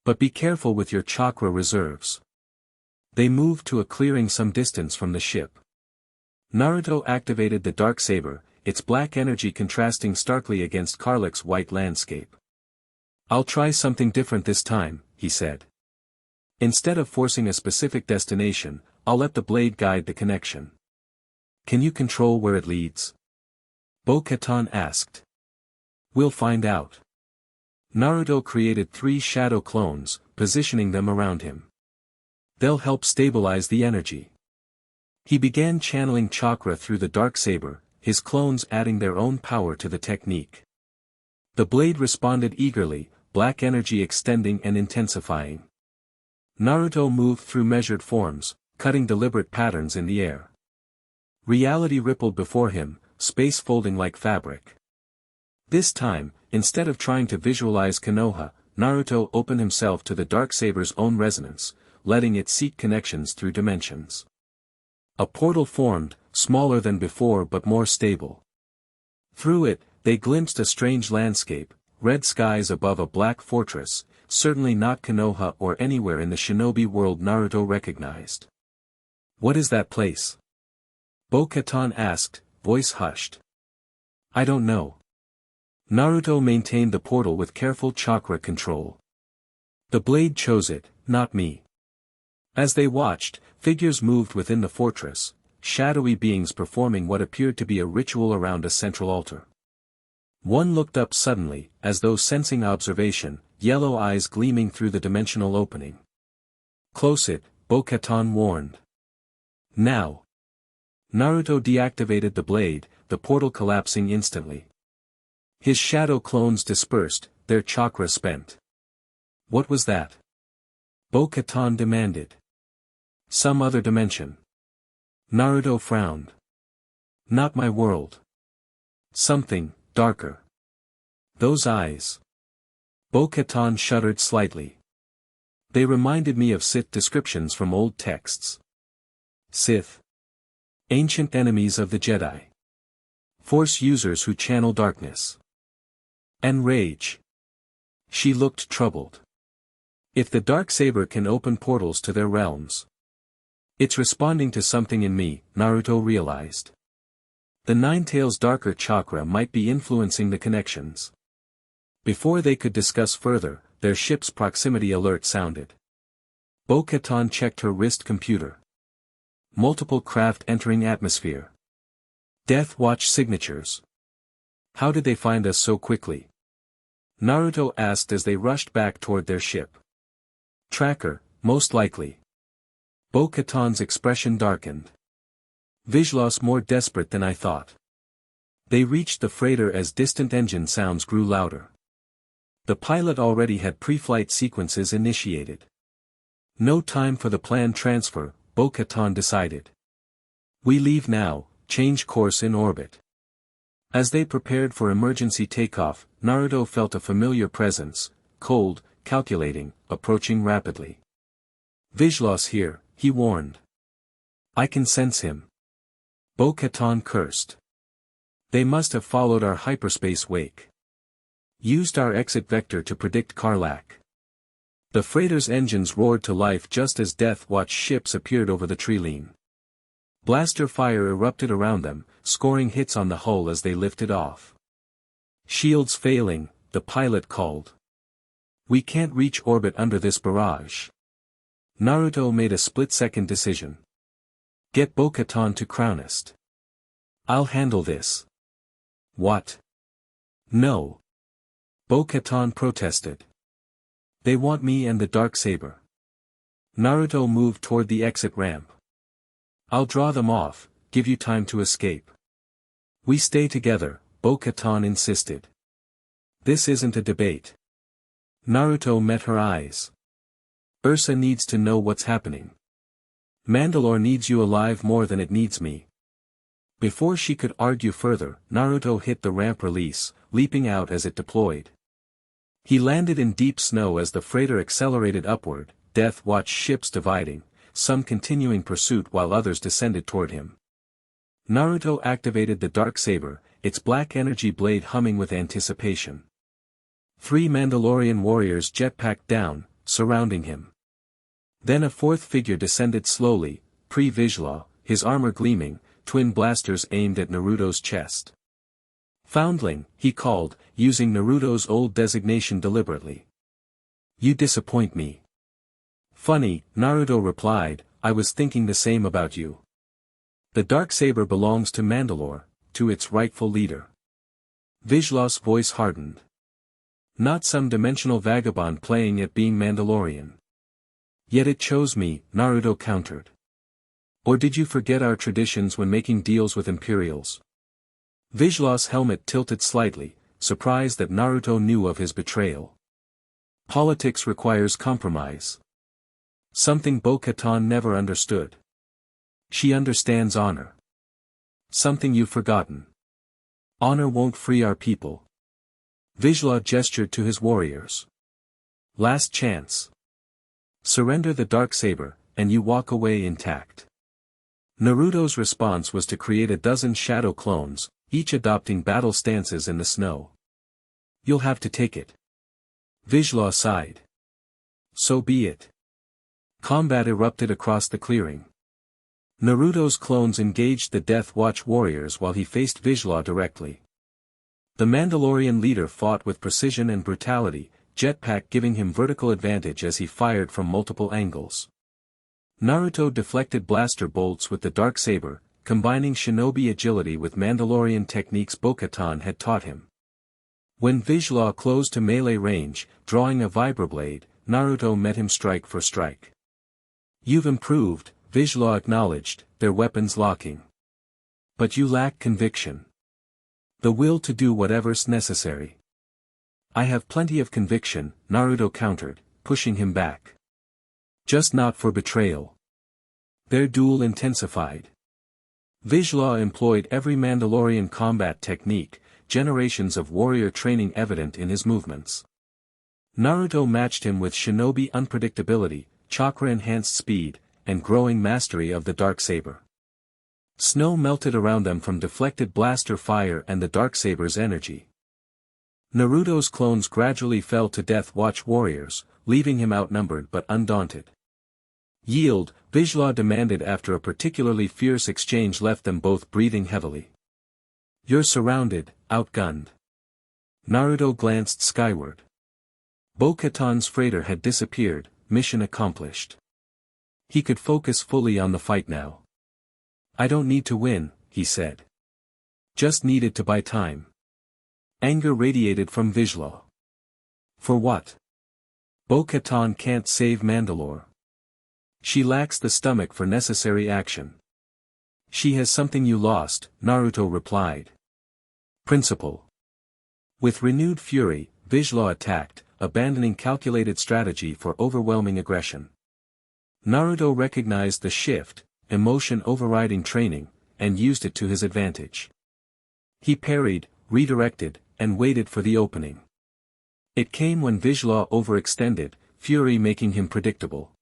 But be careful with your chakra reserves. They moved to a clearing some distance from the ship. Naruto activated the Darksaber, its black energy contrasting starkly against Karlach's white landscape. I'll try something different this time, he said. Instead of forcing a specific destination, I'll let the blade guide the connection. Can you control where it leads? Bo-Katan asked. We'll find out. Naruto created 3 shadow clones, positioning them around him. They'll help stabilize the energy. He began channeling chakra through the Darksaber, his clones adding their own power to the technique. The blade responded eagerly, black energy extending and intensifying. Naruto moved through measured forms, cutting deliberate patterns in the air. Reality rippled before him, space folding like fabric. This time, instead of trying to visualize Konoha, Naruto opened himself to the Darksaber's own resonance, letting it seek connections through dimensions. A portal formed, smaller than before but more stable. Through it, they glimpsed a strange landscape, red skies above a black fortress, certainly not Konoha or anywhere in the shinobi world Naruto recognized. What is that place? Bo-Katan asked, voice hushed. I don't know. Naruto maintained the portal with careful chakra control. The blade chose it, not me. As they watched, figures moved within the fortress, shadowy beings performing what appeared to be a ritual around a central altar. One looked up suddenly, as though sensing observation, yellow eyes gleaming through the dimensional opening. Close it, Bo-Katan warned. Now. Naruto deactivated the blade, the portal collapsing instantly. His shadow clones dispersed, their chakra spent. What was that? Bo-Katan demanded. Some other dimension. Naruto frowned. Not my world. Something darker. Those eyes. Bo-Katan shuddered slightly. They reminded me of Sith descriptions from old texts. Sith. Ancient enemies of the Jedi. Force users who channel darkness. And rage. She looked troubled. If the Darksaber can open portals to their realms. It's responding to something in me, Naruto realized. The Ninetales' darker chakra might be influencing the connections. Before they could discuss further, their ship's proximity alert sounded. Bo-Katan checked her wrist computer. Multiple craft entering atmosphere. Death Watch signatures. How did they find us so quickly? Naruto asked as they rushed back toward their ship. Tracker, most likely. Bo-Katan's expression darkened. Vizslas more desperate than I thought. They reached the freighter as distant engine sounds grew louder. The pilot already had pre-flight sequences initiated. No time for the planned transfer, Bo-Katan decided. We leave now, change course in orbit. As they prepared for emergency takeoff, Naruto felt a familiar presence, cold, calculating, approaching rapidly. Vizslas here, he warned. I can sense him. Bo-Katan cursed. They must have followed our hyperspace wake. Used our exit vector to predict Karlak. The freighter's engines roared to life just as Death Watch ships appeared over the treeline. Blaster fire erupted around them, scoring hits on the hull as they lifted off. Shields failing, the pilot called. We can't reach orbit under this barrage. Naruto made a split-second decision. Get Bo-Katan to Crownest. I'll handle this. What? No. Bo-Katan protested. They want me and the Darksaber. Naruto moved toward the exit ramp. I'll draw them off, give you time to escape. We stay together, Bo-Katan insisted. This isn't a debate. Naruto met her eyes. Ursa needs to know what's happening. Mandalore needs you alive more than it needs me. Before she could argue further, Naruto hit the ramp release, leaping out as it deployed. He landed in deep snow as the freighter accelerated upward, Death Watch ships dividing, some continuing pursuit while others descended toward him. Naruto activated the Darksaber, its black energy blade humming with anticipation. 3 Mandalorian warriors jetpacked down, surrounding him. Then a fourth figure descended slowly, Vizsla, his armor gleaming, twin blasters aimed at Naruto's chest. Foundling, he called, using Naruto's old designation deliberately. You disappoint me. Funny, Naruto replied, I was thinking the same about you. The Darksaber belongs to Mandalore, to its rightful leader. Vizsla's voice hardened. Not some dimensional vagabond playing at being Mandalorian. Yet it chose me, Naruto countered. Or did you forget our traditions when making deals with Imperials? Vizsla's helmet tilted slightly, surprised that Naruto knew of his betrayal. Politics requires compromise. Something Bo-Katan never understood. She understands honor. Something you've forgotten. Honor won't free our people. Vizsla gestured to his warriors. Last chance. Surrender the Darksaber, and you walk away intact. Naruto's response was to create a dozen shadow clones, each adopting battle stances in the snow. You'll have to take it. Vizsla sighed. So be it. Combat erupted across the clearing. Naruto's clones engaged the Death Watch warriors while he faced Vizsla directly. The Mandalorian leader fought with precision and brutality, jetpack giving him vertical advantage as he fired from multiple angles. Naruto deflected blaster bolts with the Darksaber, combining shinobi agility with Mandalorian techniques Bo-Katan had taught him. When Vizsla closed to melee range, drawing a vibroblade, Naruto met him strike for strike. You've improved, Vizsla acknowledged, their weapons locking. But you lack conviction. The will to do whatever's necessary. I have plenty of conviction, Naruto countered, pushing him back. Just not for betrayal. Their duel intensified. Vizsla employed every Mandalorian combat technique, generations of warrior training evident in his movements. Naruto matched him with shinobi unpredictability, chakra-enhanced speed, and growing mastery of the Darksaber. Snow melted around them from deflected blaster fire and the Darksaber's energy. Naruto's clones gradually fell to Death Watch warriors, leaving him outnumbered but undaunted. Yield, Vizsla demanded after a particularly fierce exchange left them both breathing heavily. You're surrounded, outgunned. Naruto glanced skyward. Bo-Katan's freighter had disappeared, mission accomplished. He could focus fully on the fight now. I don't need to win, he said. Just needed to buy time. Anger radiated from Vizsla. For what? Bo-Katan can't save Mandalore. She lacks the stomach for necessary action. She has something you lost, Naruto replied. Principle. With renewed fury, Vizsla attacked, abandoning calculated strategy for overwhelming aggression. Naruto recognized the shift, emotion overriding training, and used it to his advantage. He parried, redirected, and waited for the opening. It came when Vizsla overextended, fury making him predictable.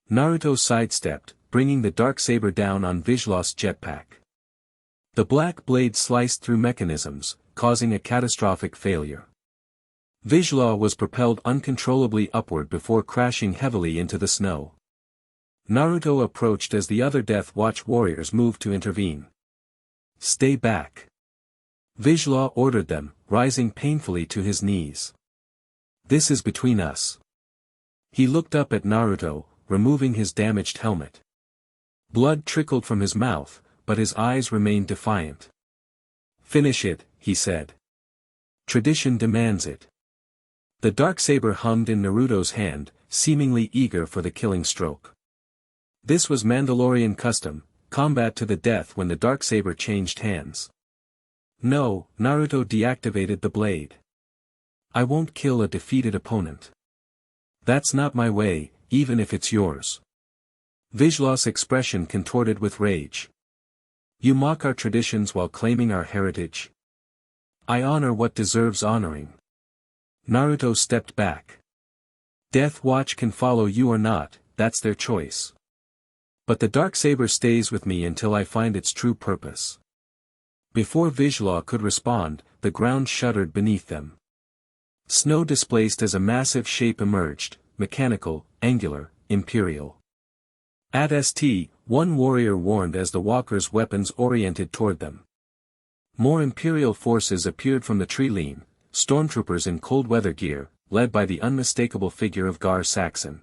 Naruto sidestepped, bringing the Darksaber down on Vizsla's jetpack. The black blade sliced through mechanisms, causing a catastrophic failure. Vizsla was propelled uncontrollably upward before crashing heavily into the snow. Naruto approached as the other Death Watch warriors moved to intervene. Stay back. Vizsla ordered them, rising painfully to his knees. This is between us. He looked up at Naruto, removing his damaged helmet. Blood trickled from his mouth, but his eyes remained defiant. Finish it, he said. Tradition demands it. The Darksaber hummed in Naruto's hand, seemingly eager for the killing stroke. This was Mandalorian custom, combat to the death when the Darksaber changed hands. No, Naruto deactivated the blade. I won't kill a defeated opponent. That's not my way, even if it's yours. Vizsla's expression contorted with rage. You mock our traditions while claiming our heritage. I honor what deserves honoring. Naruto stepped back. Death Watch can follow you or not, that's their choice. But the Darksaber stays with me until I find its true purpose. Before Vizsla could respond, the ground shuddered beneath them. Snow displaced as a massive shape emerged, mechanical, angular, imperial. At St, one warrior warned as the walkers' weapons oriented toward them. More imperial forces appeared from the tree-line, stormtroopers in cold-weather gear, led by the unmistakable figure of Gar Saxon.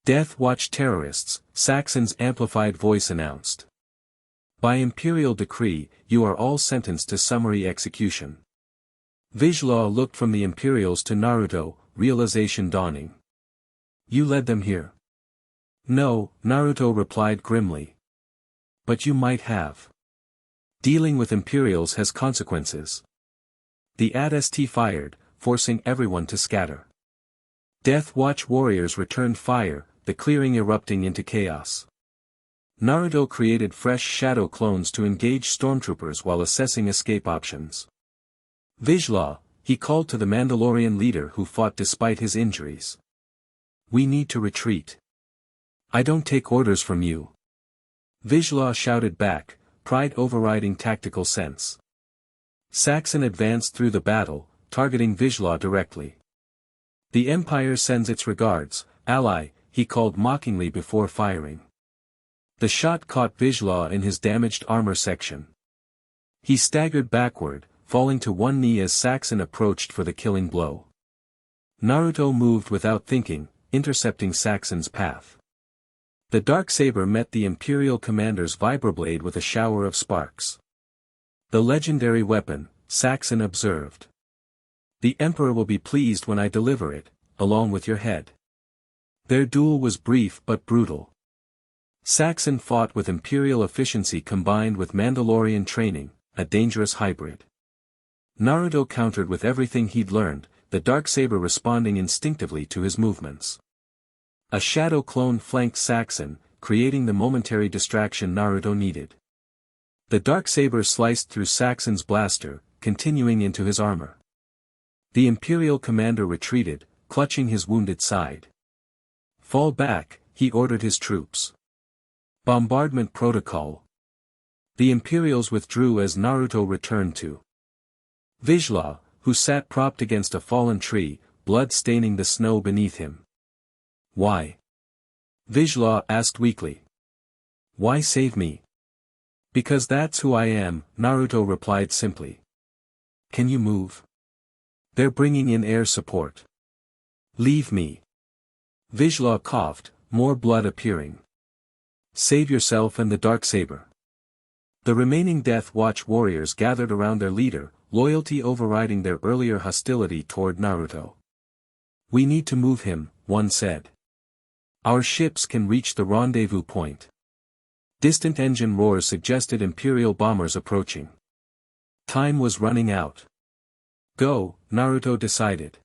Death Watch terrorists, Saxon's amplified voice announced. By imperial decree, you are all sentenced to summary execution. Vizsla looked from the Imperials to Naruto, realization dawning. You led them here. No, Naruto replied grimly. But you might have. Dealing with Imperials has consequences. The ADST fired, forcing everyone to scatter. Death Watch warriors returned fire, the clearing erupting into chaos. Naruto created fresh shadow clones to engage stormtroopers while assessing escape options. Vizsla, he called to the Mandalorian leader who fought despite his injuries. We need to retreat. I don't take orders from you. Vizsla shouted back, pride overriding tactical sense. Saxon advanced through the battle, targeting Vizsla directly. The Empire sends its regards, ally, he called mockingly before firing. The shot caught Vizsla in his damaged armor section. He staggered backward, falling to one knee as Saxon approached for the killing blow. Naruto moved without thinking, intercepting Saxon's path. The Darksaber met the Imperial commander's vibroblade with a shower of sparks. The legendary weapon, Saxon observed. The Emperor will be pleased when I deliver it, along with your head. Their duel was brief but brutal. Saxon fought with Imperial efficiency combined with Mandalorian training, a dangerous hybrid. Naruto countered with everything he'd learned, the Darksaber responding instinctively to his movements. A shadow clone flanked Saxon, creating the momentary distraction Naruto needed. The Darksaber sliced through Saxon's blaster, continuing into his armor. The Imperial commander retreated, clutching his wounded side. Fall back, he ordered his troops. Bombardment protocol. The Imperials withdrew as Naruto returned to Vizsla, who sat propped against a fallen tree, blood staining the snow beneath him. Why? Vizsla asked weakly. Why save me? Because that's who I am, Naruto replied simply. Can you move? They're bringing in air support. Leave me. Vizsla coughed, more blood appearing. Save yourself and the Darksaber. The remaining Death Watch warriors gathered around their leader, loyalty overriding their earlier hostility toward Naruto. We need to move him, one said. Our ships can reach the rendezvous point. Distant engine roars suggested Imperial bombers approaching. Time was running out. Go, Naruto decided.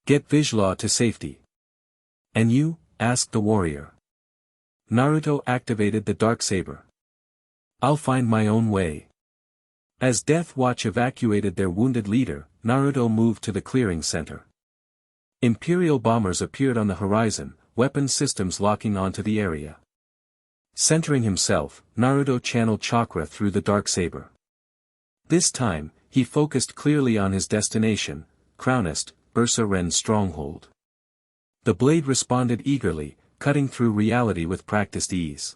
Get Vizsla to safety. And you? Asked the warrior. Naruto activated the Darksaber. I'll find my own way. As Death Watch evacuated their wounded leader, Naruto moved to the clearing center. Imperial bombers appeared on the horizon, weapon systems locking onto the area. Centering himself, Naruto channeled chakra through the Darksaber. This time, he focused clearly on his destination, Crownest, Ursa Ren's stronghold. The blade responded eagerly, cutting through reality with practiced ease.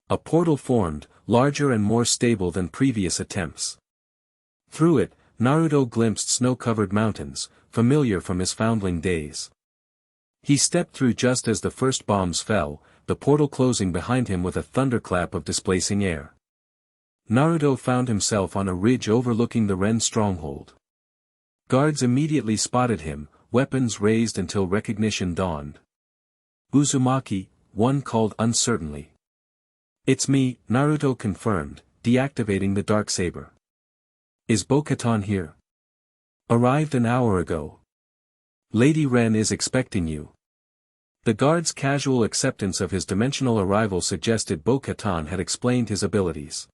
A portal formed, larger and more stable than previous attempts. Through it, Naruto glimpsed snow-covered mountains, familiar from his foundling days. He stepped through just as the first bombs fell, the portal closing behind him with a thunderclap of displacing air. Naruto found himself on a ridge overlooking the Ren stronghold. Guards immediately spotted him, weapons raised until recognition dawned. Uzumaki, one called uncertainly. It's me, Naruto confirmed, deactivating the Darksaber. Is Bo-Katan here? Arrived an hour ago. Lady Ren is expecting you. The guard's casual acceptance of his dimensional arrival suggested Bo-Katan had explained his abilities.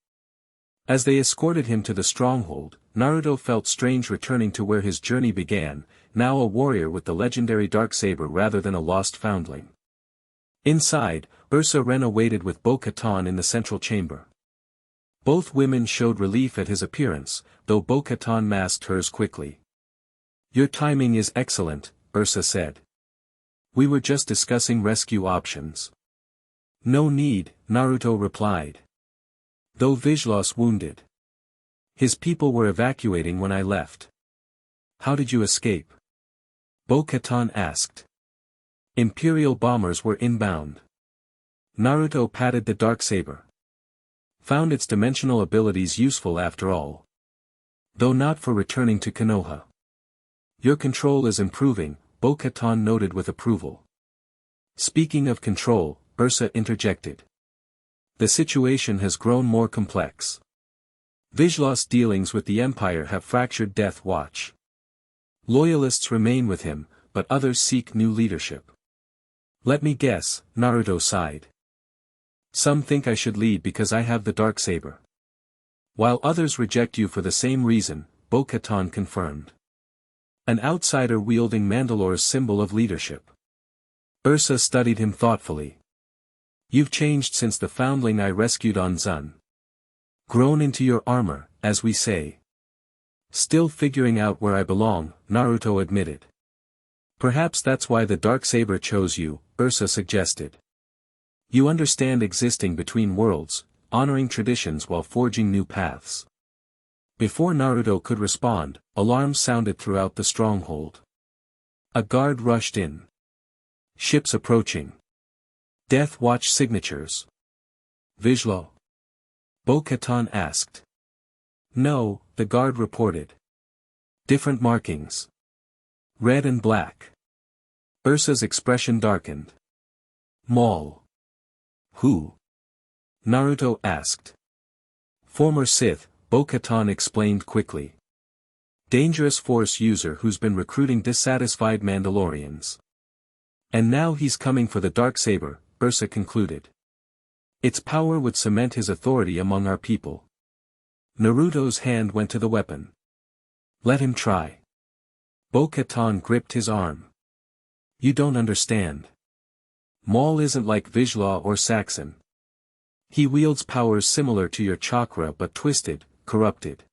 As they escorted him to the stronghold, Naruto felt strange returning to where his journey began, now a warrior with the legendary Darksaber rather than a lost foundling. Inside, Ursa Ren awaited with Bo-Katan in the central chamber. Both women showed relief at his appearance, though Bo-Katan masked hers quickly. Your timing is excellent, Ursa said. We were just discussing rescue options. No need, Naruto replied. Though Vizsla's wounded. His people were evacuating when I left. How did you escape? Bo-Katan asked. Imperial bombers were inbound. Naruto patted the Darksaber. Found its dimensional abilities useful after all. Though not for returning to Konoha. Your control is improving, Bo-Katan noted with approval. Speaking of control, Ursa interjected. The situation has grown more complex. Vizsla's dealings with the Empire have fractured Death Watch. Loyalists remain with him, but others seek new leadership. Let me guess, Naruto sighed. Some think I should lead because I have the Darksaber. While others reject you for the same reason, Bo-Katan confirmed. An outsider wielding Mandalore's symbol of leadership. Ursa studied him thoughtfully. You've changed since the foundling I rescued on Zun. Grown into your armor, as we say. Still figuring out where I belong, Naruto admitted. Perhaps that's why the Darksaber chose you, Ursa suggested. You understand existing between worlds, honoring traditions while forging new paths. Before Naruto could respond, alarms sounded throughout the stronghold. A guard rushed in. Ships approaching. Death Watch signatures. Vizsla? Bo-Katan asked. No, the guard reported. Different markings. Red and black. Ursa's expression darkened. Maul. Who? Naruto asked. Former Sith, Bo-Katan explained quickly. Dangerous Force user who's been recruiting dissatisfied Mandalorians. And now he's coming for the Darksaber, Ursa concluded. Its power would cement his authority among our people. Naruto's hand went to the weapon. Let him try. Bo-Katan gripped his arm. You don't understand. Maul isn't like Vizsla or Saxon. He wields powers similar to your chakra but twisted, corrupted.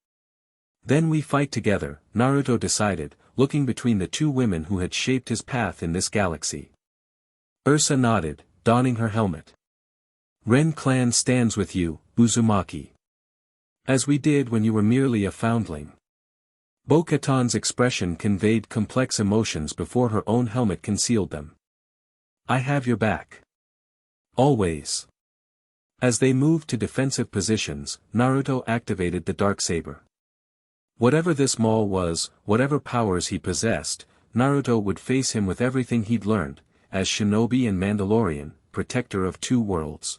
Then we fight together, Naruto decided, looking between the two women who had shaped his path in this galaxy. Ursa nodded, donning her helmet. Ren clan stands with you, Uzumaki. As we did when you were merely a foundling. Bo-Katan's expression conveyed complex emotions before her own helmet concealed them. I have your back. Always. As they moved to defensive positions, Naruto activated the Darksaber. Whatever this Maul was, whatever powers he possessed, Naruto would face him with everything he'd learned, as shinobi and Mandalorian, protector of two worlds.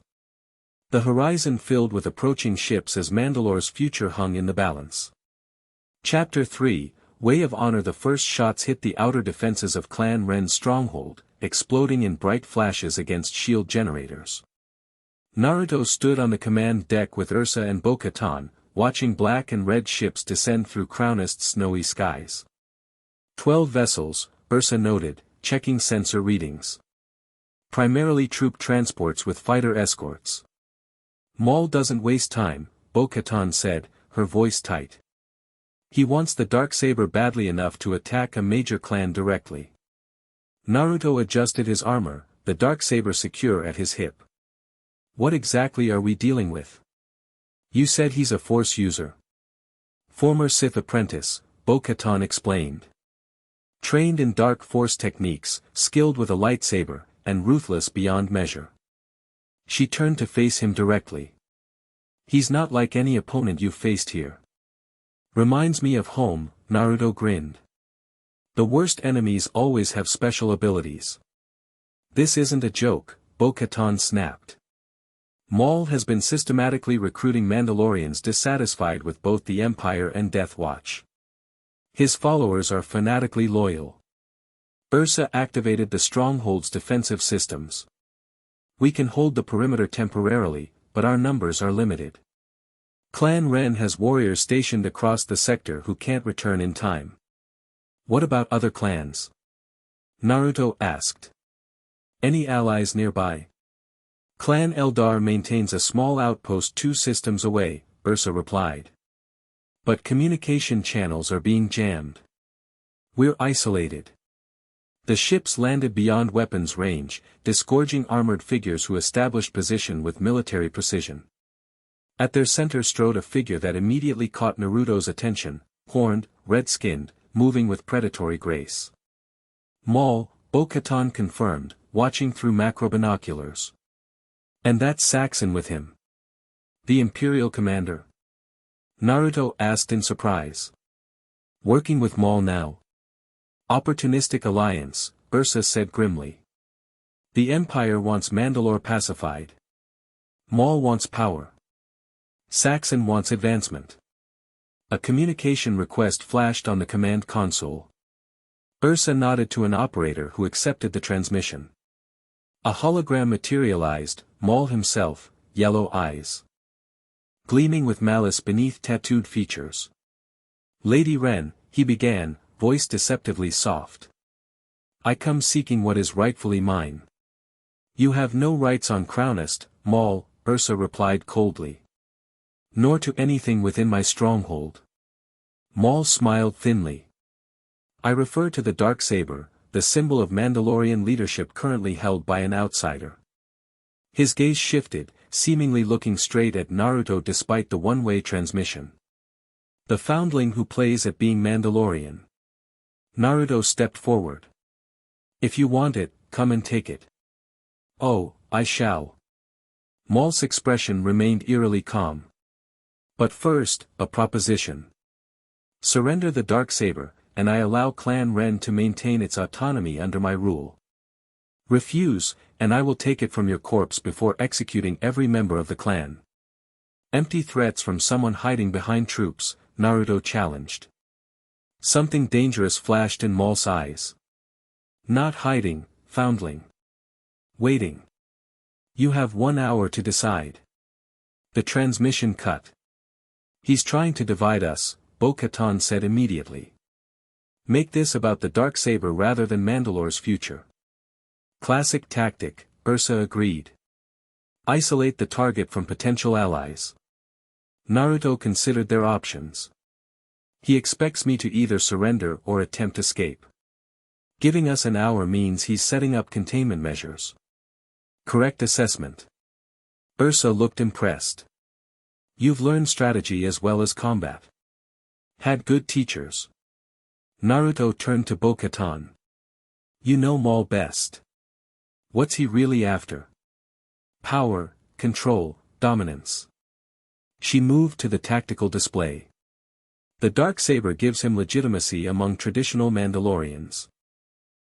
The horizon filled with approaching ships as Mandalore's future hung in the balance. Chapter 3, Way of Honor. The first shots hit the outer defenses of Clan Ren's stronghold, exploding in bright flashes against shield generators. Naruto stood on the command deck with Ursa and Bo-Katan, watching black and red ships descend through Crownest's snowy skies. 12 vessels, Ursa noted, checking sensor readings. Primarily troop transports with fighter escorts. Maul doesn't waste time, Bo-Katan said, her voice tight. He wants the Darksaber badly enough to attack a major clan directly. Naruto adjusted his armor, the Darksaber secure at his hip. What exactly are we dealing with? You said he's a Force user. Former Sith apprentice, Bo-Katan explained. Trained in dark Force techniques, skilled with a lightsaber, and ruthless beyond measure. She turned to face him directly. He's not like any opponent you've faced here. Reminds me of home, Naruto grinned. The worst enemies always have special abilities. This isn't a joke, Bo-Katan snapped. Maul has been systematically recruiting Mandalorians dissatisfied with both the Empire and Death Watch. His followers are fanatically loyal. Ursa activated the stronghold's defensive systems. We can hold the perimeter temporarily, but our numbers are limited. Clan Ren has warriors stationed across the sector who can't return in time. What about other clans? Naruto asked. Any allies nearby? Clan Eldar maintains a small outpost 2 systems away, Ursa replied. But communication channels are being jammed. We're isolated. The ships landed beyond weapons range, disgorging armored figures who established position with military precision. At their center strode a figure that immediately caught Naruto's attention, horned, red-skinned, moving with predatory grace. Maul, Bo-Katan confirmed, watching through macro binoculars. And that's Saxon with him. The Imperial Commander? Naruto asked in surprise. Working with Maul now. Opportunistic alliance, Ursa said grimly. The Empire wants Mandalore pacified. Maul wants power. Saxon wants advancement. A communication request flashed on the command console. Ursa nodded to an operator who accepted the transmission. A hologram materialized, Maul himself, yellow eyes gleaming with malice beneath tattooed features. Lady Ren, he began, voice deceptively soft. I come seeking what is rightfully mine. You have no rights on Crownest, Maul, Ursa replied coldly. Nor to anything within my stronghold. Maul smiled thinly. I refer to the Darksaber, the symbol of Mandalorian leadership currently held by an outsider. His gaze shifted, seemingly looking straight at Naruto despite the one-way transmission. The foundling who plays at being Mandalorian. Naruto stepped forward. If you want it, come and take it. Oh, I shall. Maul's expression remained eerily calm. But first, a proposition. Surrender the Darksaber, and I allow Clan Ren to maintain its autonomy under my rule. Refuse, and I will take it from your corpse before executing every member of the clan. Empty threats from someone hiding behind troops, Naruto challenged. Something dangerous flashed in Maul's eyes. Not hiding, foundling. Waiting. You have 1 hour to decide. The transmission cut. He's trying to divide us, Bo-Katan said immediately. Make this about the Darksaber rather than Mandalore's future. Classic tactic, Ursa agreed. Isolate the target from potential allies. Naruto considered their options. He expects me to either surrender or attempt escape. Giving us an hour means he's setting up containment measures. Correct assessment. Ursa looked impressed. You've learned strategy as well as combat. Had good teachers. Naruto turned to Bo-Katan. You know Maul best. What's he really after? Power, control, dominance. She moved to the tactical display. The Darksaber gives him legitimacy among traditional Mandalorians.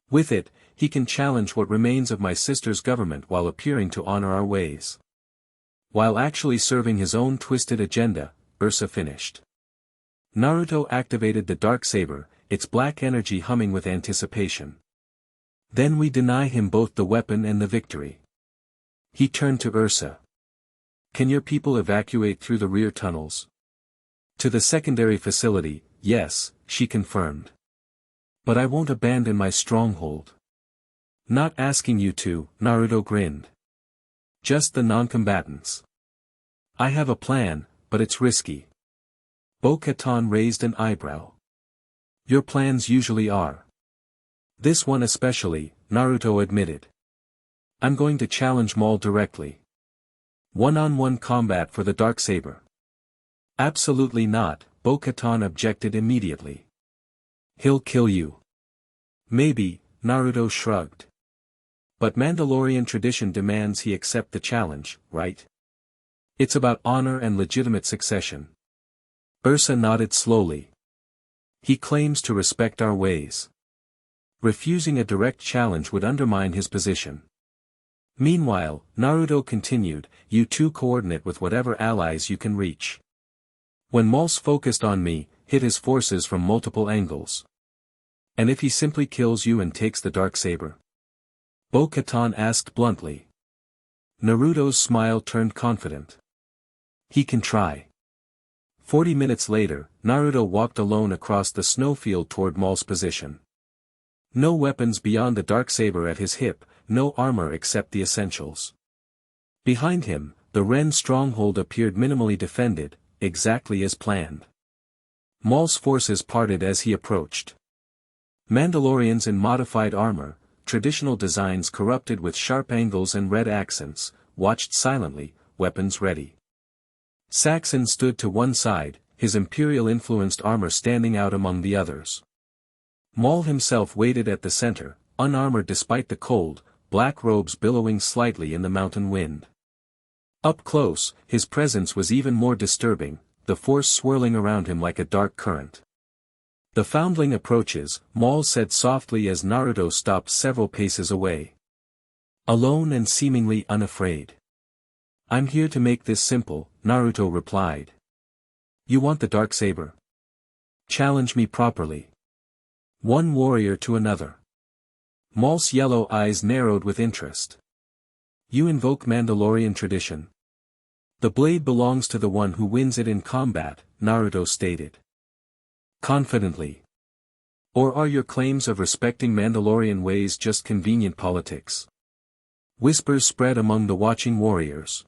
With it, he can challenge what remains of my sister's government while appearing to honor our ways. While actually serving his own twisted agenda, Ursa finished. Naruto activated the Darksaber, its black energy humming with anticipation. Then we deny him both the weapon and the victory. He turned to Ursa. Can your people evacuate through the rear tunnels? To the secondary facility, yes, she confirmed. But I won't abandon my stronghold. Not asking you to, Naruto grinned. Just the non-combatants. I have a plan, but it's risky. Bo-Katan raised an eyebrow. Your plans usually are. This one especially, Naruto admitted. I'm going to challenge Maul directly. One-on-one combat for the Darksaber. Absolutely not, Bo-Katan objected immediately. He'll kill you. Maybe, Naruto shrugged. But Mandalorian tradition demands he accept the challenge, right? It's about honor and legitimate succession. Ursa nodded slowly. He claims to respect our ways. Refusing a direct challenge would undermine his position. Meanwhile, Naruto continued, you two coordinate with whatever allies you can reach. When Maul's focused on me, hit his forces from multiple angles. And if he simply kills you and takes the Darksaber? Bo-Katan asked bluntly. Naruto's smile turned confident. He can try. 40 minutes later, Naruto walked alone across the snowfield toward Maul's position. No weapons beyond the Darksaber at his hip, no armor except the essentials. Behind him, the Ren stronghold appeared minimally defended, exactly as planned. Maul's forces parted as he approached. Mandalorians in modified armor, traditional designs corrupted with sharp angles and red accents, watched silently, weapons ready. Saxon stood to one side, his imperial-influenced armor standing out among the others. Maul himself waited at the center, unarmored despite the cold, black robes billowing slightly in the mountain wind. Up close, his presence was even more disturbing, the force swirling around him like a dark current. The foundling approaches, Maul said softly as Naruto stopped several paces away. Alone and seemingly unafraid. I'm here to make this simple, Naruto replied. You want the Darksaber? Challenge me properly. One warrior to another. Maul's yellow eyes narrowed with interest. You invoke Mandalorian tradition. The blade belongs to the one who wins it in combat, Naruto stated. Confidently. Or are your claims of respecting Mandalorian ways just convenient politics? Whispers spread among the watching warriors.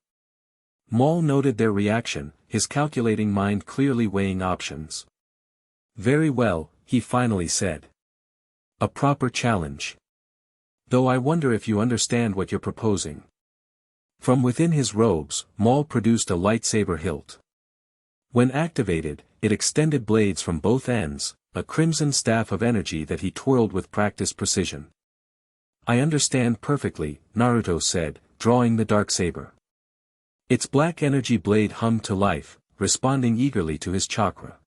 Maul noted their reaction, his calculating mind clearly weighing options. Very well, he finally said. A proper challenge. Though I wonder if you understand what you're proposing. From within his robes, Maul produced a lightsaber hilt. When activated, it extended blades from both ends, a crimson staff of energy that he twirled with practiced precision. I understand perfectly, Naruto said, drawing the Darksaber. Its black energy blade hummed to life, responding eagerly to his chakra.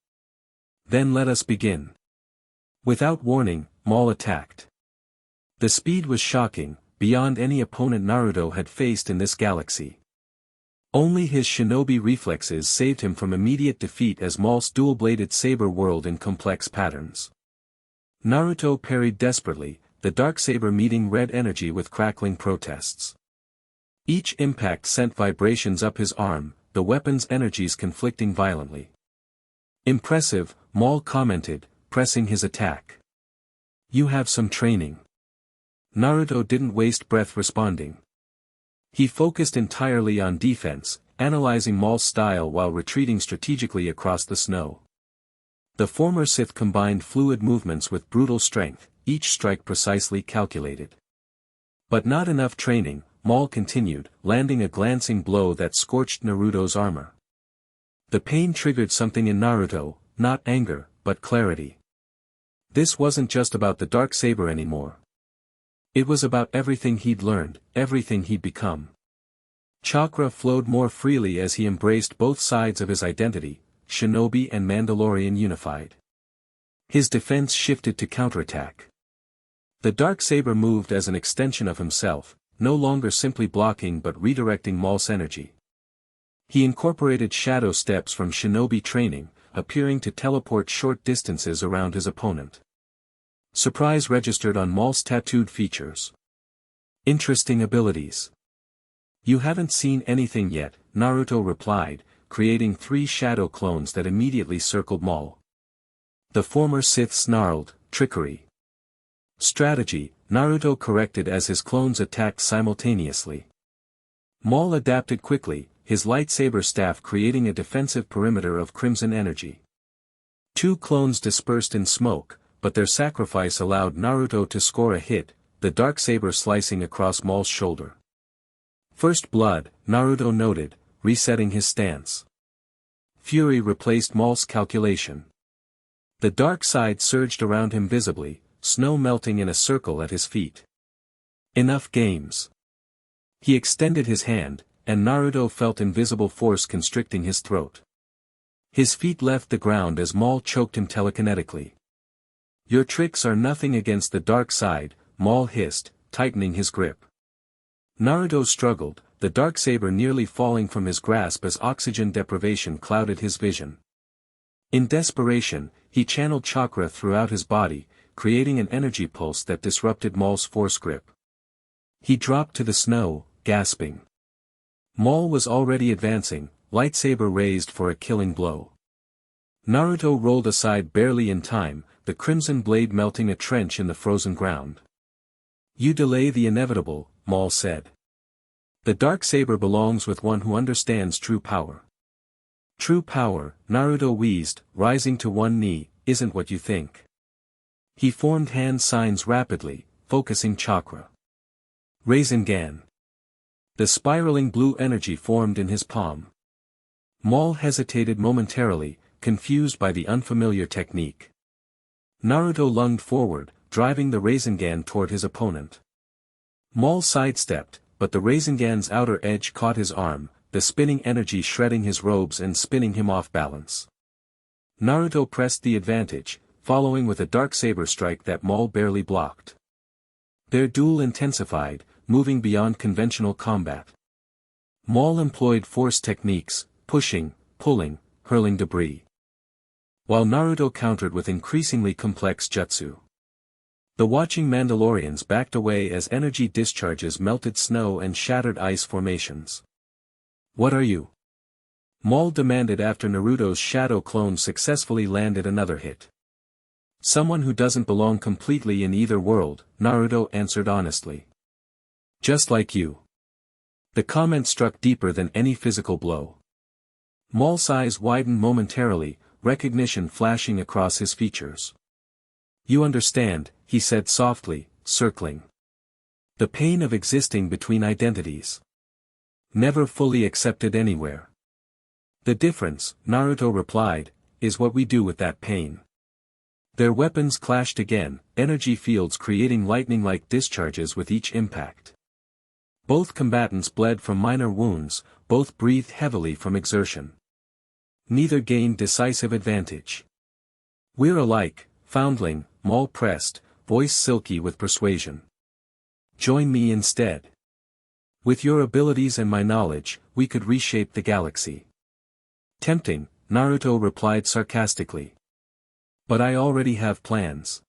Then let us begin. Without warning, Maul attacked. The speed was shocking, beyond any opponent Naruto had faced in this galaxy. Only his shinobi reflexes saved him from immediate defeat as Maul's dual-bladed saber whirled in complex patterns. Naruto parried desperately, the Darksaber meeting red energy with crackling protests. Each impact sent vibrations up his arm, the weapon's energies conflicting violently. Impressive, Maul commented, pressing his attack. You have some training. Naruto didn't waste breath responding. He focused entirely on defense, analyzing Maul's style while retreating strategically across the snow. The former Sith combined fluid movements with brutal strength, each strike precisely calculated. But not enough training, Maul continued, landing a glancing blow that scorched Naruto's armor. The pain triggered something in Naruto, not anger, but clarity. This wasn't just about the Darksaber anymore. It was about everything he'd learned, everything he'd become. Chakra flowed more freely as he embraced both sides of his identity, shinobi and Mandalorian unified. His defense shifted to counterattack. The Darksaber moved as an extension of himself, no longer simply blocking but redirecting Maul's energy. He incorporated shadow steps from shinobi training, appearing to teleport short distances around his opponent. Surprise registered on Maul's tattooed features. Interesting abilities. You haven't seen anything yet, Naruto replied, creating 3 shadow clones that immediately circled Maul. The former Sith snarled, trickery. Strategy, Naruto corrected as his clones attacked simultaneously. Maul adapted quickly, his lightsaber staff creating a defensive perimeter of crimson energy. 2 clones dispersed in smoke, but their sacrifice allowed Naruto to score a hit, the Darksaber slicing across Maul's shoulder. First blood, Naruto noted, resetting his stance. Fury replaced Maul's calculation. The dark side surged around him visibly, snow melting in a circle at his feet. Enough games. He extended his hand, and Naruto felt invisible force constricting his throat. His feet left the ground as Maul choked him telekinetically. Your tricks are nothing against the dark side, Maul hissed, tightening his grip. Naruto struggled, the Darksaber nearly falling from his grasp as oxygen deprivation clouded his vision. In desperation, he channeled chakra throughout his body, creating an energy pulse that disrupted Maul's force grip. He dropped to the snow, gasping. Maul was already advancing, lightsaber raised for a killing blow. Naruto rolled aside barely in time, the crimson blade melting a trench in the frozen ground. You delay the inevitable, Maul said. The Darksaber belongs with one who understands true power. True power, Naruto wheezed, rising to one knee, isn't what you think. He formed hand signs rapidly, focusing chakra. Rasengan. The spiraling blue energy formed in his palm. Maul hesitated momentarily, confused by the unfamiliar technique. Naruto lunged forward, driving the Rasengan toward his opponent. Maul sidestepped, but the Rasengan's outer edge caught his arm, the spinning energy shredding his robes and spinning him off balance. Naruto pressed the advantage, following with a Darksaber strike that Maul barely blocked. Their duel intensified, moving beyond conventional combat. Maul employed force techniques, pushing, pulling, hurling debris, while Naruto countered with increasingly complex jutsu. The watching Mandalorians backed away as energy discharges melted snow and shattered ice formations. What are you? Maul demanded after Naruto's shadow clone successfully landed another hit. Someone who doesn't belong completely in either world, Naruto answered honestly. Just like you. The comment struck deeper than any physical blow. Maul's eyes widened momentarily, recognition flashing across his features. You understand, he said softly, circling. The pain of existing between identities. Never fully accepted anywhere. The difference, Naruto replied, is what we do with that pain. Their weapons clashed again, energy fields creating lightning-like discharges with each impact. Both combatants bled from minor wounds, both breathed heavily from exertion. Neither gained decisive advantage. We're alike, Foundling, Maul pressed, voice silky with persuasion. Join me instead. With your abilities and my knowledge, we could reshape the galaxy. Tempting, Naruto replied sarcastically. But I already have plans.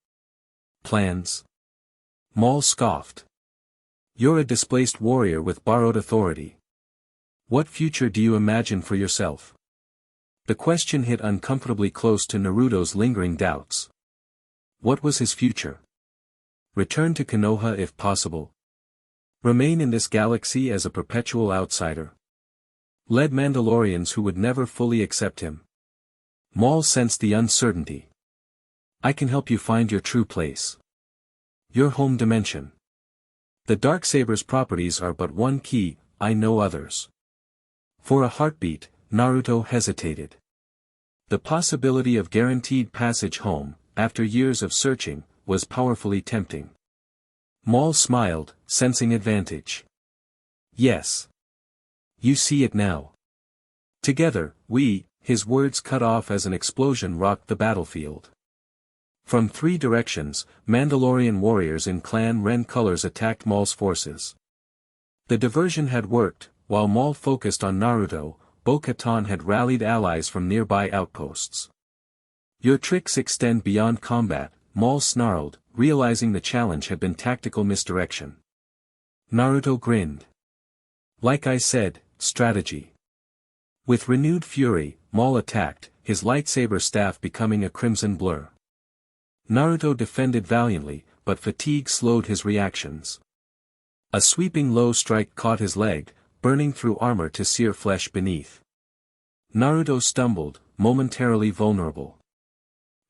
Plans? Maul scoffed. You're a displaced warrior with borrowed authority. What future do you imagine for yourself? The question hit uncomfortably close to Naruto's lingering doubts. What was his future? Return to Konoha if possible. Remain in this galaxy as a perpetual outsider. Lead Mandalorians who would never fully accept him. Maul sensed the uncertainty. I can help you find your true place. Your home dimension. The Darksaber's properties are but one key, I know others. For a heartbeat, Naruto hesitated. The possibility of guaranteed passage home, after years of searching, was powerfully tempting. Maul smiled, sensing advantage. Yes. You see it now. Together, his words cut off as an explosion rocked the battlefield. From three directions, Mandalorian warriors in Clan Ren colors attacked Maul's forces. The diversion had worked. While Maul focused on Naruto, Bo-Katan had rallied allies from nearby outposts. "Your tricks extend beyond combat," Maul snarled, realizing the challenge had been tactical misdirection. Naruto grinned. "Like I said, strategy." With renewed fury, Maul attacked, his lightsaber staff becoming a crimson blur. Naruto defended valiantly, but fatigue slowed his reactions. A sweeping low strike caught his leg, burning through armor to sear flesh beneath. Naruto stumbled, momentarily vulnerable.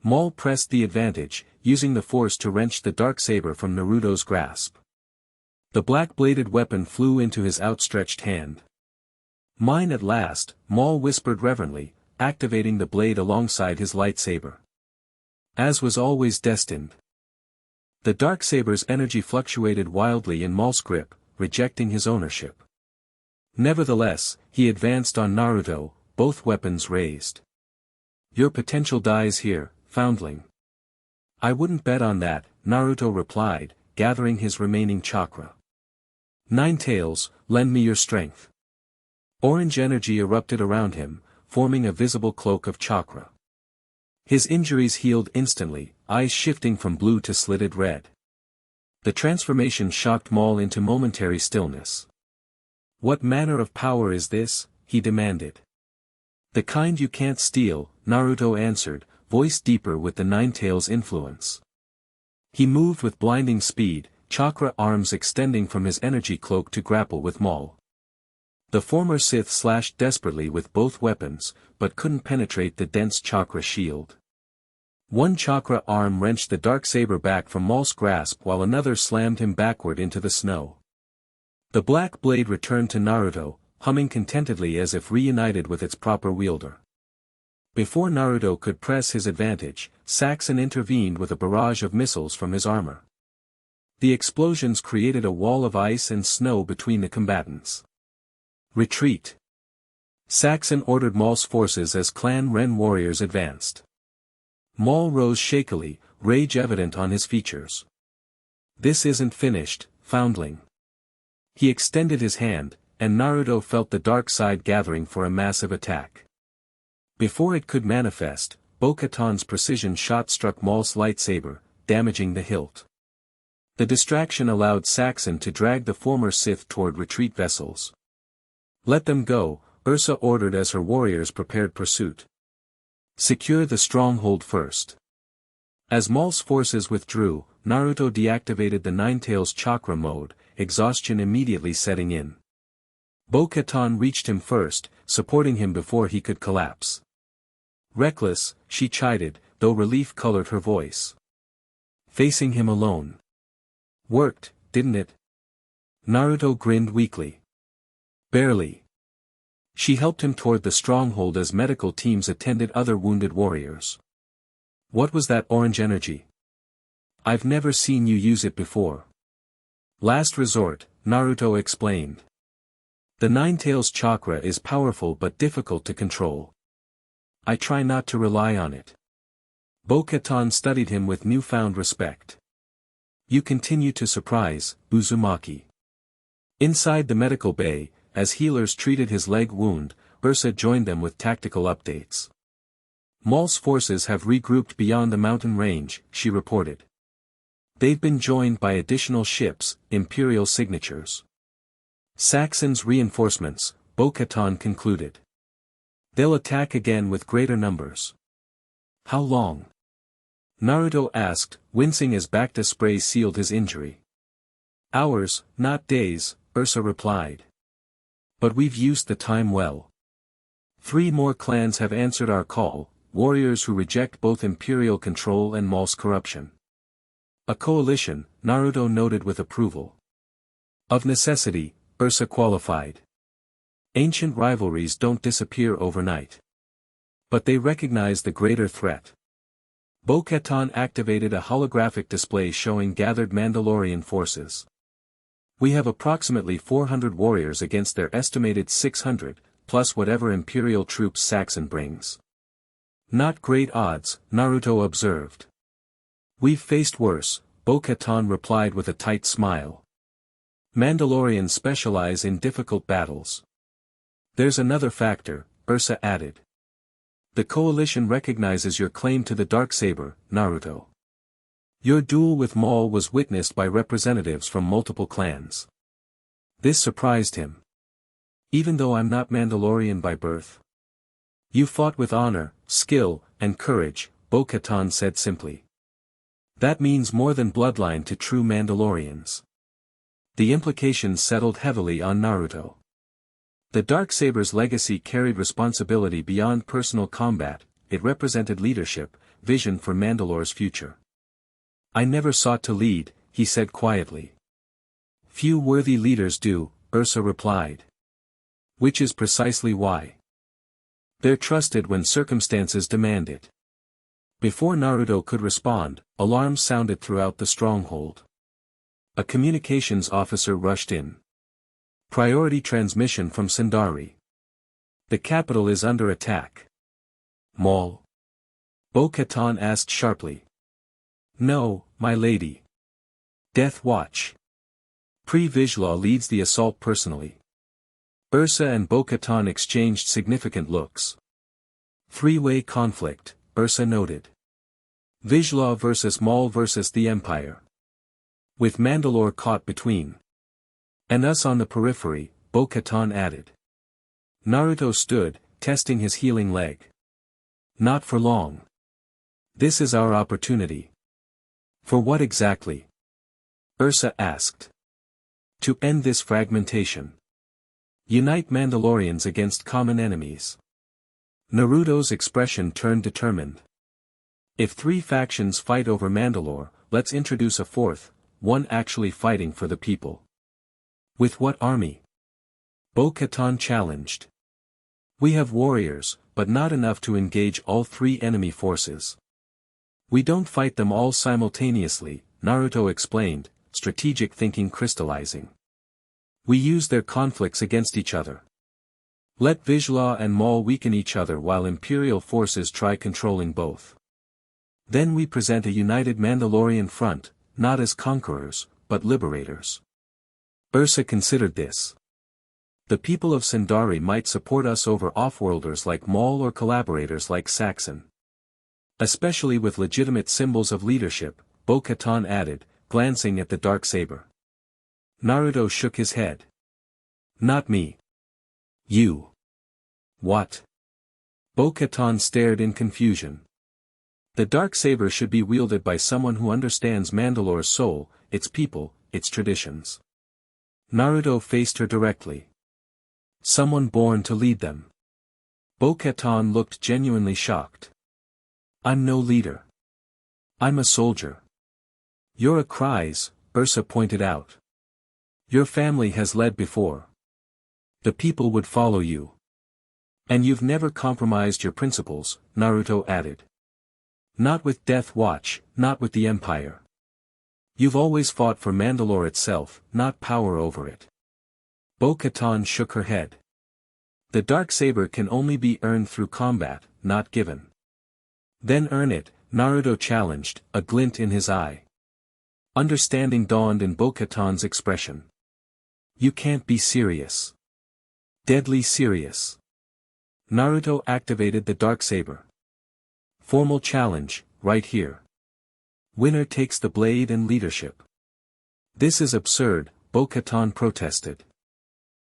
Maul pressed the advantage, using the force to wrench the Darksaber from Naruto's grasp. The black-bladed weapon flew into his outstretched hand. "Mine at last," Maul whispered reverently, activating the blade alongside his lightsaber. As was always destined. The Darksaber's energy fluctuated wildly in Maul's grip, rejecting his ownership. Nevertheless, he advanced on Naruto, both weapons raised. "Your potential dies here, Foundling." "I wouldn't bet on that," Naruto replied, gathering his remaining chakra. "Ninetales, lend me your strength." Orange energy erupted around him, forming a visible cloak of chakra. His injuries healed instantly, eyes shifting from blue to slitted red. The transformation shocked Maul into momentary stillness. "What manner of power is this?" he demanded. "The kind you can't steal," Naruto answered, voice deeper with the Ninetales influence. He moved with blinding speed, chakra arms extending from his energy cloak to grapple with Maul. The former Sith slashed desperately with both weapons, but couldn't penetrate the dense chakra shield. One chakra arm wrenched the Darksaber back from Maul's grasp while another slammed him backward into the snow. The black blade returned to Naruto, humming contentedly as if reunited with its proper wielder. Before Naruto could press his advantage, Saxon intervened with a barrage of missiles from his armor. The explosions created a wall of ice and snow between the combatants. "Retreat!" Saxon ordered Maul's forces as Clan Ren warriors advanced. Maul rose shakily, rage evident on his features. "This isn't finished, Foundling." He extended his hand, and Naruto felt the dark side gathering for a massive attack. Before it could manifest, Bo-Katan's precision shot struck Maul's lightsaber, damaging the hilt. The distraction allowed Saxon to drag the former Sith toward retreat vessels. "Let them go," Ursa ordered as her warriors prepared pursuit. "Secure the stronghold first." As Maul's forces withdrew, Naruto deactivated the Ninetales chakra mode, exhaustion immediately setting in. Bo-Katan reached him first, supporting him before he could collapse. "Reckless," she chided, though relief colored her voice. "Facing him alone. Worked, didn't it?" Naruto grinned weakly. "Barely." She helped him toward the stronghold as medical teams attended other wounded warriors. "What was that orange energy? I've never seen you use it before." "Last resort," Naruto explained. "The Ninetales chakra is powerful but difficult to control. I try not to rely on it." Bo-Katan studied him with newfound respect. "You continue to surprise, Uzumaki." Inside the medical bay, as healers treated his leg wound, Ursa joined them with tactical updates. "Maul's forces have regrouped beyond the mountain range," she reported. "They've been joined by additional ships, Imperial signatures." "Saxon's reinforcements," Bo-Katan concluded. "They'll attack again with greater numbers." "How long?" Naruto asked, wincing as Bacta spray sealed his injury. "Hours, not days," Ursa replied. "But we've used the time well. 3 more clans have answered our call, warriors who reject both Imperial control and Maul's corruption." "A coalition," Naruto noted with approval. "Of necessity," Ursa qualified. "Ancient rivalries don't disappear overnight. But they recognize the greater threat." Bo-Katan activated a holographic display showing gathered Mandalorian forces. "We have approximately 400 warriors against their estimated 600, plus whatever Imperial troops Saxon brings." "Not great odds," Naruto observed. We've faced worse, Bo-Katan replied with a tight smile. Mandalorians specialize in difficult battles. There's another factor, Ursa added. The coalition recognizes your claim to the Darksaber, Naruto. Your duel with Maul was witnessed by representatives from multiple clans. This surprised him. Even though I'm not Mandalorian by birth. You fought with honor, skill, and courage, Bo-Katan said simply. That means more than bloodline to true Mandalorians. The implications settled heavily on Naruto. The Darksaber's legacy carried responsibility beyond personal combat, it represented leadership, vision for Mandalore's future. I never sought to lead, he said quietly. Few worthy leaders do, Ursa replied. Which is precisely why. They're trusted when circumstances demand it. Before Naruto could respond, alarms sounded throughout the stronghold. A communications officer rushed in. Priority transmission from Sundari. The capital is under attack. Maul? Bo-Katan asked sharply. No, my lady. Death Watch. Pre-Vizsla leads the assault personally. Ursa and Bo-Katan exchanged significant looks. Three-way conflict, Ursa noted. Vizsla versus Maul versus the Empire. With Mandalore caught between. And us on the periphery, Bo-Katan added. Naruto stood, testing his healing leg. Not for long. This is our opportunity. For what exactly? Ursa asked. To end this fragmentation. Unite Mandalorians against common enemies. Naruto's expression turned determined. If three factions fight over Mandalore, let's introduce a fourth, one actually fighting for the people. With what army? Bo-Katan challenged. We have warriors, but not enough to engage all three enemy forces. We don't fight them all simultaneously, Naruto explained, strategic thinking crystallizing. We use their conflicts against each other. Let Vizsla and Maul weaken each other while Imperial forces try controlling both. Then we present a united Mandalorian front, not as conquerors, but liberators. Ursa considered this. The people of Sundari might support us over offworlders like Maul or collaborators like Saxon. Especially with legitimate symbols of leadership, Bo-Katan added, glancing at the Darksaber. Naruto shook his head. Not me. You. What? Bo-Katan stared in confusion. The Darksaber should be wielded by someone who understands Mandalore's soul, its people, its traditions. Naruto faced her directly. Someone born to lead them. Bo-Katan looked genuinely shocked. I'm no leader. I'm a soldier. You're a Kryze, Ursa pointed out. Your family has led before. The people would follow you. And you've never compromised your principles, Naruto added. Not with Death Watch, not with the Empire. You've always fought for Mandalore itself, not power over it. Bo-Katan shook her head. The Darksaber can only be earned through combat, not given. Then earn it, Naruto challenged, a glint in his eye. Understanding dawned in Bo-Katan's expression. You can't be serious. Deadly serious. Naruto activated the Darksaber. Formal challenge, right here. Winner takes the blade and leadership. This is absurd, Bo-Katan protested.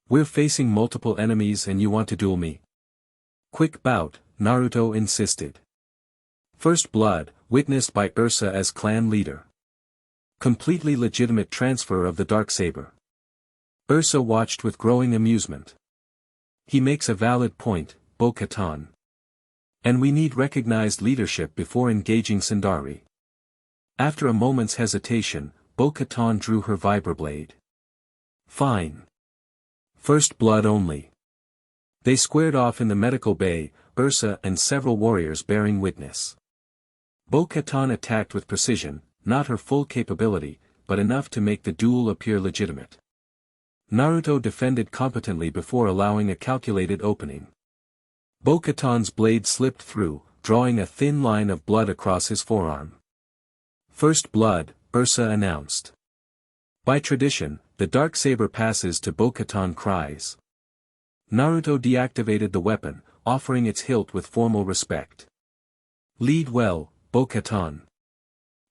We're facing multiple enemies and you want to duel me? Quick bout, Naruto insisted. First blood, witnessed by Ursa as clan leader. Completely legitimate transfer of the Darksaber. Ursa watched with growing amusement. He makes a valid point, Bo-Katan. And we need recognized leadership before engaging Sundari. After a moment's hesitation, Bo-Katan drew her vibroblade. Fine. First blood only. They squared off in the medical bay, Ursa and several warriors bearing witness. Bo-Katan attacked with precision, not her full capability, but enough to make the duel appear legitimate. Naruto defended competently before allowing a calculated opening. Bo-Katan's blade slipped through, drawing a thin line of blood across his forearm. First blood, Ursa announced. By tradition, the Darksaber passes to Bo-Katan cries. Naruto deactivated the weapon, offering its hilt with formal respect. Lead well, Bo-Katan.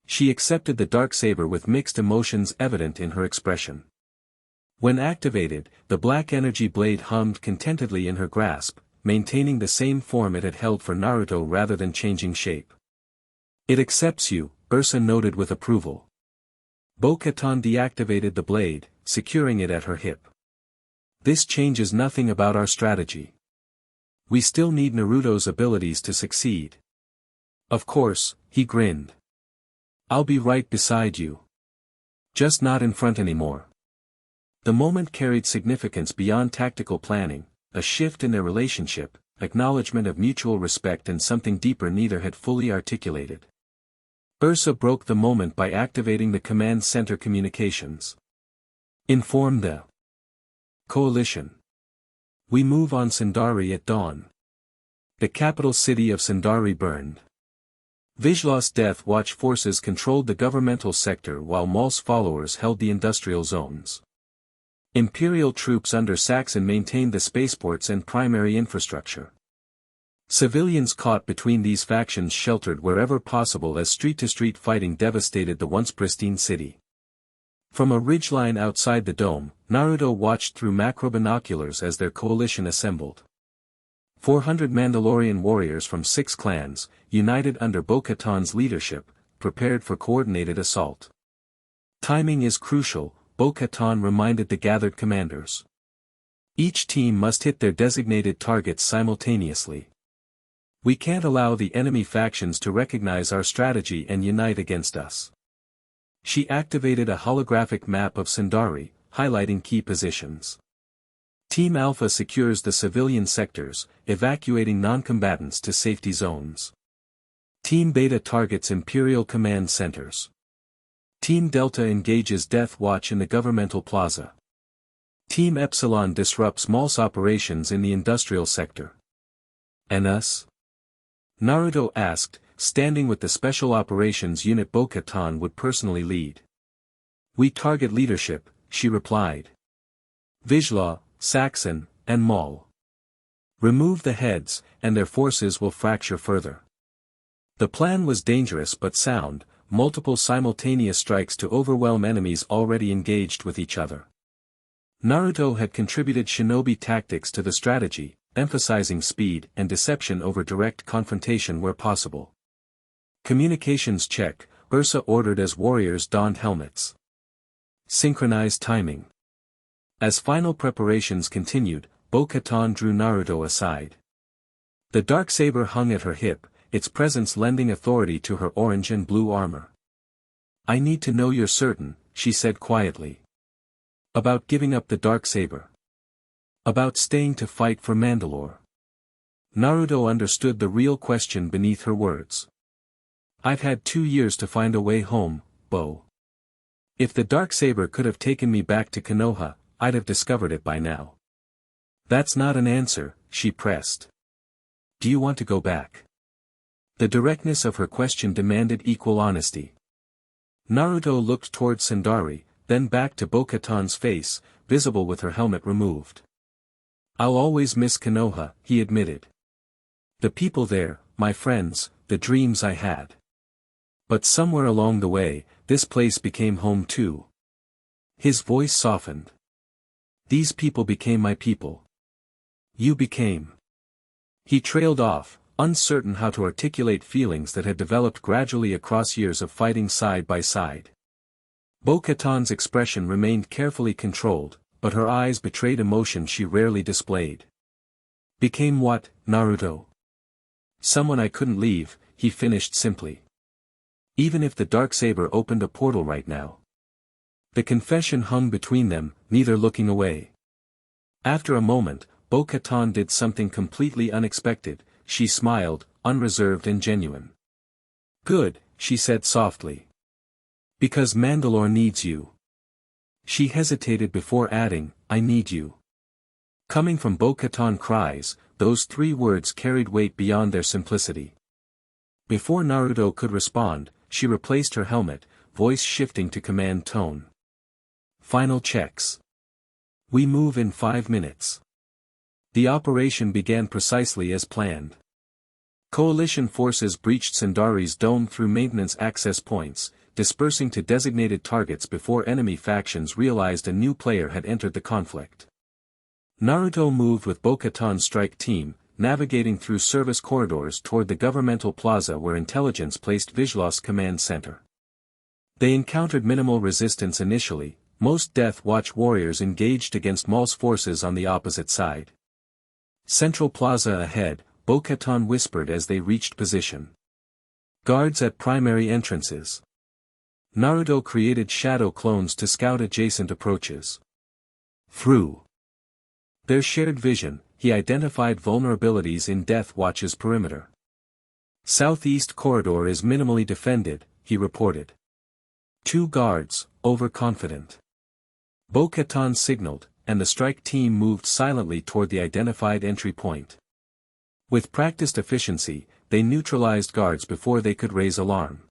She accepted the Darksaber with mixed emotions evident in her expression. When activated, the black energy blade hummed contentedly in her grasp, maintaining the same form it had held for Naruto rather than changing shape. It accepts you, Ursa noted with approval. Bo-Katan deactivated the blade, securing it at her hip. This changes nothing about our strategy. We still need Naruto's abilities to succeed. Of course, he grinned. I'll be right beside you. Just not in front anymore. The moment carried significance beyond tactical planning, a shift in their relationship, acknowledgement of mutual respect and something deeper neither had fully articulated. Ursa broke the moment by activating the command center communications. Inform the coalition. We move on Sundari at dawn. The capital city of Sundari burned. Vizsla's Death Watch forces controlled the governmental sector while Maul's followers held the industrial zones. Imperial troops under Saxon maintained the spaceports and primary infrastructure. Civilians caught between these factions sheltered wherever possible as street-to-street fighting devastated the once pristine city. From a ridgeline outside the dome, Naruto watched through macro-binoculars as their coalition assembled. 400 Mandalorian warriors from 6 clans, united under Bo-Katan's leadership, prepared for coordinated assault. Timing is crucial, Bo-Katan reminded the gathered commanders. Each team must hit their designated targets simultaneously. We can't allow the enemy factions to recognize our strategy and unite against us. She activated a holographic map of Sundari, highlighting key positions. Team Alpha secures the civilian sectors, evacuating non-combatants to safety zones. Team Beta targets Imperial command centers. Team Delta engages Death Watch in the governmental plaza. Team Epsilon disrupts Maul's operations in the industrial sector. And us? Naruto asked, standing with the Special Operations Unit Bo-Katan would personally lead. We target leadership, she replied. Vizsla, Saxon, and Maul. Remove the heads, and their forces will fracture further. The plan was dangerous but sound, multiple simultaneous strikes to overwhelm enemies already engaged with each other. Naruto had contributed shinobi tactics to the strategy, emphasizing speed and deception over direct confrontation where possible. Communications check, Ursa ordered as warriors donned helmets. Synchronize timing. As final preparations continued, Bo-Katan drew Naruto aside. The Darksaber hung at her hip, its presence lending authority to her orange and blue armor. I need to know you're certain, she said quietly. About giving up the Darksaber. About staying to fight for Mandalore. Naruto understood the real question beneath her words. I've had 2 years to find a way home, Bo. If the Darksaber could have taken me back to Konoha, I'd have discovered it by now. That's not an answer, she pressed. Do you want to go back? The directness of her question demanded equal honesty. Naruto looked toward Sundari, then back to Bo-Katan's face, visible with her helmet removed. I'll always miss Konoha, he admitted. The people there, my friends, the dreams I had. But somewhere along the way, this place became home too. His voice softened. These people became my people. You became. He trailed off, uncertain how to articulate feelings that had developed gradually across years of fighting side by side. Bo-Katan's expression remained carefully controlled, but her eyes betrayed emotion she rarely displayed. Became what, Naruto? Someone I couldn't leave, he finished simply. Even if the Darksaber opened a portal right now. The confession hung between them, neither looking away. After a moment, Bo-Katan did something completely unexpected. She smiled, unreserved and genuine. Good, she said softly. Because Mandalore needs you. She hesitated before adding, I need you. Coming from Bo-Katan cries, those 3 words carried weight beyond their simplicity. Before Naruto could respond, she replaced her helmet, voice shifting to command tone. Final checks. We move in 5 minutes. The operation began precisely as planned. Coalition forces breached Sundari's dome through maintenance access points, dispersing to designated targets before enemy factions realized a new player had entered the conflict. Naruto moved with Bo-Katan's strike team, navigating through service corridors toward the governmental plaza where intelligence placed Vizsla's command center. They encountered minimal resistance initially, most Death Watch warriors engaged against Maul's forces on the opposite side. Central Plaza ahead, Bo-Katan whispered as they reached position. Guards at primary entrances. Naruto created shadow clones to scout adjacent approaches. Through their shared vision, he identified vulnerabilities in Death Watch's perimeter. Southeast corridor is minimally defended, he reported. 2 guards, overconfident. Bo-Katan signaled, and the strike team moved silently toward the identified entry point. With practiced efficiency, they neutralized guards before they could raise alarm.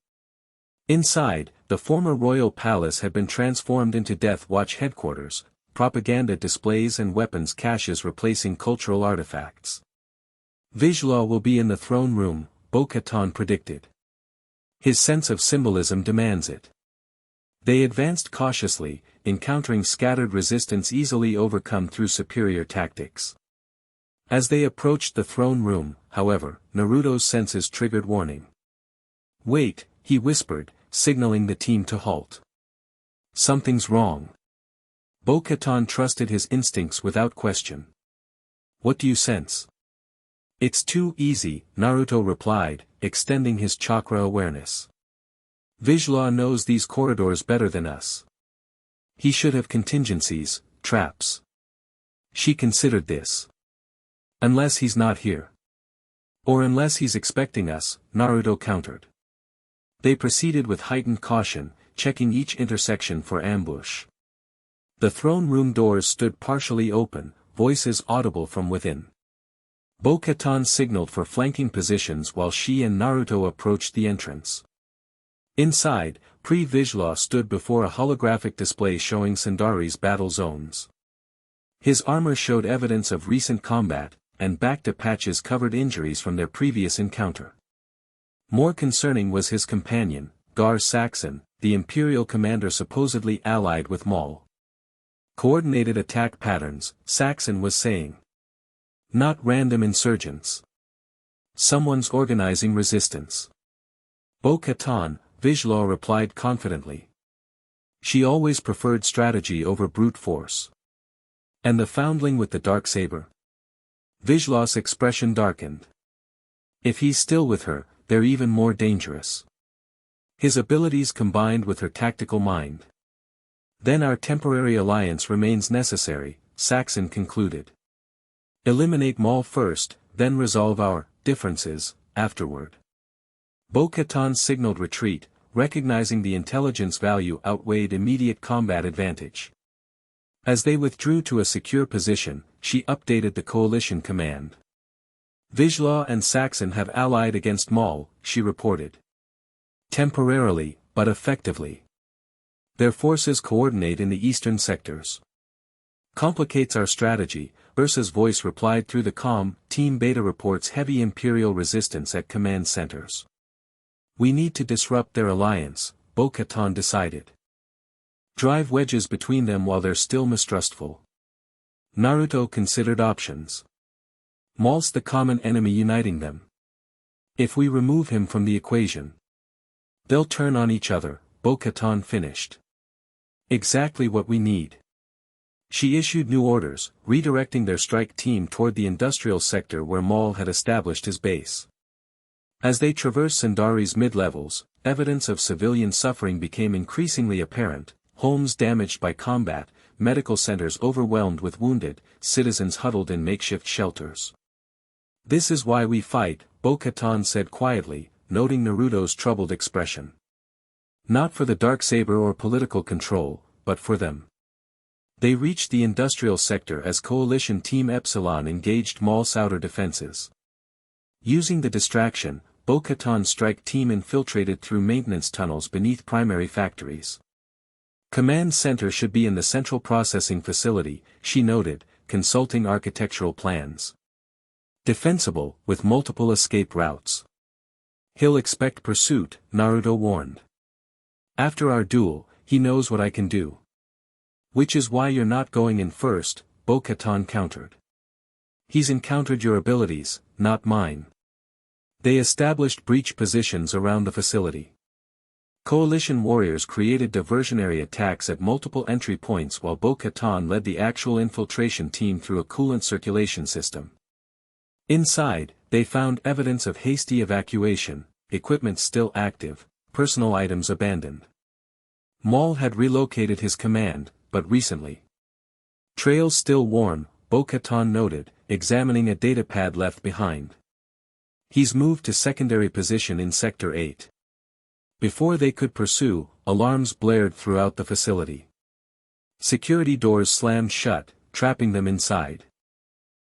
Inside, the former royal palace had been transformed into Death Watch headquarters, propaganda displays and weapons caches replacing cultural artifacts. Vizsla will be in the throne room, Bo-Katan predicted. His sense of symbolism demands it. They advanced cautiously, encountering scattered resistance easily overcome through superior tactics. As they approached the throne room, however, Naruto's senses triggered warning. Wait, he whispered, signaling the team to halt. Something's wrong. Bo-Katan trusted his instincts without question. What do you sense? It's too easy, Naruto replied, extending his chakra awareness. Vizsla knows these corridors better than us. He should have contingencies, traps. She considered this. Unless he's not here. Or unless he's expecting us, Naruto countered. They proceeded with heightened caution, checking each intersection for ambush. The throne room doors stood partially open, voices audible from within. Bo-Katan signaled for flanking positions while she and Naruto approached the entrance. Inside, Vizsla stood before a holographic display showing Sundari's battle zones. His armor showed evidence of recent combat, and back-to patches covered injuries from their previous encounter. More concerning was his companion, Gar Saxon, the Imperial commander supposedly allied with Maul. Coordinated attack patterns, Saxon was saying. Not random insurgents. Someone's organizing resistance. Bo-Katan, Vizsla replied confidently. She always preferred strategy over brute force. And the foundling with the Darksaber? Vizsla's expression darkened. If he's still with her, they're even more dangerous. His abilities combined with her tactical mind. Then our temporary alliance remains necessary, Saxon concluded. Eliminate Maul first, then resolve our differences afterward. Bo-Katan signaled retreat, recognizing the intelligence value outweighed immediate combat advantage. As they withdrew to a secure position, she updated the coalition command. Vizsla and Saxon have allied against Maul, she reported. Temporarily, but effectively. Their forces coordinate in the eastern sectors. Complicates our strategy, Ursa's voice replied through the comm. Team Beta reports heavy Imperial resistance at command centers. We need to disrupt their alliance, Bo-Katan decided. Drive wedges between them while they're still mistrustful. Naruto considered options. Maul's the common enemy uniting them. If we remove him from the equation, they'll turn on each other, Bo-Katan finished. Exactly what we need. She issued new orders, redirecting their strike team toward the industrial sector where Maul had established his base. As they traversed Sundari's mid-levels, evidence of civilian suffering became increasingly apparent, homes damaged by combat, medical centers overwhelmed with wounded, citizens huddled in makeshift shelters. This is why we fight, Bo-Katan said quietly, noting Naruto's troubled expression. Not for the Darksaber or political control, but for them. They reached the industrial sector as Coalition Team Epsilon engaged Maul's outer defenses. Using the distraction, Bo-Katan's strike team infiltrated through maintenance tunnels beneath primary factories. Command center should be in the central processing facility, she noted, consulting architectural plans. Defensible, with multiple escape routes. He'll expect pursuit, Naruto warned. After our duel, he knows what I can do. Which is why you're not going in first, Bo-Katan countered. He's encountered your abilities, not mine. They established breach positions around the facility. Coalition warriors created diversionary attacks at multiple entry points while Bo-Katan led the actual infiltration team through a coolant circulation system. Inside, they found evidence of hasty evacuation, equipment still active, personal items abandoned. Maul had relocated his command, but recently. Trails still worn, Bo-Katan noted, examining a datapad left behind. He's moved to secondary position in Sector 8. Before they could pursue, alarms blared throughout the facility. Security doors slammed shut, trapping them inside.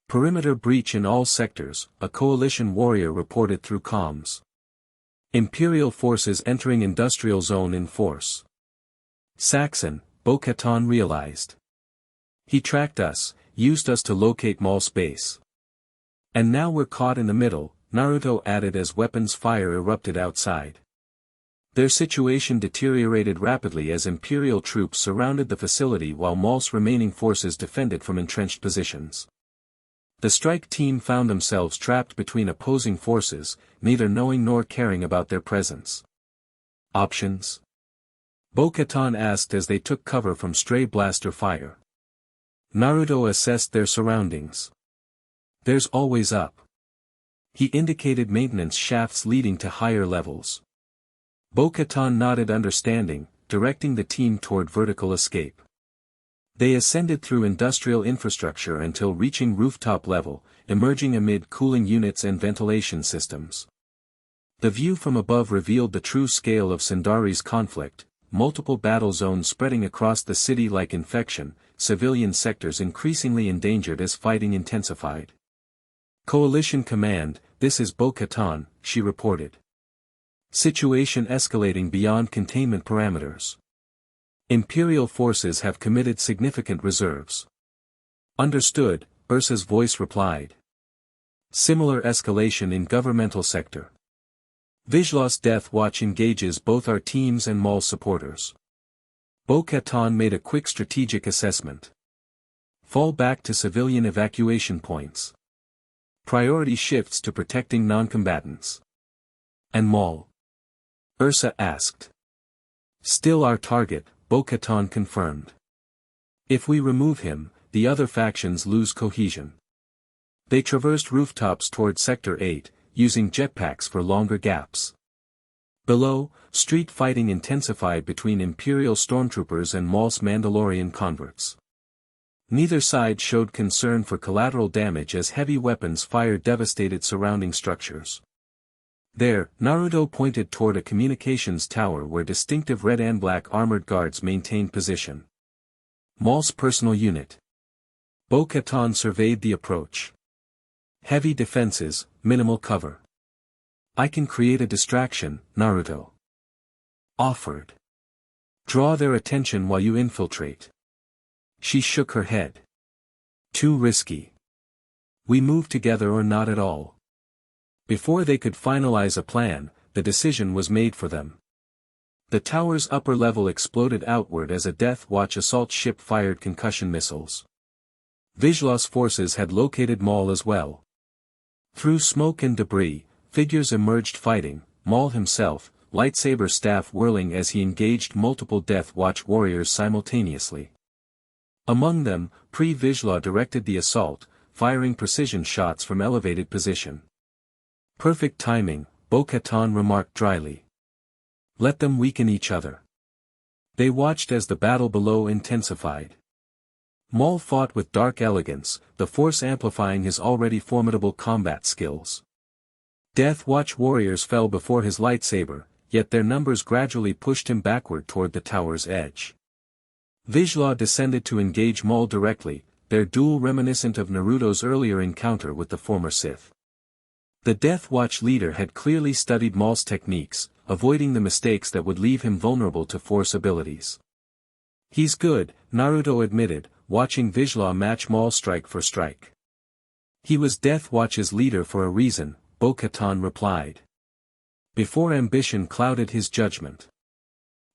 Perimeter breach in all sectors, a coalition warrior reported through comms. Imperial forces entering industrial zone in force. Saxon, Bo-Katan realized. He tracked us, used us to locate Maul's base. And now we're caught in the middle, Naruto added as weapons fire erupted outside. Their situation deteriorated rapidly as Imperial troops surrounded the facility while Maul's remaining forces defended from entrenched positions. The strike team found themselves trapped between opposing forces, neither knowing nor caring about their presence. Options? Bo-Katan asked as they took cover from stray blaster fire. Naruto assessed their surroundings. There's always up. He indicated maintenance shafts leading to higher levels. Bo-Katan nodded understanding, directing the team toward vertical escape. They ascended through industrial infrastructure until reaching rooftop level, emerging amid cooling units and ventilation systems. The view from above revealed the true scale of Sundari's conflict, multiple battle zones spreading across the city like infection, civilian sectors increasingly endangered as fighting intensified. Coalition Command, this is Bo-Katan, she reported. Situation escalating beyond containment parameters. Imperial forces have committed significant reserves. Understood, Ursa's voice replied. Similar escalation in governmental sector. Vizsla's Death Watch engages both our teams and Maul supporters. Bo-Katan made a quick strategic assessment. Fall back to civilian evacuation points. Priority shifts to protecting non-combatants. And Maul? Ursa asked. Still our target, Bo-Katan confirmed. If we remove him, the other factions lose cohesion. They traversed rooftops toward Sector 8, using jetpacks for longer gaps. Below, street fighting intensified between Imperial stormtroopers and Maul's Mandalorian converts. Neither side showed concern for collateral damage as heavy weapons fired devastated surrounding structures. There, Naruto pointed toward a communications tower where distinctive red and black armored guards maintained position. Maul's personal unit. Bo-Katan surveyed the approach. Heavy defenses, minimal cover. I can create a distraction, Naruto offered. Draw their attention while you infiltrate. She shook her head. Too risky. We move together or not at all. Before they could finalize a plan, the decision was made for them. The tower's upper level exploded outward as a Death Watch assault ship fired concussion missiles. Vizsla's forces had located Maul as well. Through smoke and debris, figures emerged fighting, Maul himself, lightsaber staff whirling as he engaged multiple Death Watch warriors simultaneously. Among them, Vizsla directed the assault, firing precision shots from elevated position. Perfect timing, Bo-Katan remarked dryly. Let them weaken each other. They watched as the battle below intensified. Maul fought with dark elegance, the force amplifying his already formidable combat skills. Death Watch warriors fell before his lightsaber, yet their numbers gradually pushed him backward toward the tower's edge. Vizsla descended to engage Maul directly, their duel reminiscent of Naruto's earlier encounter with the former Sith. The Death Watch leader had clearly studied Maul's techniques, avoiding the mistakes that would leave him vulnerable to Force abilities. "He's good," Naruto admitted, watching Vizsla match Maul strike for strike. "He was Death Watch's leader for a reason," Bo-Katan replied. Before ambition clouded his judgment.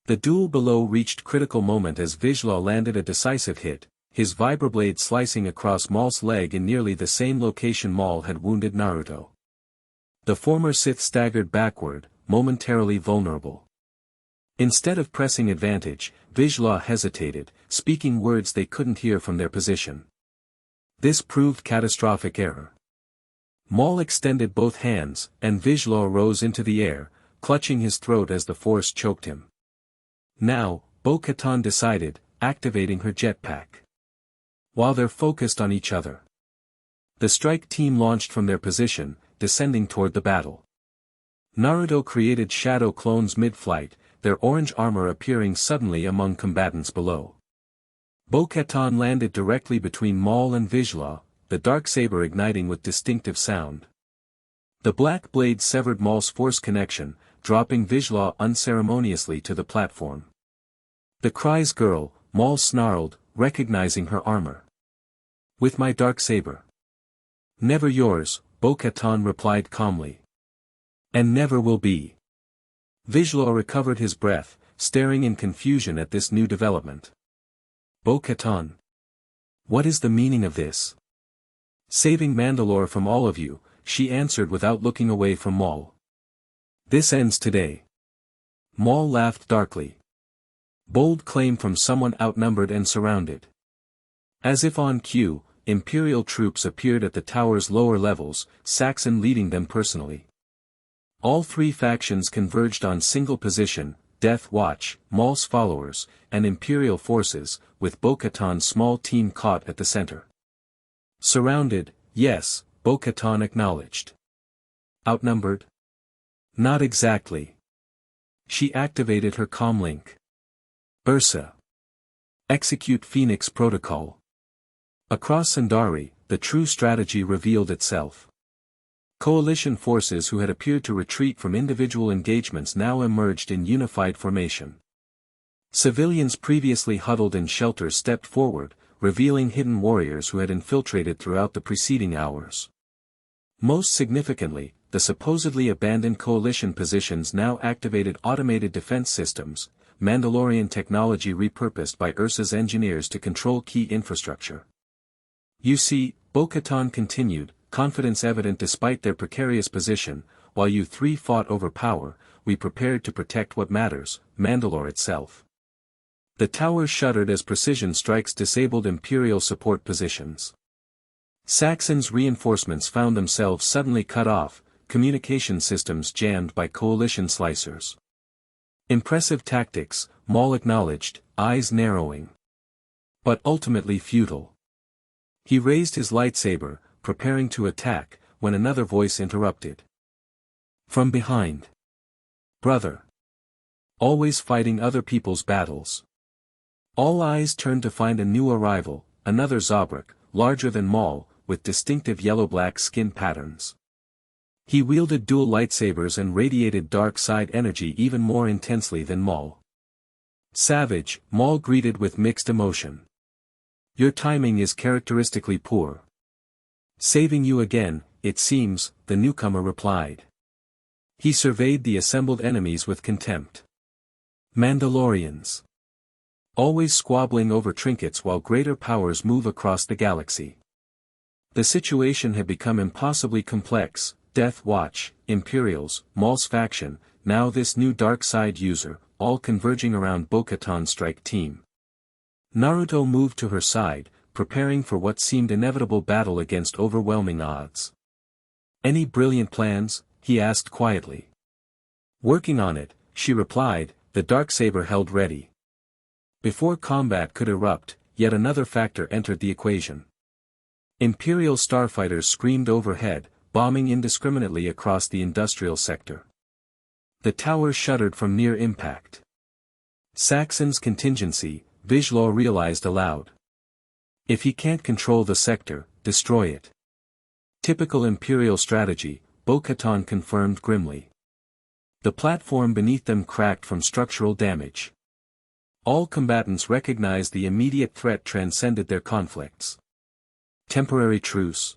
The duel below reached critical moment as Vizsla landed a decisive hit, his vibroblade slicing across Maul's leg in nearly the same location Maul had wounded Naruto. The former Sith staggered backward, momentarily vulnerable. Instead of pressing advantage, Vizsla hesitated, speaking words they couldn't hear from their position. This proved catastrophic error. Maul extended both hands, and Vizsla rose into the air, clutching his throat as the force choked him. Now, Bo-Katan decided, activating her jetpack. While they're focused on each other, the strike team launched from their position, descending toward the battle. Naruto created shadow clones mid-flight, their orange armor appearing suddenly among combatants below. Bo-Katan landed directly between Maul and Vizsla, the Darksaber igniting with distinctive sound. The black blade severed Maul's force connection, dropping Vizsla unceremoniously to the platform. "The Cries girl," Maul snarled, recognizing her armor. "With my Darksaber." "Never yours," Bo-Katan replied calmly. "And never will be." Vizsla recovered his breath, staring in confusion at this new development. "Bo-Katan. What is the meaning of this?" "Saving Mandalore from all of you," she answered without looking away from Maul. "This ends today." Maul laughed darkly. Bold claim from someone outnumbered and surrounded. As if on cue, Imperial troops appeared at the tower's lower levels, Saxon leading them personally. All three factions converged on single position, Death Watch, Maul's followers, and Imperial forces, with Bo-Katan's small team caught at the center. Surrounded, yes, Bo-Katan acknowledged. Outnumbered? Not exactly. She activated her comlink. Ursa. Execute Phoenix Protocol. Across Sundari, the true strategy revealed itself. Coalition forces who had appeared to retreat from individual engagements now emerged in unified formation. Civilians previously huddled in shelters stepped forward, revealing hidden warriors who had infiltrated throughout the preceding hours. Most significantly, the supposedly abandoned coalition positions now activated automated defense systems, Mandalorian technology repurposed by Ursa's engineers to control key infrastructure. "You see," Bo-Katan continued, confidence evident despite their precarious position, "while you three fought over power, we prepared to protect what matters, Mandalore itself." The towers shuddered as precision strikes disabled Imperial support positions. Saxon's reinforcements found themselves suddenly cut off, communication systems jammed by coalition slicers. Impressive tactics, Maul acknowledged, eyes narrowing. But ultimately futile. He raised his lightsaber, preparing to attack, when another voice interrupted. From behind. "Brother. Always fighting other people's battles." All eyes turned to find a new arrival, another Zabrak, larger than Maul, with distinctive yellow-black skin patterns. He wielded dual lightsabers and radiated dark side energy even more intensely than Maul. "Savage," Maul greeted with mixed emotion. "Your timing is characteristically poor." "Saving you again, it seems," the newcomer replied. He surveyed the assembled enemies with contempt. Mandalorians. Always squabbling over trinkets while greater powers move across the galaxy. The situation had become impossibly complex, Death Watch, Imperials, Maul's faction, now this new dark side user, all converging around Bo-Katan's strike team. Naruto moved to her side, preparing for what seemed inevitable battle against overwhelming odds. "Any brilliant plans?" he asked quietly. "Working on it," she replied, the Darksaber held ready. Before combat could erupt, yet another factor entered the equation. Imperial starfighters screamed overhead, bombing indiscriminately across the industrial sector. The towers shuddered from near impact. Saxon's contingency, Vizsla realized aloud. If he can't control the sector, destroy it. Typical Imperial strategy, Bo-Katan confirmed grimly. The platform beneath them cracked from structural damage. All combatants recognized the immediate threat transcended their conflicts. Temporary truce.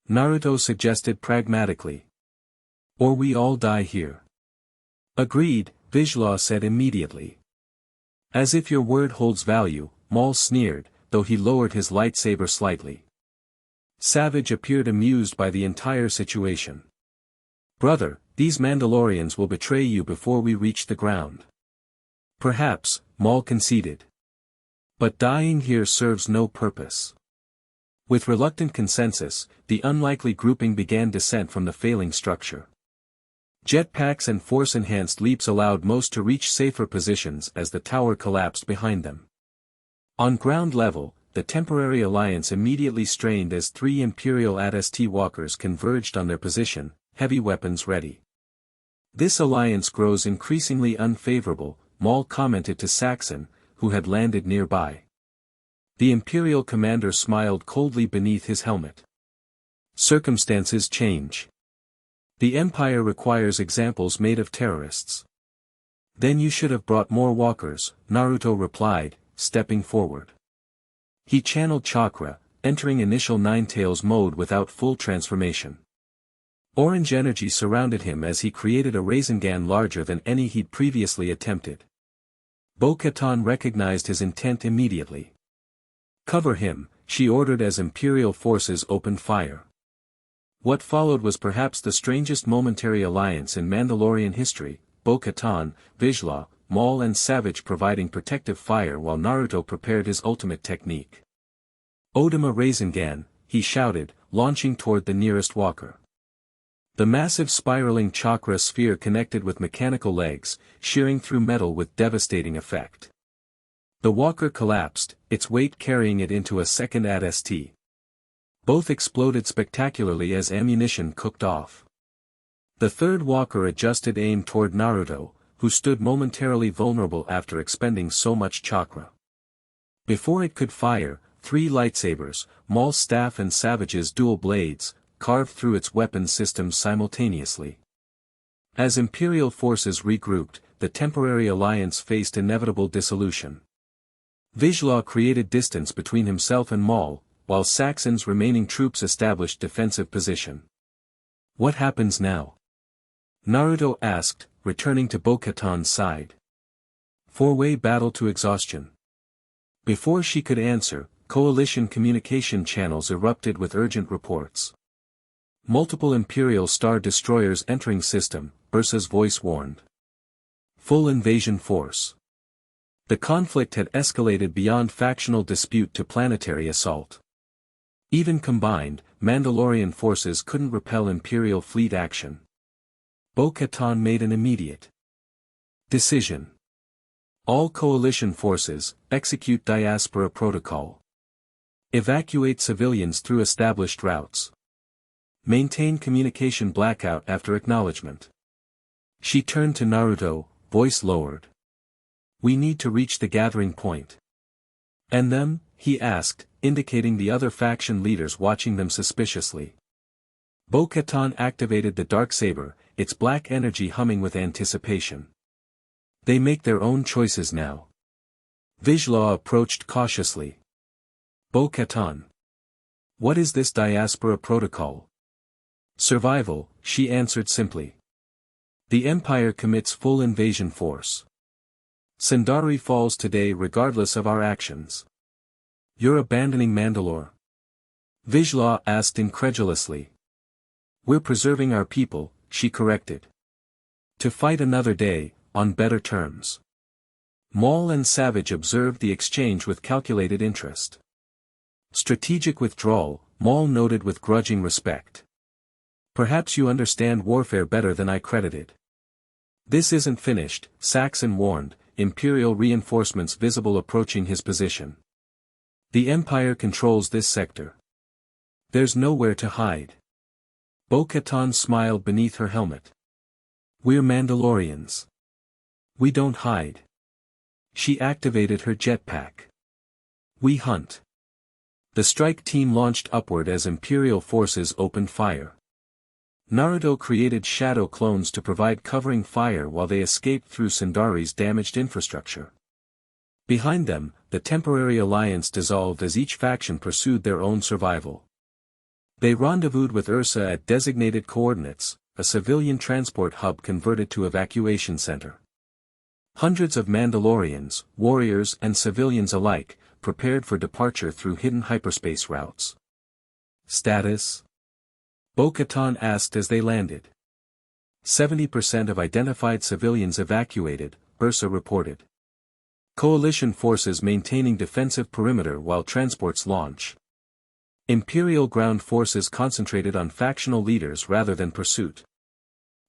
Naruto suggested pragmatically. Or we all die here. Agreed, Vizsla said immediately. As if your word holds value, Maul sneered, though he lowered his lightsaber slightly. Savage appeared amused by the entire situation. Brother, these Mandalorians will betray you before we reach the ground. Perhaps, Maul conceded. But dying here serves no purpose. With reluctant consensus, the unlikely grouping began descent from the failing structure. Jetpacks and force-enhanced leaps allowed most to reach safer positions as the tower collapsed behind them. On ground level, the temporary alliance immediately strained as 3 Imperial AT-ST walkers converged on their position, heavy weapons ready. This alliance grows increasingly unfavorable, Maul commented to Saxon, who had landed nearby. The Imperial commander smiled coldly beneath his helmet. Circumstances change. The Empire requires examples made of terrorists. Then you should have brought more walkers, Naruto replied, stepping forward. He channeled chakra, entering initial Ninetales mode without full transformation. Orange energy surrounded him as he created a Rasengan larger than any he'd previously attempted. Bo-Katan recognized his intent immediately. Cover him, she ordered as Imperial forces opened fire. What followed was perhaps the strangest momentary alliance in Mandalorian history, Bo-Katan, Vizsla, Maul and Savage providing protective fire while Naruto prepared his ultimate technique. Odama Rasengan, he shouted, launching toward the nearest walker. The massive spiraling chakra sphere connected with mechanical legs, shearing through metal with devastating effect. The walker collapsed, its weight carrying it into a second AT-ST. Both exploded spectacularly as ammunition cooked off. The third walker adjusted aim toward Naruto, who stood momentarily vulnerable after expending so much chakra. Before it could fire, 3 lightsabers, Maul's staff and Savage's dual blades, carved through its weapon systems simultaneously. As Imperial forces regrouped, the temporary alliance faced inevitable dissolution. Vizsla created distance between himself and Maul, while Saxon's remaining troops established defensive position. What happens now? Naruto asked, returning to Bo-Katan's side. 4-way battle to exhaustion. Before she could answer, coalition communication channels erupted with urgent reports. Multiple Imperial Star Destroyers entering system, Ursa's voice warned. Full invasion force. The conflict had escalated beyond factional dispute to planetary assault. Even combined, Mandalorian forces couldn't repel Imperial fleet action. Bo-Katan made an immediate decision. All coalition forces, execute Diaspora Protocol. Evacuate civilians through established routes. Maintain communication blackout after acknowledgement. She turned to Naruto, voice lowered. We need to reach the gathering point. And them? He asked, indicating the other faction leaders watching them suspiciously. Bo-Katan activated the Darksaber, its black energy humming with anticipation. They make their own choices now. Vizsla approached cautiously. Bo-Katan. What is this Diaspora Protocol? Survival, she answered simply. The Empire commits full invasion force. Sundari falls today regardless of our actions. You're abandoning Mandalore? Vizsla asked incredulously. We're preserving our people, she corrected. To fight another day, on better terms. Maul and Savage observed the exchange with calculated interest. Strategic withdrawal, Maul noted with grudging respect. Perhaps you understand warfare better than I credited. This isn't finished, Saxon warned, Imperial reinforcements visible approaching his position. The Empire controls this sector. There's nowhere to hide. Bo-Katan smiled beneath her helmet. We're Mandalorians. We don't hide. She activated her jetpack. We hunt. The strike team launched upward as Imperial forces opened fire. Naruto created shadow clones to provide covering fire while they escaped through Sundari's damaged infrastructure. Behind them, the temporary alliance dissolved as each faction pursued their own survival. They rendezvoused with Ursa at designated coordinates, a civilian transport hub converted to evacuation center. Hundreds of Mandalorians, warriors and civilians alike, prepared for departure through hidden hyperspace routes. Status? Bo-Katan asked as they landed. 70% of identified civilians evacuated, Ursa reported. Coalition forces maintaining defensive perimeter while transports launch. Imperial ground forces concentrated on factional leaders rather than pursuit.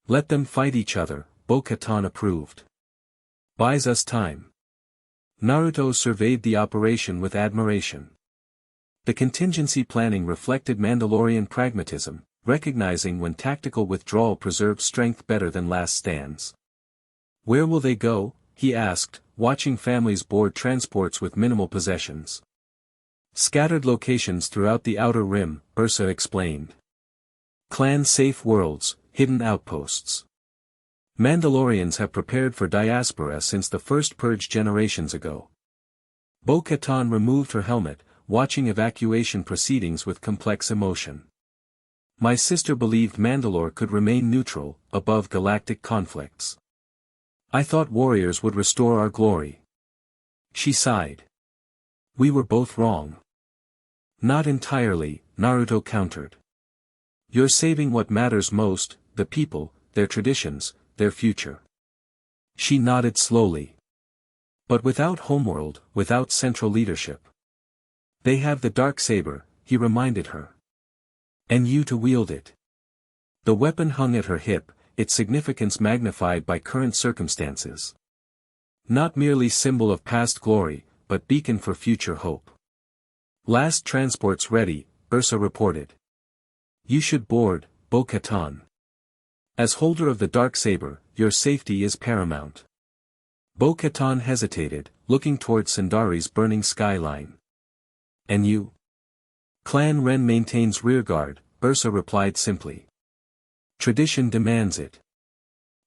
Let them fight each other, Bo-Katan approved. Buys us time. Naruto surveyed the operation with admiration. The contingency planning reflected Mandalorian pragmatism, recognizing when tactical withdrawal preserved strength better than last stands. Where will they go? He asked, watching families board transports with minimal possessions. Scattered locations throughout the outer rim, Ursa explained. Clan-safe worlds, hidden outposts. Mandalorians have prepared for diaspora since the first purge generations ago. Bo-Katan removed her helmet, watching evacuation proceedings with complex emotion. My sister believed Mandalore could remain neutral, above galactic conflicts. I thought warriors would restore our glory. She sighed. We were both wrong. Not entirely, Naruto countered. You're saving what matters most, the people, their traditions, their future. She nodded slowly. But without homeworld, without central leadership. They have the Darksaber, he reminded her. And you to wield it. The weapon hung at her hip, its significance magnified by current circumstances. Not merely symbol of past glory, but beacon for future hope. Last transports ready, Ursa reported. You should board, Bo-Katan. As holder of the Darksaber, your safety is paramount. Bo-Katan hesitated, looking toward Sundari's burning skyline. And you? Clan Ren maintains rearguard, Ursa replied simply. Tradition demands it.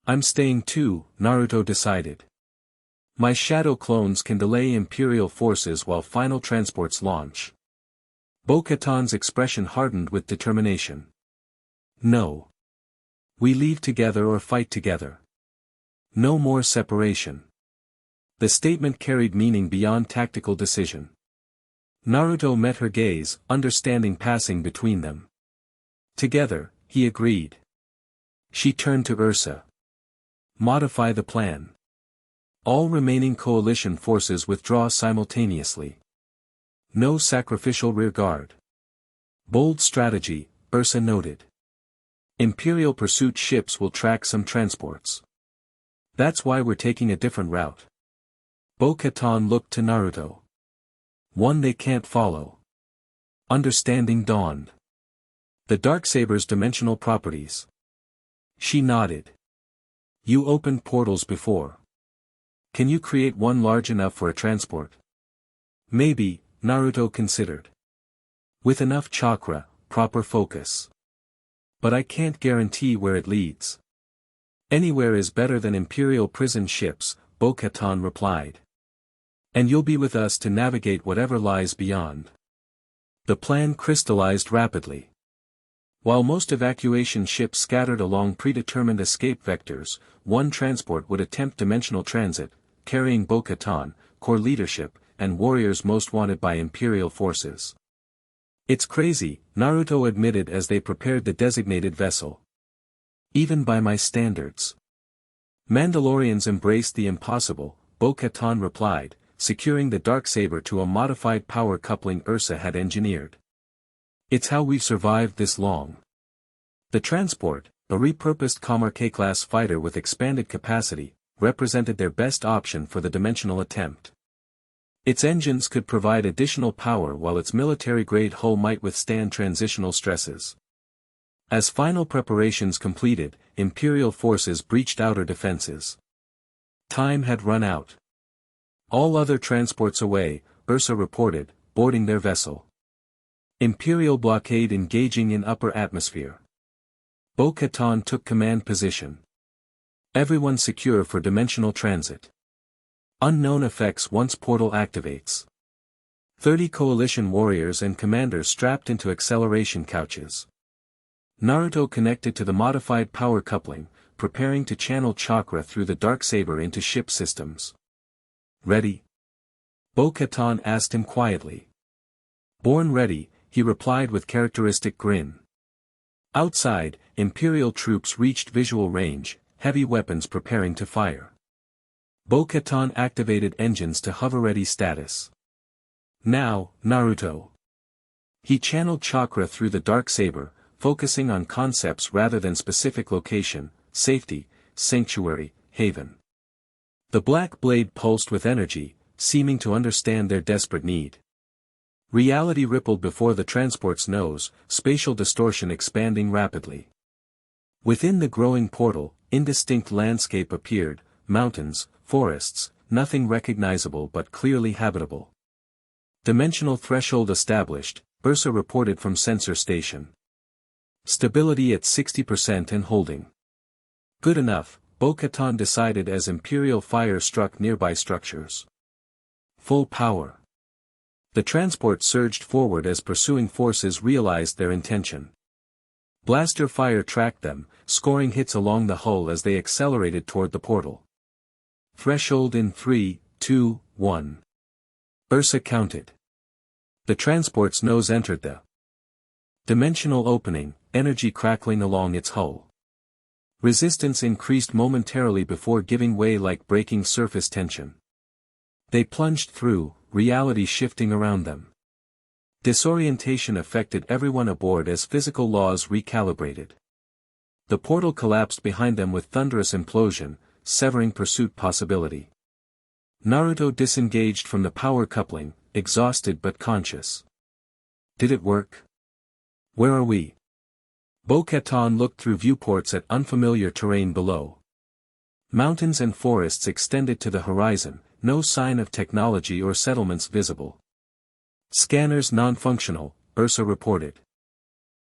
I'm staying too, Naruto decided. My shadow clones can delay Imperial forces while final transports launch. Bo-Katan's expression hardened with determination. No. We leave together or fight together. No more separation. The statement carried meaning beyond tactical decision. Naruto met her gaze, understanding passing between them. Together, he agreed. She turned to Ursa. Modify the plan. All remaining coalition forces withdraw simultaneously. No sacrificial rearguard. Bold strategy, Ursa noted. Imperial pursuit ships will track some transports. That's why we're taking a different route. Bo-Katan looked to Naruto. One they can't follow. Understanding dawned. The Darksaber's dimensional properties. She nodded. You opened portals before. Can you create one large enough for a transport? Maybe, Naruto considered. With enough chakra, proper focus. But I can't guarantee where it leads. Anywhere is better than Imperial prison ships, Bo-Katan replied. And you'll be with us to navigate whatever lies beyond. The plan crystallized rapidly. While most evacuation ships scattered along predetermined escape vectors, one transport would attempt dimensional transit, carrying Bo-Katan, core leadership, and warriors most wanted by Imperial forces. It's crazy, Naruto admitted as they prepared the designated vessel. Even by my standards. Mandalorians embraced the impossible, Bo-Katan replied, securing the Darksaber to a modified power coupling Ursa had engineered. It's how we've survived this long. The transport, a repurposed Kamar K-class fighter with expanded capacity, represented their best option for the dimensional attempt. Its engines could provide additional power while its military-grade hull might withstand transitional stresses. As final preparations completed, Imperial forces breached outer defenses. Time had run out. All other transports away, Ursa reported, boarding their vessel. Imperial blockade engaging in upper atmosphere. Bo-Katan took command position. Everyone secure for dimensional transit. Unknown effects once portal activates. 30 coalition warriors and commanders strapped into acceleration couches. Naruto connected to the modified power coupling, preparing to channel chakra through the Darksaber into ship systems. Ready? Bo-Katan asked him quietly. Born ready, he replied with characteristic grin. Outside, Imperial troops reached visual range, heavy weapons preparing to fire. Bo-Katan activated engines to hover-ready status. Now, Naruto. He channeled chakra through the Darksaber, focusing on concepts rather than specific location, safety, sanctuary, haven. The black blade pulsed with energy, seeming to understand their desperate need. Reality rippled before the transport's nose, spatial distortion expanding rapidly. Within the growing portal, indistinct landscape appeared, mountains, forests, nothing recognizable but clearly habitable. Dimensional threshold established, Bursa reported from sensor station. Stability at 60% and holding. Good enough, Bo-Katan decided as Imperial fire struck nearby structures. Full power. The transport surged forward as pursuing forces realized their intention. Blaster fire tracked them, scoring hits along the hull as they accelerated toward the portal. Threshold in 3, 2, 1. Ursa counted. The transport's nose entered the dimensional opening, energy crackling along its hull. Resistance increased momentarily before giving way like breaking surface tension. They plunged through, reality shifting around them. Disorientation affected everyone aboard as physical laws recalibrated. The portal collapsed behind them with thunderous implosion, severing pursuit possibility. Naruto disengaged from the power coupling, exhausted but conscious. Did it work? Where are we? Bo-Katan looked through viewports at unfamiliar terrain below. Mountains and forests extended to the horizon, no sign of technology or settlements visible. Scanners non-functional, Ursa reported.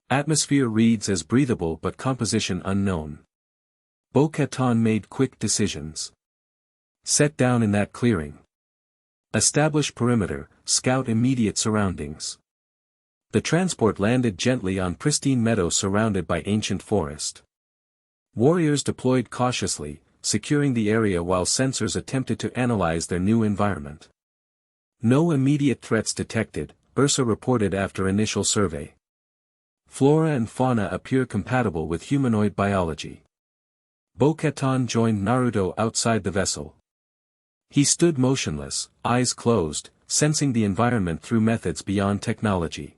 Atmosphere reads as breathable but composition unknown. Bo-Katan made quick decisions. Set down in that clearing. Establish perimeter, scout immediate surroundings. The transport landed gently on pristine meadow surrounded by ancient forest. Warriors deployed cautiously, securing the area while sensors attempted to analyze their new environment. No immediate threats detected, Ursa reported after initial survey. Flora and fauna appear compatible with humanoid biology. Bo-Katan joined Naruto outside the vessel. He stood motionless, eyes closed, sensing the environment through methods beyond technology.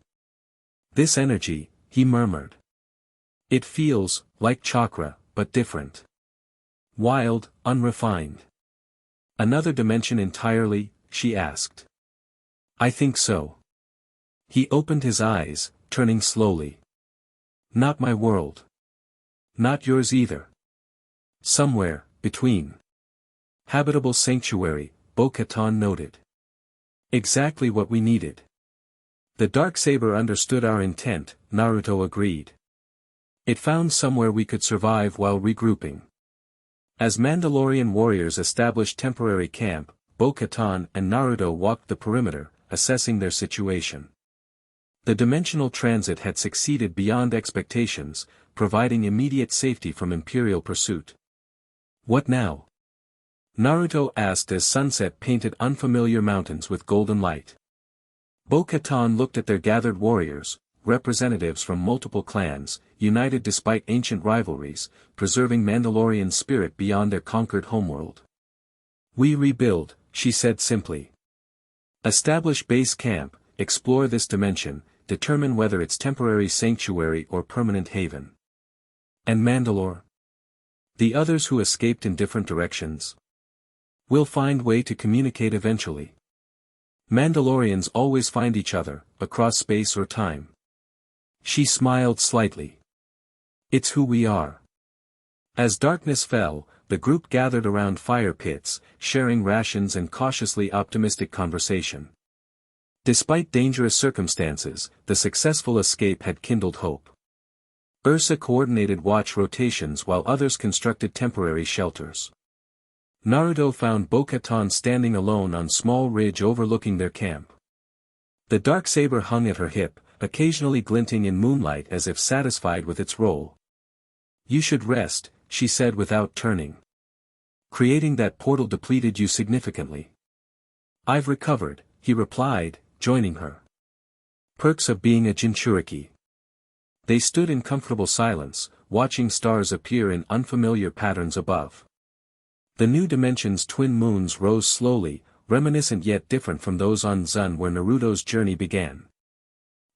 This energy, he murmured. It feels like chakra, but different. Wild, unrefined. Another dimension entirely, she asked. I think so. He opened his eyes, turning slowly. Not my world. Not yours either. Somewhere, between. Habitable sanctuary, Bo-Katan noted. Exactly what we needed. The Darksaber understood our intent, Naruto agreed. It found somewhere we could survive while regrouping. As Mandalorian warriors established temporary camp, Bo-Katan and Naruto walked the perimeter, assessing their situation. The dimensional transit had succeeded beyond expectations, providing immediate safety from Imperial pursuit. What now? Naruto asked as sunset painted unfamiliar mountains with golden light. Bo-Katan looked at their gathered warriors, representatives from multiple clans, united despite ancient rivalries, preserving Mandalorian spirit beyond their conquered homeworld. We rebuild, she said simply. Establish base camp, explore this dimension, determine whether it's temporary sanctuary or permanent haven. And Mandalore? The others who escaped in different directions? We'll find way to communicate eventually. Mandalorians always find each other, across space or time. She smiled slightly. It's who we are. As darkness fell, the group gathered around fire pits, sharing rations and cautiously optimistic conversation. Despite dangerous circumstances, the successful escape had kindled hope. Ursa coordinated watch rotations while others constructed temporary shelters. Naruto found Bo-Katan standing alone on small ridge overlooking their camp. The Darksaber hung at her hip, occasionally glinting in moonlight as if satisfied with its role. "You should rest," she said without turning. "Creating that portal depleted you significantly." "I've recovered," he replied, joining her. Perks of being a Jinchuriki. They stood in comfortable silence, watching stars appear in unfamiliar patterns above. The new dimension's twin moons rose slowly, reminiscent yet different from those on Zun where Naruto's journey began.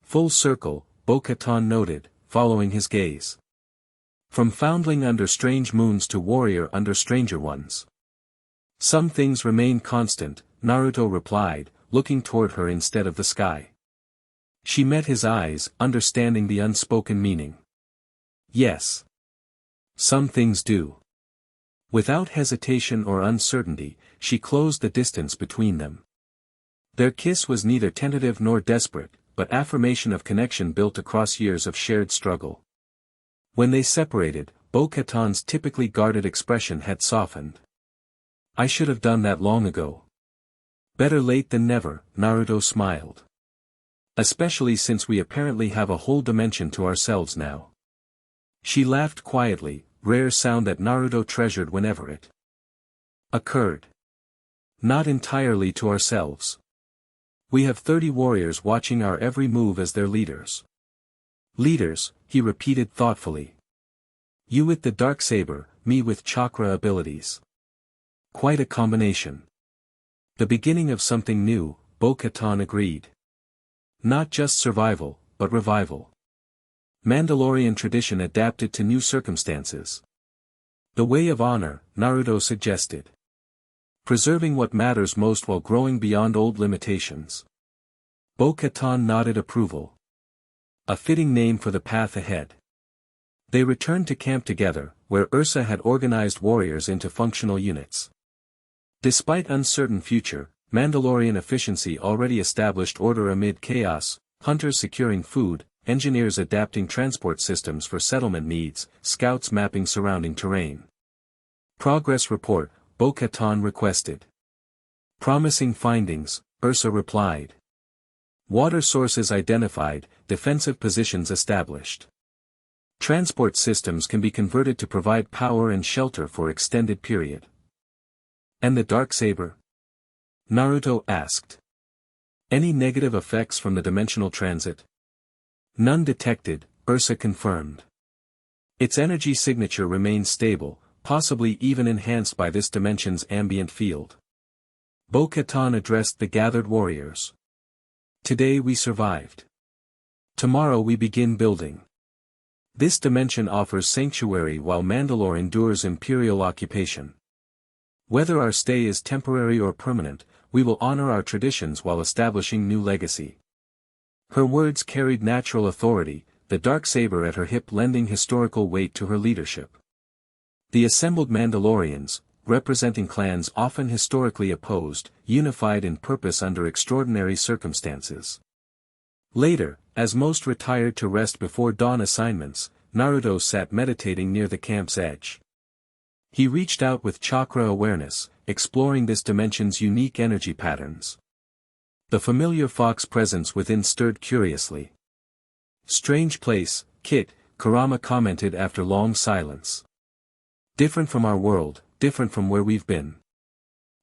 "Full circle," Bo-Katan noted, following his gaze. "From foundling under strange moons to warrior under stranger ones." "Some things remain constant," Naruto replied, looking toward her instead of the sky. She met his eyes, understanding the unspoken meaning. "Yes. Some things do." Without hesitation or uncertainty, she closed the distance between them. Their kiss was neither tentative nor desperate, but affirmation of connection built across years of shared struggle. When they separated, Bo-Katan's typically guarded expression had softened. "I should have done that long ago." "Better late than never," Naruto smiled. "Especially since we apparently have a whole dimension to ourselves now." She laughed quietly, rare sound that Naruto treasured whenever it occurred. "Not entirely to ourselves. We have 30 warriors watching our every move as their leaders." "Leaders," he repeated thoughtfully. "You with the Darksaber, me with chakra abilities. Quite a combination." "The beginning of something new," Bo-Katan agreed. "Not just survival, but revival. Mandalorian tradition adapted to new circumstances." "The way of honor," Naruto suggested. "Preserving what matters most while growing beyond old limitations." Bo-Katan nodded approval. A fitting name for the path ahead. They returned to camp together, where Ursa had organized warriors into functional units. Despite uncertain future, Mandalorian efficiency already established order amid chaos, hunters securing food, engineers adapting transport systems for settlement needs, scouts mapping surrounding terrain. "Progress report," Bo-Katan requested. "Promising findings," Ursa replied. "Water sources identified, defensive positions established. Transport systems can be converted to provide power and shelter for extended period." "And the Darksaber?" Naruto asked. "Any negative effects from the dimensional transit?" "None detected," Ursa confirmed. "Its energy signature remains stable, possibly even enhanced by this dimension's ambient field." Bo-Katan addressed the gathered warriors. "Today we survived. Tomorrow we begin building. This dimension offers sanctuary while Mandalore endures imperial occupation. Whether our stay is temporary or permanent, we will honor our traditions while establishing new legacy." Her words carried natural authority, the Darksaber at her hip lending historical weight to her leadership. The assembled Mandalorians, representing clans often historically opposed, unified in purpose under extraordinary circumstances. Later, as most retired to rest before dawn assignments, Naruto sat meditating near the camp's edge. He reached out with chakra awareness, exploring this dimension's unique energy patterns. The familiar fox presence within stirred curiously. "Strange place, Kit," Kurama commented after long silence. "Different from our world, different from where we've been."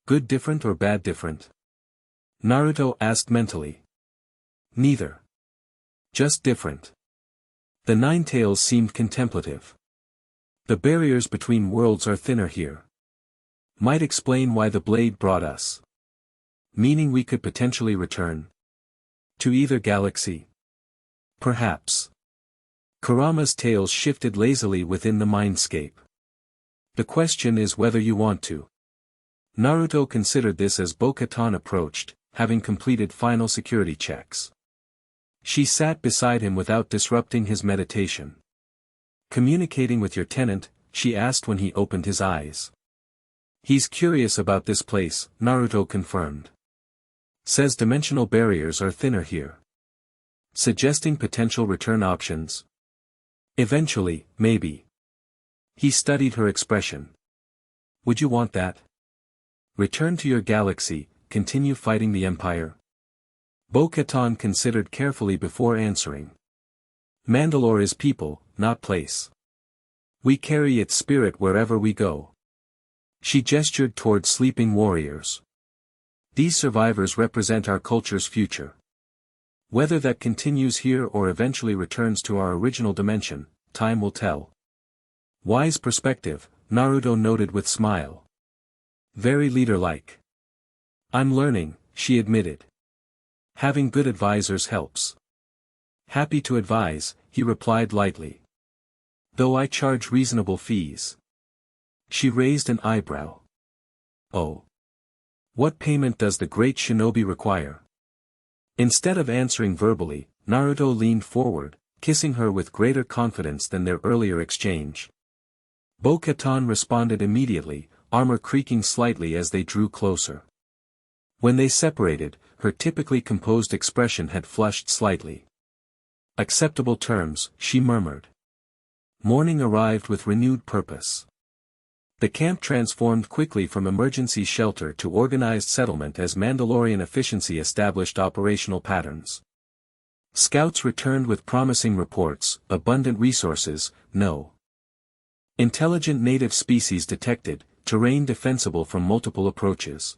"Good different or bad different?" Naruto asked mentally. "Neither. Just different." The Ninetales seemed contemplative. "The barriers between worlds are thinner here. Might explain why the blade brought us." "Meaning we could potentially return to either galaxy?" "Perhaps." Kurama's tails shifted lazily within the mindscape. "The question is whether you want to." Naruto considered this as Bo-Katan approached, having completed final security checks. She sat beside him without disrupting his meditation. "Communicating with your tenant?" she asked when he opened his eyes. "He's curious about this place," Naruto confirmed. "Says dimensional barriers are thinner here. Suggesting potential return options." Eventually, maybe. He studied her expression. Would you want that? Return to your galaxy, continue fighting the Empire? Bo-Katan considered carefully before answering. Mandalore is people, not place. We carry its spirit wherever we go. She gestured toward sleeping warriors. These survivors represent our culture's future. Whether that continues here or eventually returns to our original dimension, time will tell. Wise perspective, Naruto noted with smile. Very leader-like. I'm learning, she admitted. Having good advisors helps. Happy to advise, he replied lightly. Though I charge reasonable fees. She raised an eyebrow. Oh. What payment does the great shinobi require? Instead of answering verbally, Naruto leaned forward, kissing her with greater confidence than their earlier exchange. Bo-Katan responded immediately, armor creaking slightly as they drew closer. When they separated, her typically composed expression had flushed slightly. Acceptable terms, she murmured. Morning arrived with renewed purpose. The camp transformed quickly from emergency shelter to organized settlement as Mandalorian efficiency established operational patterns. Scouts returned with promising reports, abundant resources, no intelligent native species detected, terrain defensible from multiple approaches.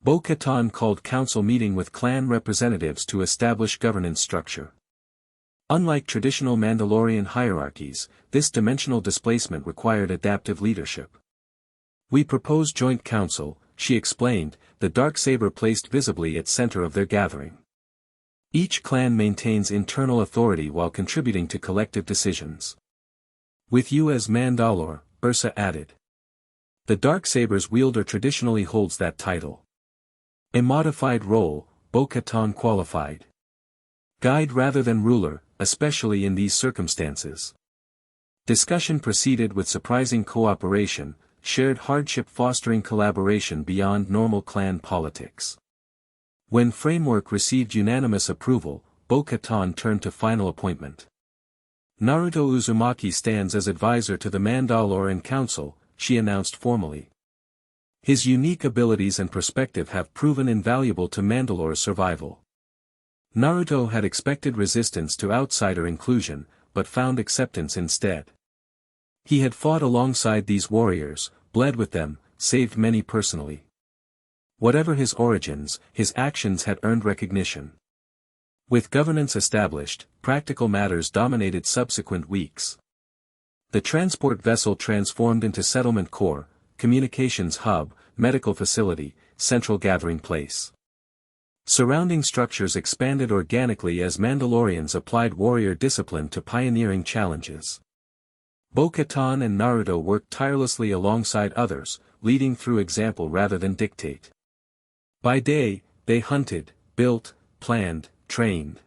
Bo-Katan called council meeting with clan representatives to establish governance structure. Unlike traditional Mandalorian hierarchies, this dimensional displacement required adaptive leadership. We propose joint council, she explained, the Darksaber placed visibly at center of their gathering. Each clan maintains internal authority while contributing to collective decisions. With you as Mandalore, Ursa added. The Darksaber's wielder traditionally holds that title. A modified role, Bo-Katan qualified. Guide rather than ruler, especially in these circumstances. Discussion proceeded with surprising cooperation, shared hardship fostering collaboration beyond normal clan politics. When framework received unanimous approval, Bo-Katan turned to final appointment. Naruto Uzumaki stands as advisor to the Mandalorian Council, she announced formally. His unique abilities and perspective have proven invaluable to Mandalore's survival. Naruto had expected resistance to outsider inclusion, but found acceptance instead. He had fought alongside these warriors, bled with them, saved many personally. Whatever his origins, his actions had earned recognition. With governance established, practical matters dominated subsequent weeks. The transport vessel transformed into settlement core, communications hub, medical facility, central gathering place. Surrounding structures expanded organically as Mandalorians applied warrior discipline to pioneering challenges. Bo-Katan and Naruto worked tirelessly alongside others, leading through example rather than dictate. By day, they hunted, built, planned, trained.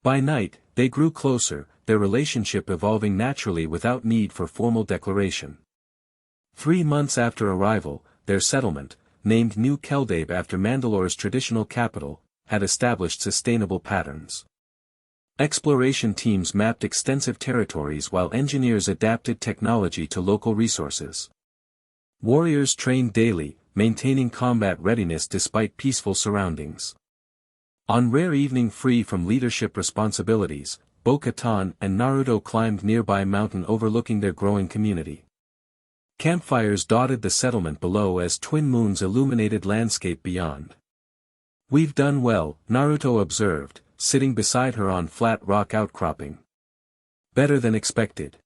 By night, they grew closer, their relationship evolving naturally without need for formal declaration. 3 months after arrival, their settlement, named New Keldabe after Mandalore's traditional capital, had established sustainable patterns. Exploration teams mapped extensive territories while engineers adapted technology to local resources. Warriors trained daily, maintaining combat readiness despite peaceful surroundings. On rare evening free from leadership responsibilities, Bo-Katan and Naruto climbed nearby mountain overlooking their growing community. Campfires dotted the settlement below as twin moons illuminated landscape beyond. We've done well, Naruto observed, sitting beside her on flat rock outcropping. Better than expected.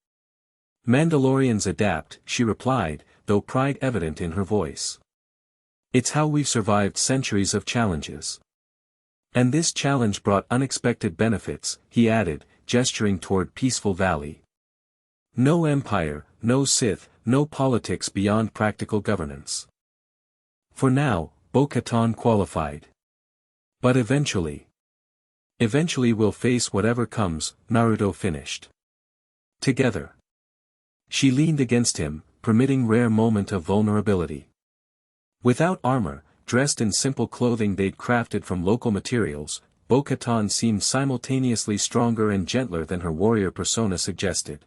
Mandalorians adapt, she replied, though pride evident in her voice. It's how we've survived centuries of challenges. And this challenge brought unexpected benefits, he added, gesturing toward Peaceful Valley. No empire, no Sith, no politics beyond practical governance. For now, Bo-Katan qualified. But eventually we'll face whatever comes, Naruto finished. Together. She leaned against him, permitting rare moment of vulnerability. Without armor, dressed in simple clothing they'd crafted from local materials, Bo-Katan seemed simultaneously stronger and gentler than her warrior persona suggested.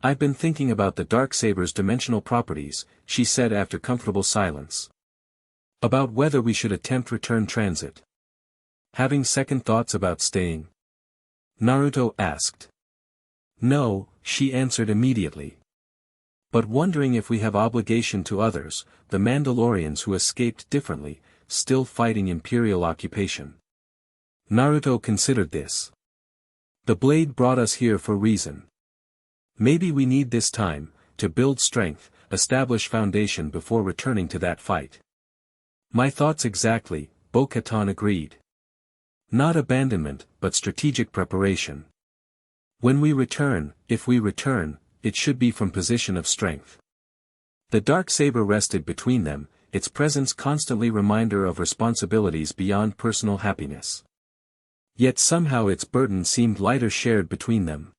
"I've been thinking about the Darksaber's dimensional properties," she said after comfortable silence. "About whether we should attempt return transit. Having second thoughts about staying?" Naruto asked. "No," she answered immediately. "But wondering if we have obligation to others, the Mandalorians who escaped differently, still fighting imperial occupation." Naruto considered this. "The blade brought us here for reason. Maybe we need this time, to build strength, establish foundation before returning to that fight." "My thoughts exactly," Bo-Katan agreed. "Not abandonment, but strategic preparation. When we return, if we return, it should be from position of strength." The Darksaber rested between them, its presence constantly reminder of responsibilities beyond personal happiness. Yet somehow its burden seemed lighter shared between them.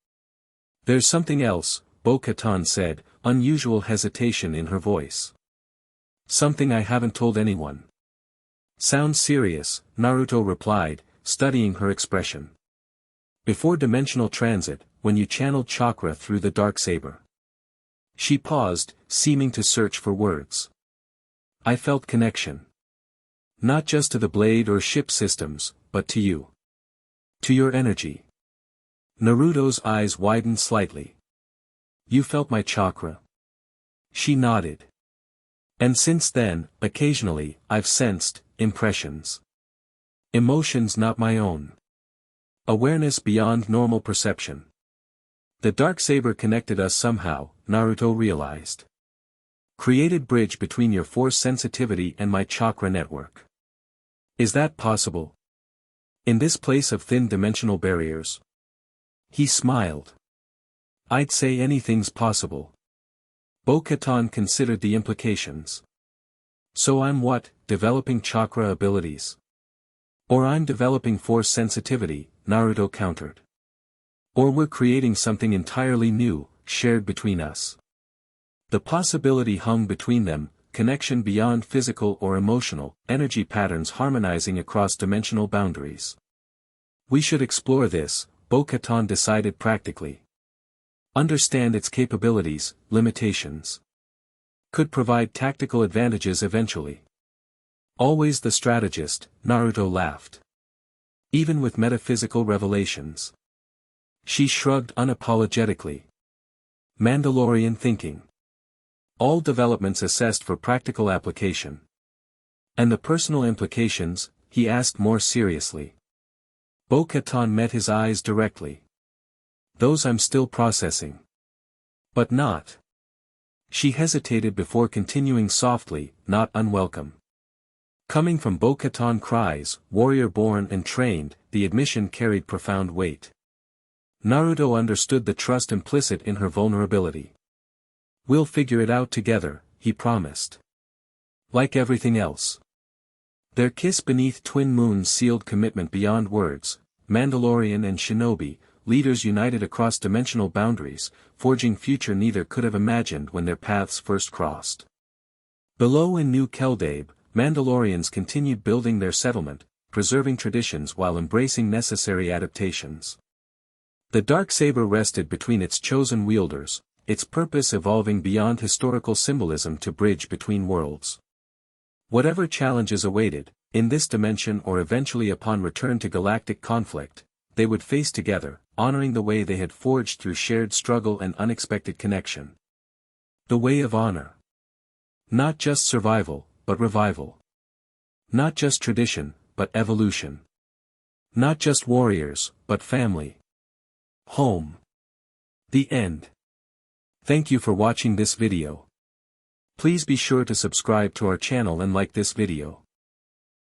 "There's something else," Bo-Katan said, unusual hesitation in her voice. "Something I haven't told anyone." "Sounds serious," Naruto replied, studying her expression. "Before dimensional transit, when you channeled chakra through the Darksaber." She paused, seeming to search for words. "I felt connection. Not just to the blade or ship systems, but to you. To your energy." Naruto's eyes widened slightly. "You felt my chakra?" She nodded. "And since then, occasionally, I've sensed impressions. Emotions not my own. Awareness beyond normal perception. The Darksaber connected us somehow," Naruto realized. "Created bridge between your force sensitivity and my chakra network. Is that possible? In this place of thin dimensional barriers?" He smiled. "I'd say anything's possible." Bo-Katan considered the implications. "So I'm what, developing chakra abilities? Or I'm developing force sensitivity," Naruto countered. "Or we're creating something entirely new, shared between us." The possibility hung between them, connection beyond physical or emotional, energy patterns harmonizing across dimensional boundaries. "We should explore this," Bo-Katan decided practically. "Understand its capabilities, limitations. Could provide tactical advantages eventually." "Always the strategist," Naruto laughed. "Even with metaphysical revelations." She shrugged unapologetically. "Mandalorian thinking. All developments assessed for practical application." "And the personal implications?" he asked more seriously. Bo-Katan met his eyes directly. "Those I'm still processing." "But not." She hesitated before continuing softly, "not unwelcome." Coming from Bo-Katan cries, warrior born and trained, the admission carried profound weight. Naruto understood the trust implicit in her vulnerability. "We'll figure it out together," he promised. Like everything else. Their kiss beneath twin moons sealed commitment beyond words. Mandalorian and Shinobi, leaders united across dimensional boundaries, forging future neither could have imagined when their paths first crossed. Below in New Keldabe, Mandalorians continued building their settlement, preserving traditions while embracing necessary adaptations. The Darksaber rested between its chosen wielders, its purpose evolving beyond historical symbolism to bridge between worlds. Whatever challenges awaited, in this dimension or eventually upon return to galactic conflict, they would face together, honoring the way they had forged through shared struggle and unexpected connection. The way of honor. Not just survival, but revival. Not just tradition, but evolution. Not just warriors, but family. Home. The end. Thank you for watching this video. Please be sure to subscribe to our channel and like this video.